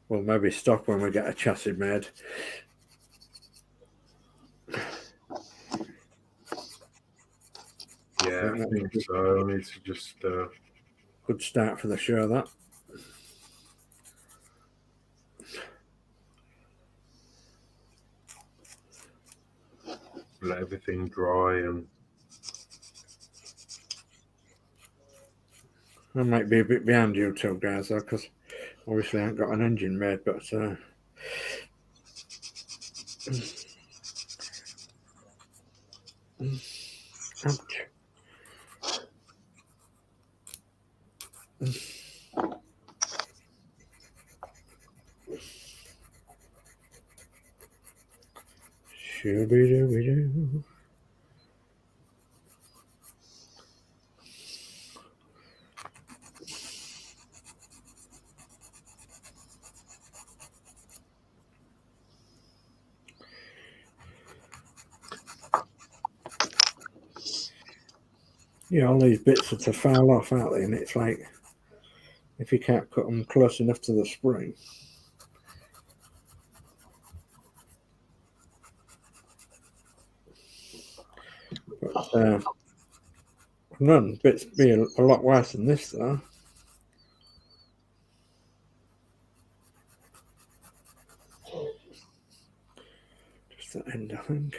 We'll maybe stop when we get a chassis made. Yeah, I think so. I need to just... Good start for the show, that. Let everything dry and... I might be a bit behind you two guys, though, because obviously I haven't got an engine made, but... Ouch. Shooby-dooby-doo. Yeah, all these bits are to foul off, aren't they? And it's like, if you can't cut them close enough to the spring. But none bits be a lot worse than this, though. that end, I think.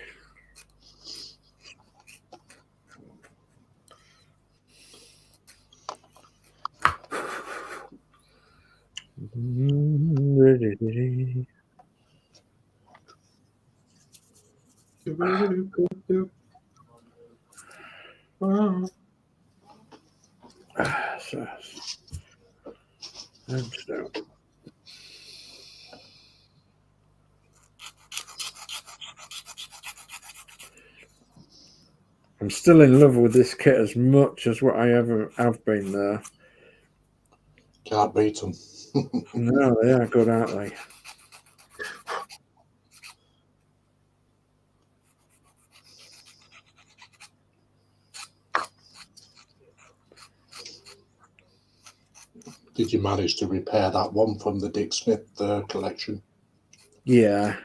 So, I'm still in love with this kit as much as what I ever have been there. Can't beat them. No, they are good, aren't they? Did you manage to repair that one from the Dick Smith collection? Yeah.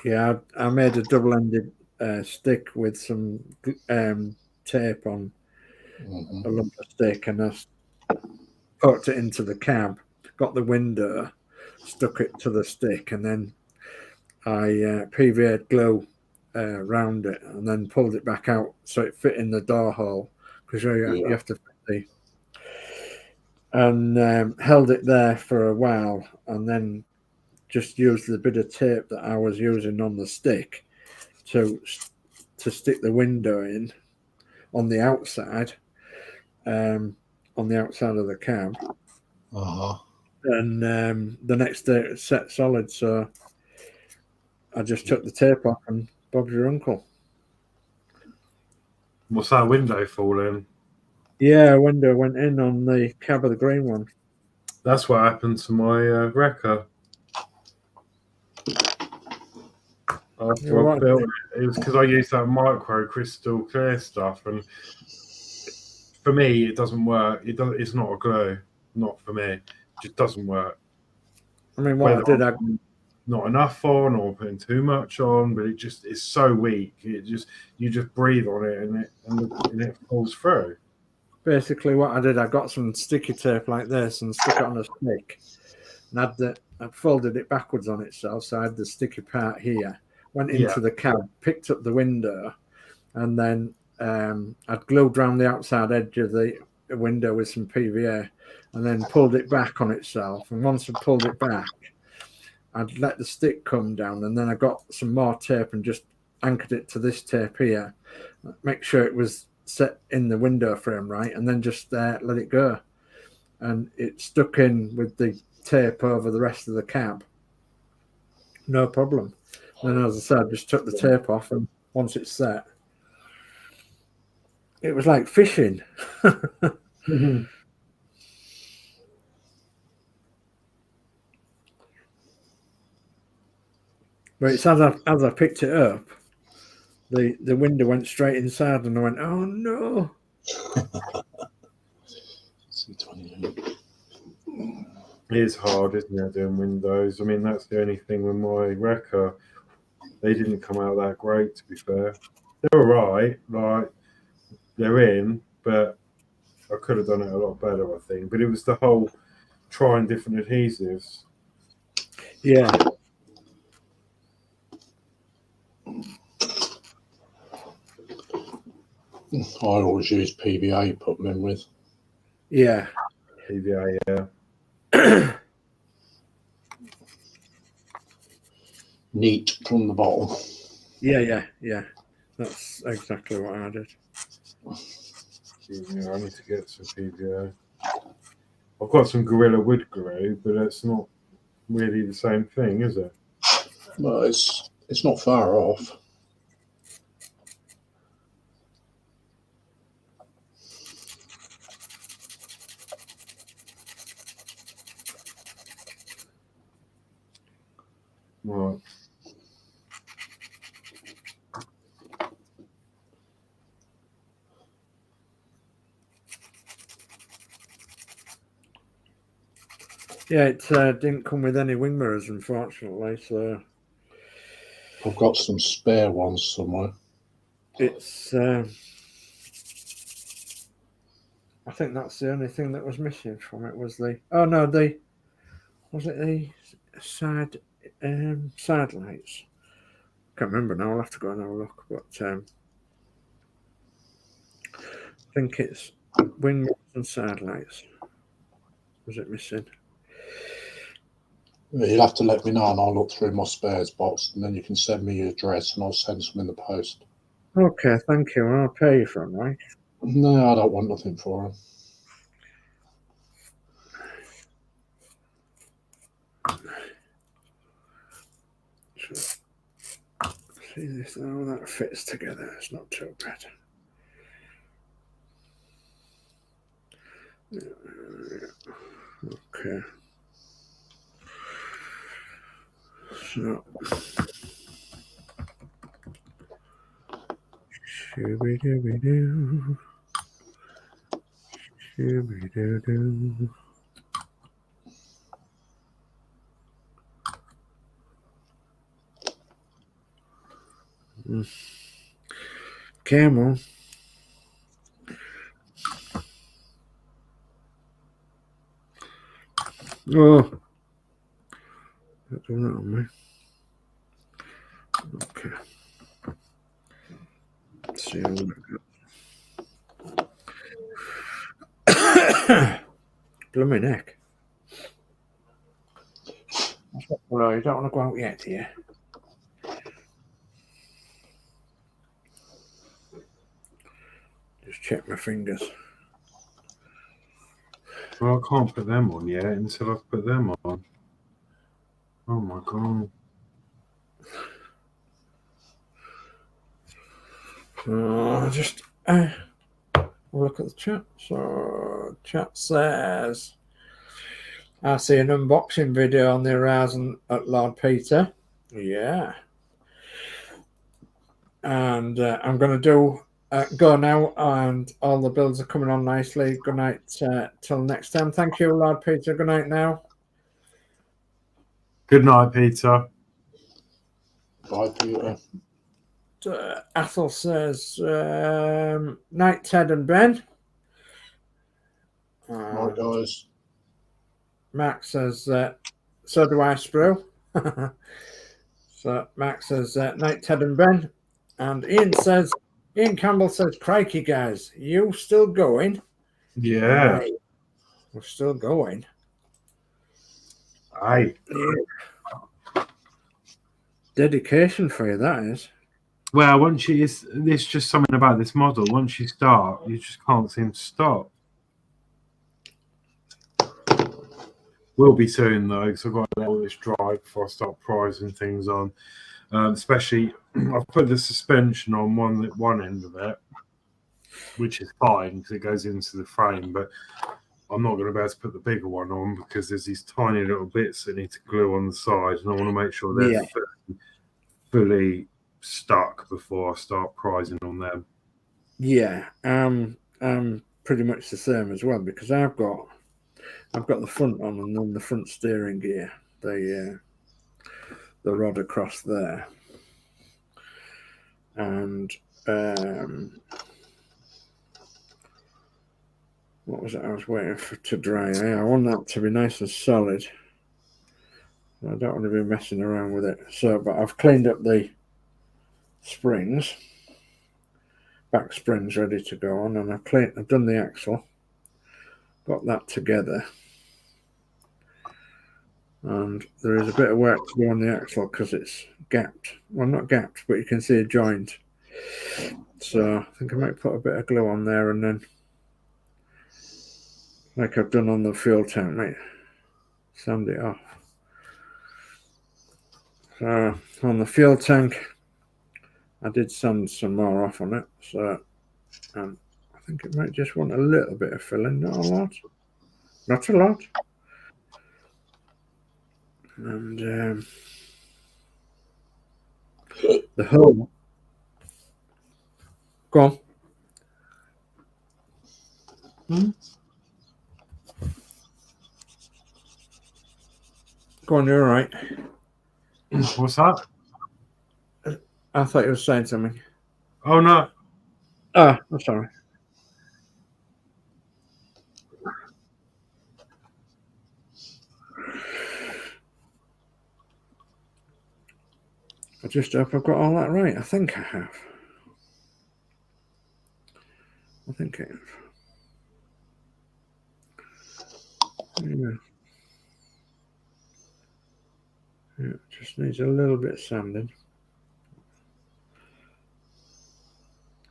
Yeah, I made a double-ended stick with some tape on a lump of stick, and I poked it into the cab, got the window, stuck it to the stick, and then I PVA'd glue around it, and then pulled it back out so it fit in the door hole, because you have to fit the... And held it there for a while, and then just used the bit of tape that I was using on the stick to stick the window in on the outside, of the cab. And the next day it was set solid, so I just took the tape off and Bob's your uncle. What's that window falling? Yeah, a window went in on the cab of the green one. That's what happened to my wrecker. After I built it was because I used that micro crystal clear stuff, and for me it doesn't work. It's not a glue, not for me. It just doesn't work. I mean, what I did, not enough on or putting too much on, but it's so weak. You just breathe on it and it falls through. Basically, what I did, I got some sticky tape like this and stuck it on a stick, and I'd folded it backwards on itself, so I had the sticky part here. Went into the cab, picked up the window, and then I'd glued around the outside edge of the window with some PVA, and then pulled it back on itself. And once I pulled it back, I'd let the stick come down, and then I got some more tape and just anchored it to this tape here, make sure it was set in the window frame right, and then just let it go. And it stuck in with the tape over the rest of the cab. No problem. And as I said, I just took the tape off, and once it's set, it was like fishing. Mm-hmm. But it's as I picked it up, the window went straight inside, and I went, "Oh no!" It is hard, isn't it, doing windows? I mean, that's the only thing with my wrecker. They didn't come out that great, to be fair. They're all right, like they're in, but I could have done it a lot better, I think. But it was the whole trying different adhesives. Yeah. I always use PVA, put them in with. Yeah. PVA, yeah. Neat from the bottom. Yeah. That's exactly what I did. Yeah, I need to get some PVA. I've got some Gorilla Wood glue, but it's not really the same thing, is it? Well, it's not far off. Right. Yeah, it didn't come with any wing mirrors, unfortunately. So I've got some spare ones somewhere. It's. I think that's the only thing that was missing from it was the. Oh no, was it the side lights? Can't remember now. I'll have to go and have a look. But I think it's wing mirrors and side lights. Was it missing? You'll have to let me know and I'll look through my spares box and then you can send me your address and I'll send some in the post. Okay, thank you. I'll pay you for them, right? No, I don't want nothing for them. See this now, that fits together. It's not too bad. Okay. So shooby-dooby-doo. Shooby-doo-doo. Camel. Oh, that's all right on me. Okay. Let's see how that goes. Blooming neck. Well, you don't want to go out yet, do you? Just check my fingers. Well, I can't put them on yet until I've put them on. Oh my god. So just look at the chat. So chat says, I see an unboxing video on the horizon at Lord Peter. Yeah. And I'm going to do go now, and all the builds are coming on nicely. Good night till next time. Thank you, Lord Peter. Good night now. Good night, Peter. Bye, Peter. Athel says, night, Ted and Ben. Right, guys. Max says, so do I, Sprue. So Max says, night, Ted and Ben. And Ian Campbell says, crikey, guys, you still going? Yeah. Right. We're still going. Aye. Yeah. Dedication for you, that is. Well, once you, it's just something about this model. Once you start, you just can't seem to stop. Will be soon though, because I've got to let all this dry before I start prizing things on. Especially, I've put the suspension on one end of it, which is fine because it goes into the frame. But I'm not going to be able to put the bigger one on because there's these tiny little bits that need to glue on the side, and I want to make sure they're fully stuck before I start prizing on them. Yeah, pretty much the same as well, because I've got the front on and then the front steering gear, the rod across there, and what was it I was waiting for to dry? I want that to be nice and solid. I don't want to be messing around with it. So, but I've cleaned up the springs, back springs ready to go on, and I've done the axle, got that together, and there is a bit of work to do on the axle because it's gapped. Well, not gapped, but you can see a joint. So I think I might put a bit of glue on there, and then, like I've done on the fuel tank, mate, sand it off. So on the fuel tank, I did sand some more off on it, so I think it might just want a little bit of filling, not a lot. Not a lot. And the hole. Go on. Go on, you're all right. What's that? I thought you were saying something. Oh no. I'm sorry. I just hope I've got all that right. I think I have. I think I have. Yeah. Yeah, just needs a little bit of sanding.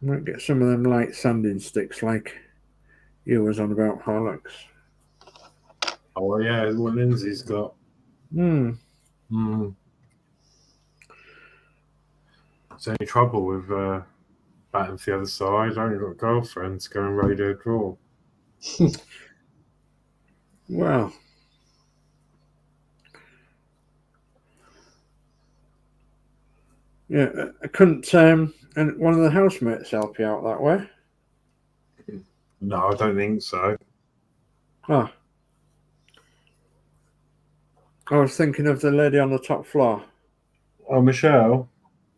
I might get some of them light sanding sticks like you was on about, Horlixs. Oh, yeah, what Lindsay's got. Hmm. Is there any trouble with batting to the other side? I only got girlfriends going radio draw. Well, yeah, I couldn't. And one of the housemates help you out that way? No, I don't think so. Oh, I was thinking of the lady on the top floor. Oh, Michelle?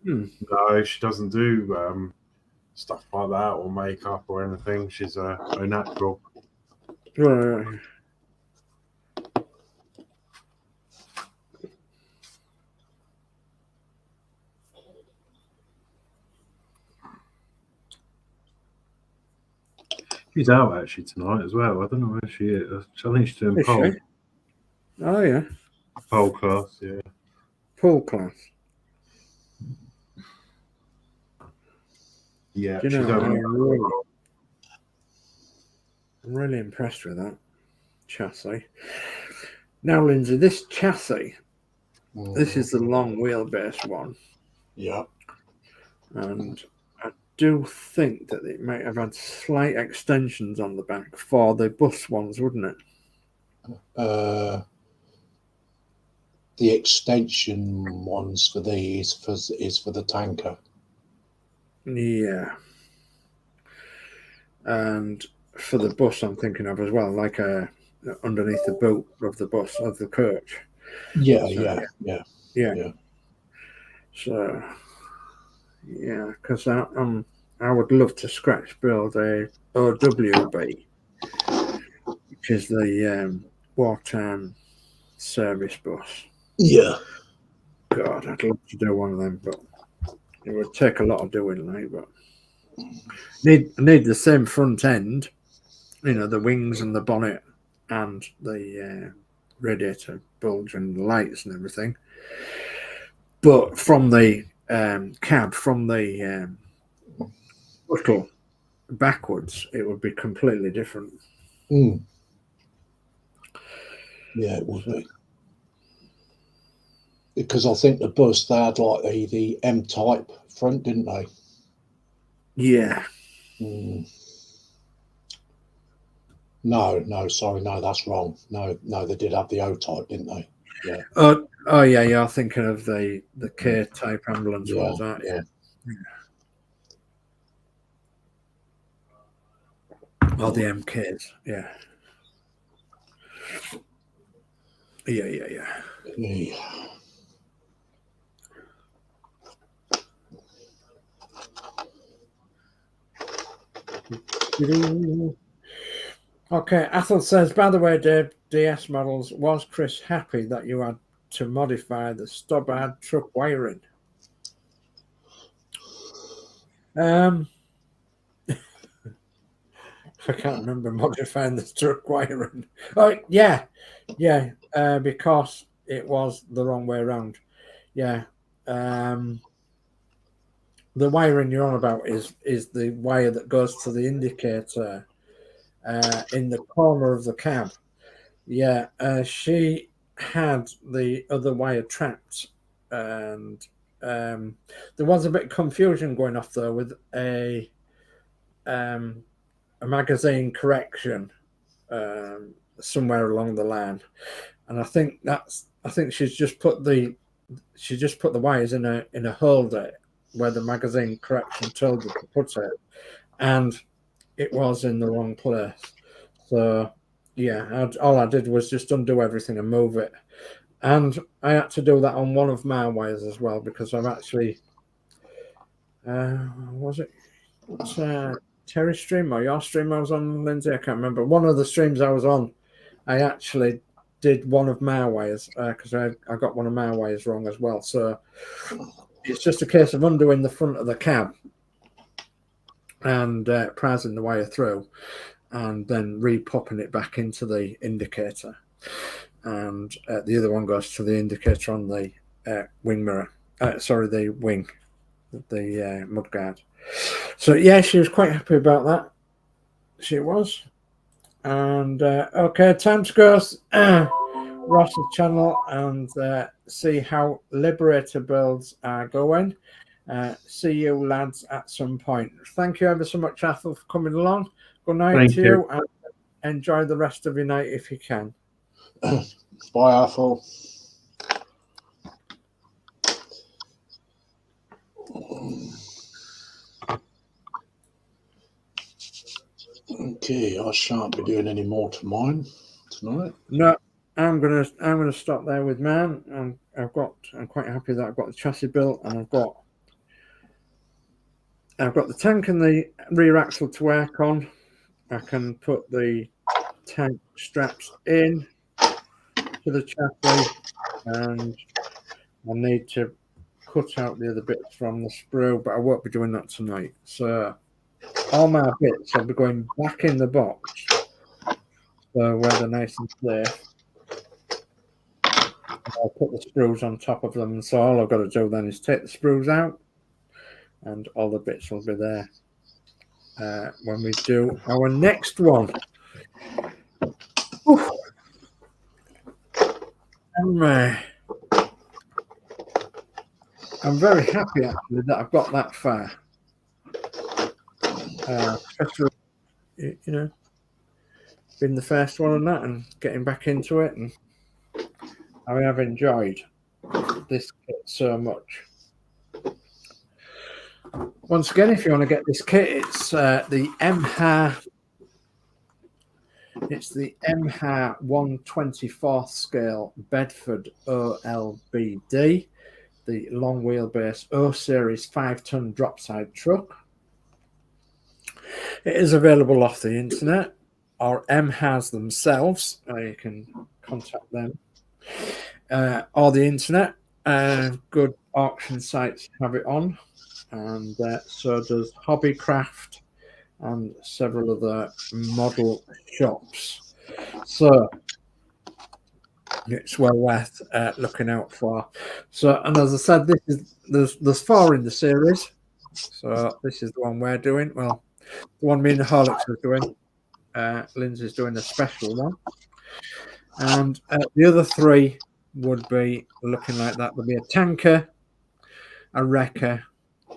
Hmm. No, she doesn't do stuff like that or makeup or anything. She's a natural. Right. She's out actually tonight as well. I don't know where she is. I think she's doing Is pole. she? Oh, yeah. Pole class, yeah. Pool class. Yeah, Do you she's know, over. I'm really impressed with that chassis. Now, Lindsay, this chassis, this is the long wheelbase one. Yeah. And I do think that it might have had slight extensions on the back for the bus ones, wouldn't it? The extension ones for these is for the tanker. Yeah. And for the bus, I'm thinking of as well, like underneath the boot of the bus, of the coach. Yeah, So, yeah. So, yeah, because I would love to scratch build a OWB, which is the wartime service bus. Yeah. God, I'd love to do one of them, but it would take a lot of doing, like. But need the same front end, the wings and the bonnet and the radiator bulge and the lights and everything. But from the cab, from the scuttle backwards, it would be completely different. Yeah, it would be. Because I think the bus, they had like the M-type front, didn't they? Yeah. No, sorry, no, that's wrong. No, they did have the O-type, didn't they? Yeah. Oh yeah, you're thinking of the K-type ambulance ones, aren't you? Or the MKs, yeah. Yeah. Okay, Athel says, by the way, Dave, DS models, was Chris happy that you had to modify the Dropside Truck wiring? I can't remember modifying the truck wiring. Oh, yeah, because it was the wrong way around. Yeah. The wiring you're on about is the wire that goes to the indicator in the corner of the cab. Yeah, she had the other wire trapped, and there was a bit of confusion going off there with a magazine correction somewhere along the line, and I think she's just put the wires in a holder where the magazine correction told her to put it, and it was in the wrong place. So yeah, all I did was just undo everything and move it, and I had to do that on one of my wires as well, because I'm actually was it Terry stream or your stream I was on, Lindsay? I can't remember. One of the streams I was on, I actually did one of my wires because I got one of my wires wrong as well. So it's just a case of undoing the front of the cab and prising the wire through, and then re-popping it back into the indicator. And the other one goes to the indicator on the wing mirror. The wing, the mudguard. So yeah, she was quite happy about that. She was. And okay, time to go Ross's channel and see how Liberator builds are going. See you lads at some point. Thank you ever so much, Athel, for coming along. Good night to you, and enjoy the rest of your night if you can. Bye, Athel. Okay, I shan't be doing any more to mine tonight. No, I'm gonna stop there with mine. I'm quite happy that I've got the chassis built, and I've got the tank and the rear axle to work on. I can put the tank straps in to the chassis, and I need to cut out the other bits from the sprue, but I won't be doing that tonight. So all my bits will be going back in the box, so where they're nice and safe. I'll put the sprues on top of them, so all I've got to do then is take the sprues out, and all the bits will be there when we do our next one. I'm very happy actually that I've got that far. Especially, you know, being the first one on that and getting back into it, and I have enjoyed this kit so much. Once again, if you want to get this kit, it's the Emhar. It's the Emhar 1/24 scale Bedford Olbd, the long wheelbase O series 5-ton dropside truck. It is available off the internet, or Emhars themselves. You can contact them, or the internet. Good auction sites have it on, and so does Hobbycraft and several other model shops. So it's well worth looking out for. So, and as I said, there's 4 in the series. So this is the one we're doing. Well, the one me and the Horlixs are doing. Lindsay's doing a special one, and the other 3 would be looking like that. There'll be a tanker, a wrecker,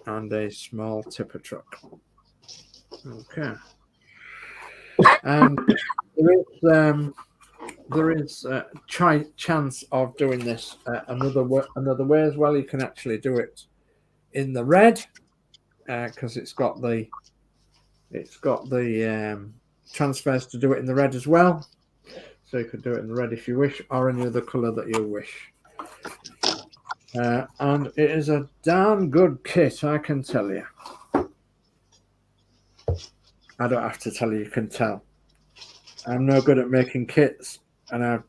and a small tipper truck. Okay, and there is a chance of doing this another way as well. You can actually do it in the red because it's got the transfers to do it in the red as well. So you could do it in the red if you wish, or any other colour that you wish. And it is a darn good kit, I can tell you. I don't have to tell you, you can tell. I'm no good at making kits, and I've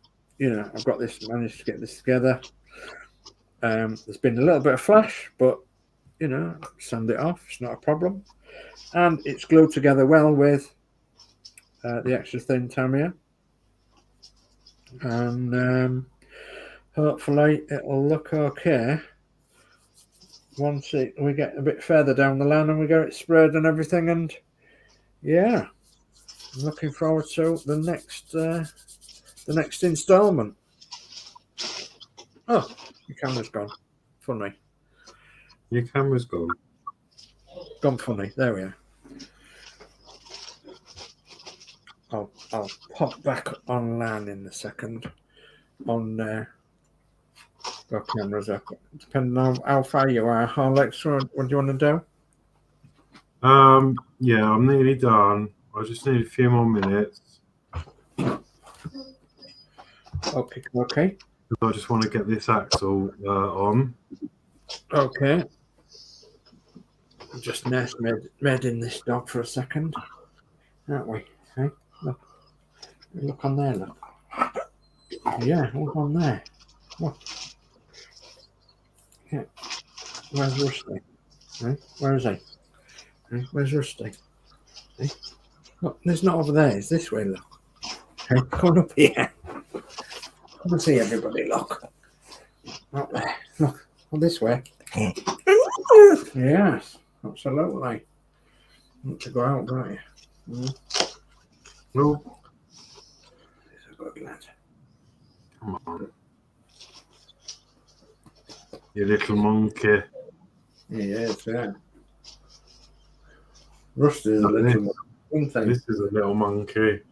got this, managed to get this together. There's been a little bit of flash, but sand it off, it's not a problem. And it's glued together well with the extra thin tamiya. And hopefully it'll look okay once we get a bit further down the line and we get it sprayed and everything. And yeah, I'm looking forward to the next installment. Oh, your camera's gone. Funny. Your camera's gone. Gone funny. There we are. I'll pop back online in a second on the cameras up. Depending on how far you are, Horlixs, what do you want to do? Yeah, I'm nearly done. I just need a few more minutes. Okay. I just want to get this axle on. Okay. Just nest med in this dog for a second, aren't we? Hey, look on there, look. Yeah, look on there. Look. Yeah. Where's Rusty? Eh? Where is he? Eh? Where's Rusty? Eh? Look, he's not over there. He's this way, look. Okay, come up here. Come and see everybody, look. Up there. Look, on this way. Yes, absolutely. Want to go out, don't you? No. He's a good lad. Come on. You little monkey. He is, yeah. Rusty is a little monkey, isn't he? This is a little monkey.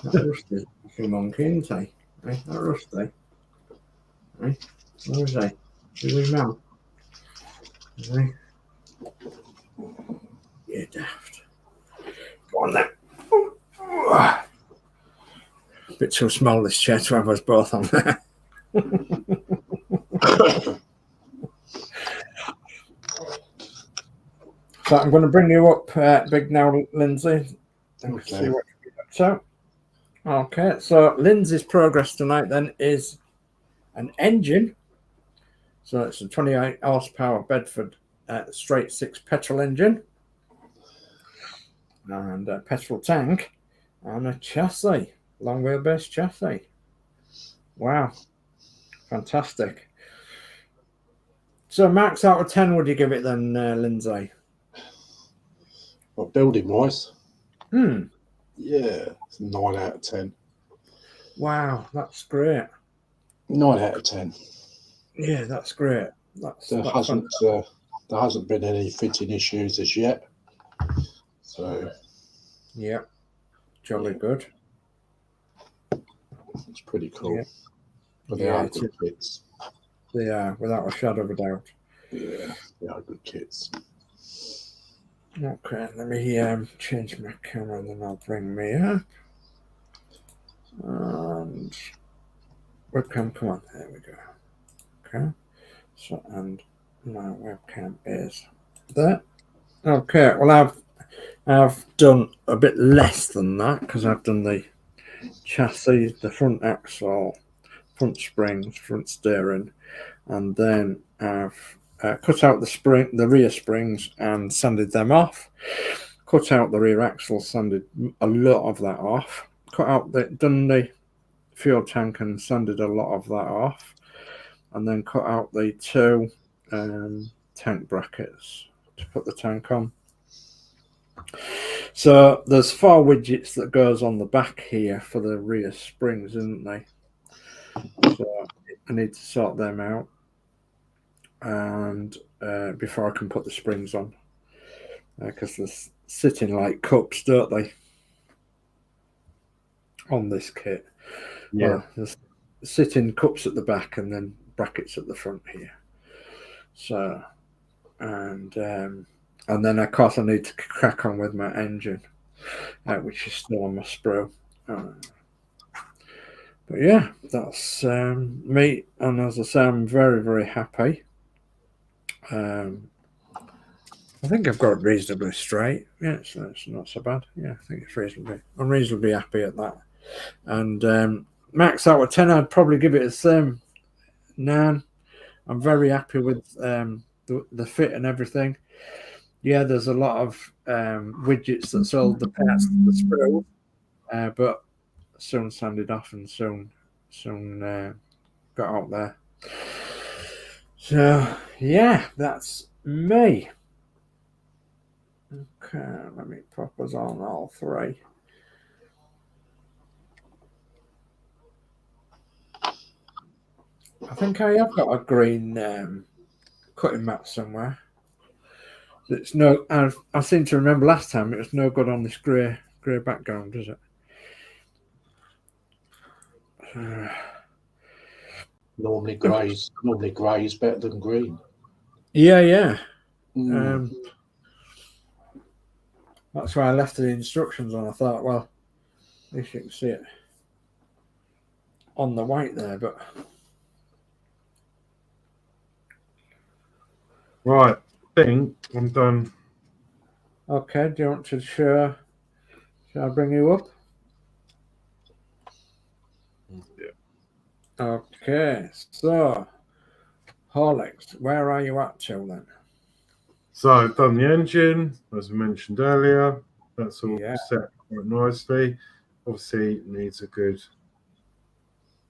Rusty is a little monkey, isn't he? Eh? That Rusty. Eh? Where is he? Is he now? Is he? You're daft. Go on then. Bit too small this chair to have us both on there. So I'm going to bring you up big now, Lindsay. And see what you're up to. Okay, so Lindsay's progress tonight then is an engine. So it's a 28 horsepower Bedford straight 6 petrol engine. And a petrol tank. And a chassis. Long wheelbase chassis. Wow. Fantastic. So marks out of 10 would you give it then, Lindsay? Well, building wise, Yeah, it's 9 out of 10. Wow, that's great. 9 out of 10. Yeah, that's great. There hasn't been any fitting issues as yet. So yeah, jolly good. It's pretty cool. Yeah. But they are good kits. They are, without a shadow of a doubt. Yeah, they are good kits. Okay, let me change my camera and then I'll bring me up. And webcam, come on, there we go. Okay, so and my webcam is there. Okay, well I've done a bit less than that because I've done the chassis, the front axle, front springs, front steering, and then I've cut out the rear springs and sanded them off. Cut out the rear axle, sanded a lot of that off. Done the fuel tank and sanded a lot of that off, and then cut out the 2 tank brackets to put the tank on. So there's 4 widgets that goes on the back here for the rear springs, isn't they? So I need to sort them out, and before I can put the springs on, because they're sitting like cups, don't they, on this kit? Yeah, well, there's sitting cups at the back and then brackets at the front here. So, and then of course I need to crack on with my engine, which is still on my sprue. But yeah, that's me. And as I say, I'm very, very happy. I think I've got it reasonably straight. Yeah, it's not so bad. Yeah, I think I'm reasonably happy at that. And max out of 10, I'd probably give it the same 9. I'm very happy with the fit and everything. Yeah, there's a lot of widgets that sold the parts to the sprue, but soon sanded off and soon got out there. So yeah, that's me. Okay, let me pop us on all 3. I think I have got a green cutting mat somewhere. It's no. I seem to remember last time it was no good on this grey background, is it? Normally grey is better than green. Yeah. Mm. That's why I left the instructions on. I thought, well, at least you can see it on the white there, but right. I think I'm done. okay. Do you want to share? Shall I bring you up? Yeah. Okay, so Horlixs, where are you at till then? So I've done the engine, as I mentioned earlier. That's all Yeah. set quite nicely. Obviously, it needs a good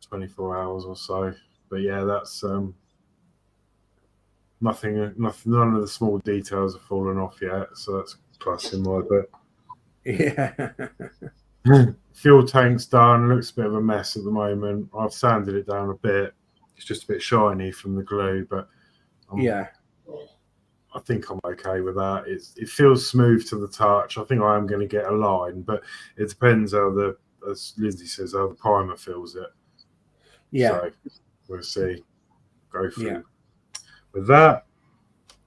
24 hours or so. But yeah, that's nothing. None of the small details have fallen off yet, so that's plus in my book. Yeah. Fuel tank's done. Looks a bit of a mess at the moment. I've sanded it down a bit. It's just a bit shiny from the glue, but Yeah. I think I'm okay with that. It feels smooth to the touch. I think I am going to get a line, but it depends how as Lindsay says, how the primer feels it. Yeah. So we'll see. Go through. Yeah. With that,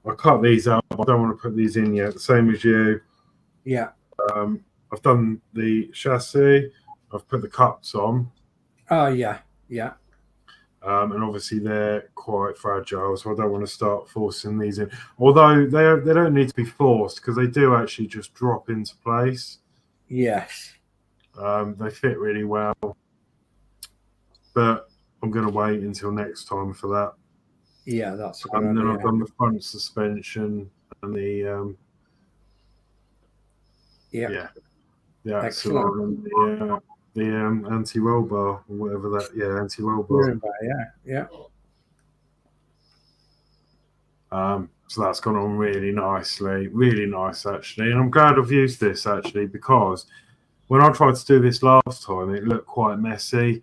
I cut these out. I don't want to put these in yet. Same as you. Yeah. I've done the chassis. I've put the cups on. Oh, yeah. Yeah. And obviously they're quite fragile, so I don't want to start forcing these in. Although they don't need to be forced because they do actually just drop into place. Yes. They fit really well, but I'm going to wait until next time for that. Yeah, that's a good And then idea. I've done the front suspension and the Excellent. the anti-roll bar or whatever that. Yeah, anti-roll bar. Yeah. So that's gone on really nicely, really nice actually. And I'm glad I've used this actually because when I tried to do this last time, it looked quite messy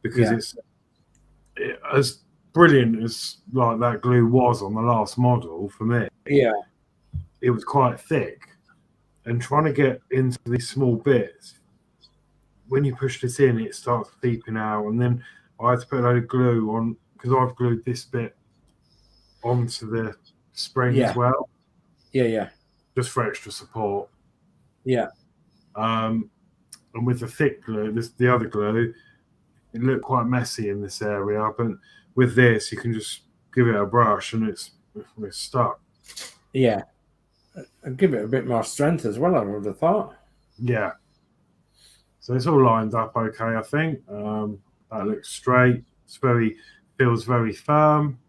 because it's as brilliant as like that glue was on the last model for me. Yeah. It was quite thick, and trying to get into these small bits, when you push this in, it starts beeping out, and then I had to put a load of glue on because I've glued this bit onto the spring as well. Yeah. Just for extra support. Yeah. And with the thick glue, the other glue, it looked quite messy in this area, but with this, you can just give it a brush and it's stuck. Yeah. And give it a bit more strength as well, I would have thought. Yeah. So it's all lined up okay, I think. That looks straight. Feels very firm.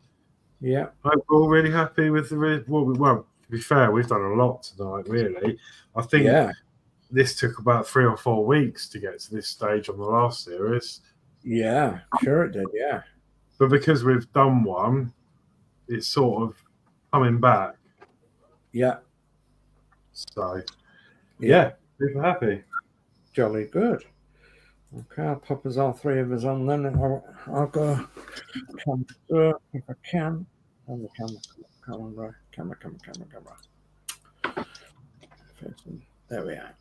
Yeah. Overall, really happy with well, to be fair, we've done a lot tonight, really. I think this took about 3 or 4 weeks to get to this stage on the last series. Yeah, sure it did, yeah. But because we've done one, it's sort of coming back. Yeah. So, yeah, super happy. Jolly good. Okay, I'll pop us all three of us on then. I'll go if I can. On the camera. There we are.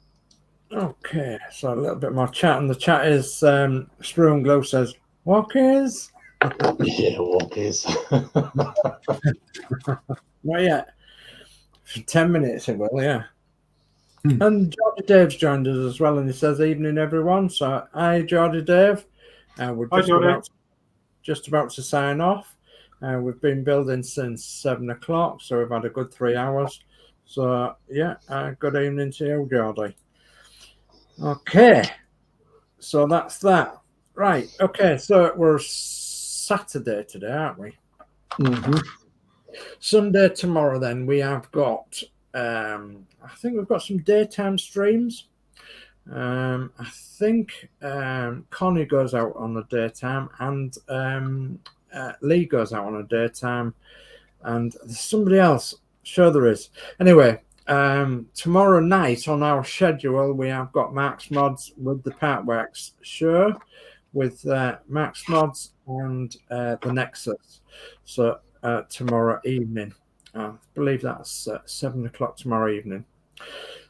Okay, so a little bit more chat. And the chat is Sprue and Glow says, Walkers? Yeah, Walkers. Not yet. For 10 minutes it will, yeah. And Geordie Dave's joined us as well, and he says, evening, everyone. So, hi, Geordie Dave. We're just about to sign off. We've been building since 7 o'clock, so we've had a good 3 hours. So, yeah, good evening to you, Geordie. Okay, so that's that. Right, okay, so we're Saturday today, aren't we? Mm-hmm. Sunday tomorrow, then, we have got... I think we've got some daytime streams. I think Connie goes out on a daytime and Lee goes out on a daytime, and there's somebody else. Sure there is. Anyway, tomorrow night on our schedule we have got Max Modz with the Partworks show with Max Modz and the Nexus. So tomorrow evening. I believe that's 7 o'clock tomorrow evening.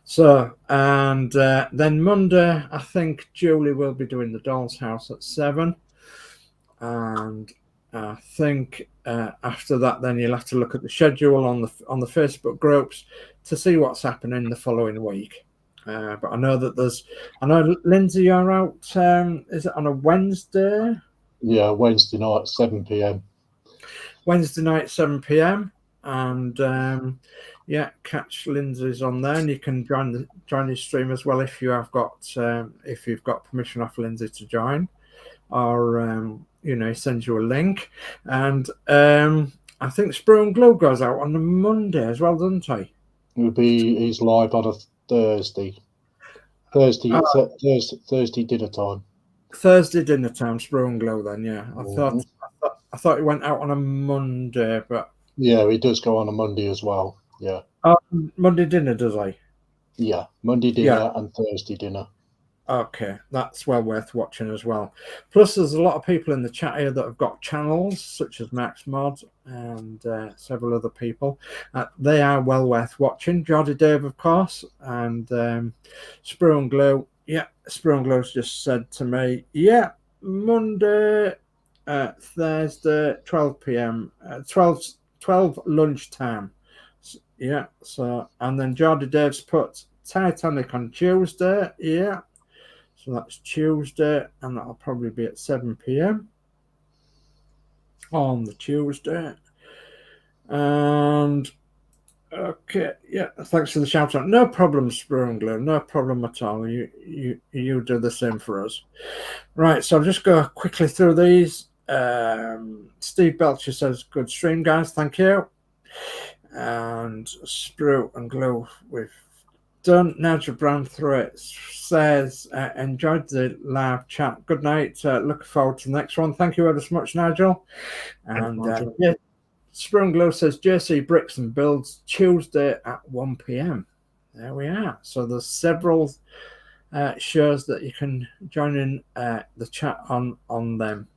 So, and then Monday, I think Julie will be doing the Doll's House at 7. And I think after that, then you'll have to look at the schedule on the Facebook groups to see what's happening the following week. But I know that I know, Lindsay, you're out, is it on a Wednesday? Yeah, Wednesday night, 7 p.m. Wednesday night, 7 p.m. And catch Lindsay's on there, and you can join his stream as well if you've got permission off Lindsay to join, or he sends you a link. And I think Sprue and Glue goes out on a Monday as well, doesn't he? He's live on a Thursday. Thursday dinner time. Thursday dinner time, Sprue and Glue. Then, yeah. I thought it went out on a Monday, but yeah, he does go on a Monday as well. Yeah. Monday dinner, does he? Yeah, Monday dinner and Thursday dinner. Okay, that's well worth watching as well. Plus, there's a lot of people in the chat here that have got channels, such as Max Modz and several other people. They are well worth watching. Geordie Dave, of course, and Sprue and Glue. Yeah, Sprue and Glue's just said to me, yeah, Monday, Thursday, 12 p.m., 12 lunchtime. Yeah, so, and then Geordie Dave's put Titanic on Tuesday. Yeah. So that's Tuesday, and that'll probably be at 7 p.m. on the Tuesday. And okay, yeah, thanks for the shout out. No problem, Sprue and Glue, no problem at all. You do the same for us. Right, so I'll just go quickly through these. Steve Belcher says, good stream, guys, thank you. And Sprue and Glue, we've done. Nigel Brown through it says, enjoyed the live chat. Good night. Looking forward to the next one. Thank you ever so much, Nigel. And yeah, Sprue and Glue says JC Bricks and Builds Tuesday at 1 p.m. There we are. So there's several shows that you can join in the chat on them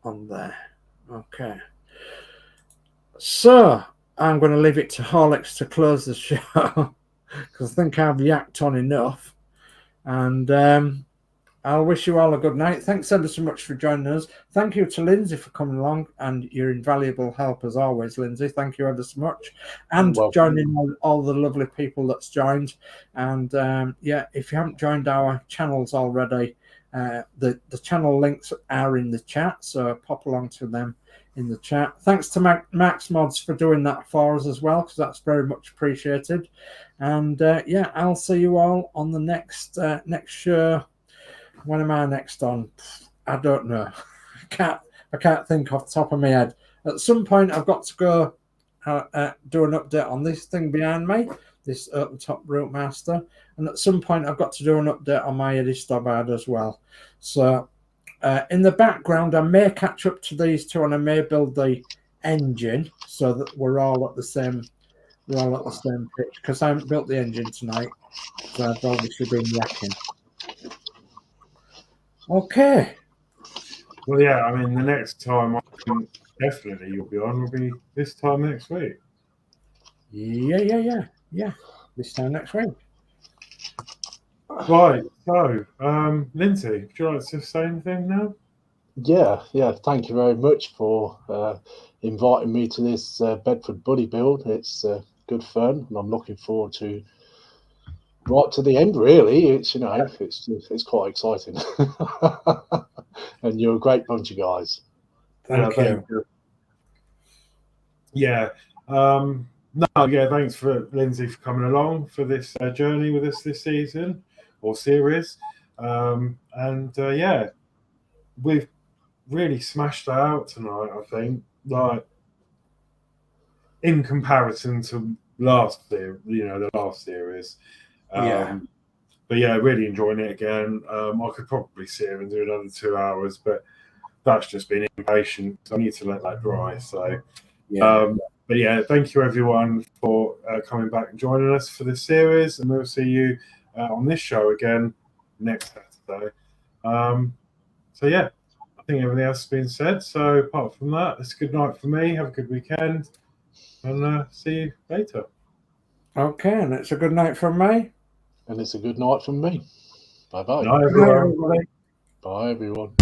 on there. Okay. So I'm going to leave it to Horlixs to close the show. Because I think I've yacked on enough. And I'll wish you all a good night. Thanks ever so much for joining us. Thank you to Lindsay for coming along and your invaluable help as always, Lindsay. Thank you ever so much. And joining all the lovely people that's joined. And yeah, if you haven't joined our channels already, the channel links are in the chat. So pop along to them in the chat. Thanks to Max Modz for doing that for us as well, because that's very much appreciated. And yeah, I'll see you all on the next show. When am I next on? I don't know. I can't think off the top of my head. At some point, I've got to go do an update on this thing behind me, this open top route master, and at some point, I've got to do an update on my Eddie Stobbard as well. So in the background, I may catch up to these two, and I may build the engine so that we're all at the same. We're all at the same pitch, because I haven't built the engine tonight, so I've obviously been yakking. Okay. Well, yeah, I mean, the next time definitely you'll be on will be this time next week. Yeah. This time next week. Right. So, Lindsay, would you like to say anything now? Yeah. Thank you very much for inviting me to this Bedford buddy build. It's good fun, and I'm looking forward to right to the end. Really, it's it's quite exciting, and you're a great bunch of guys. Thank you. Yeah. Thanks for Lindsay for coming along for this journey with us this season or series, yeah, we've really smashed that out tonight. I think, like, in comparison to the last series. But yeah, really enjoying it again. I could probably sit here and do another 2 hours, but that's just been impatient. I need to let that dry. So, but yeah, thank you everyone for coming back and joining us for this series, and we'll see you on this show again next Saturday. So yeah, I think everything else has been said. So apart from that, it's a good night for me. Have a good weekend, and see you later. Okay, and it's a good night from me. And it's a good night from me. Bye-bye. Bye, everyone. Bye, everyone.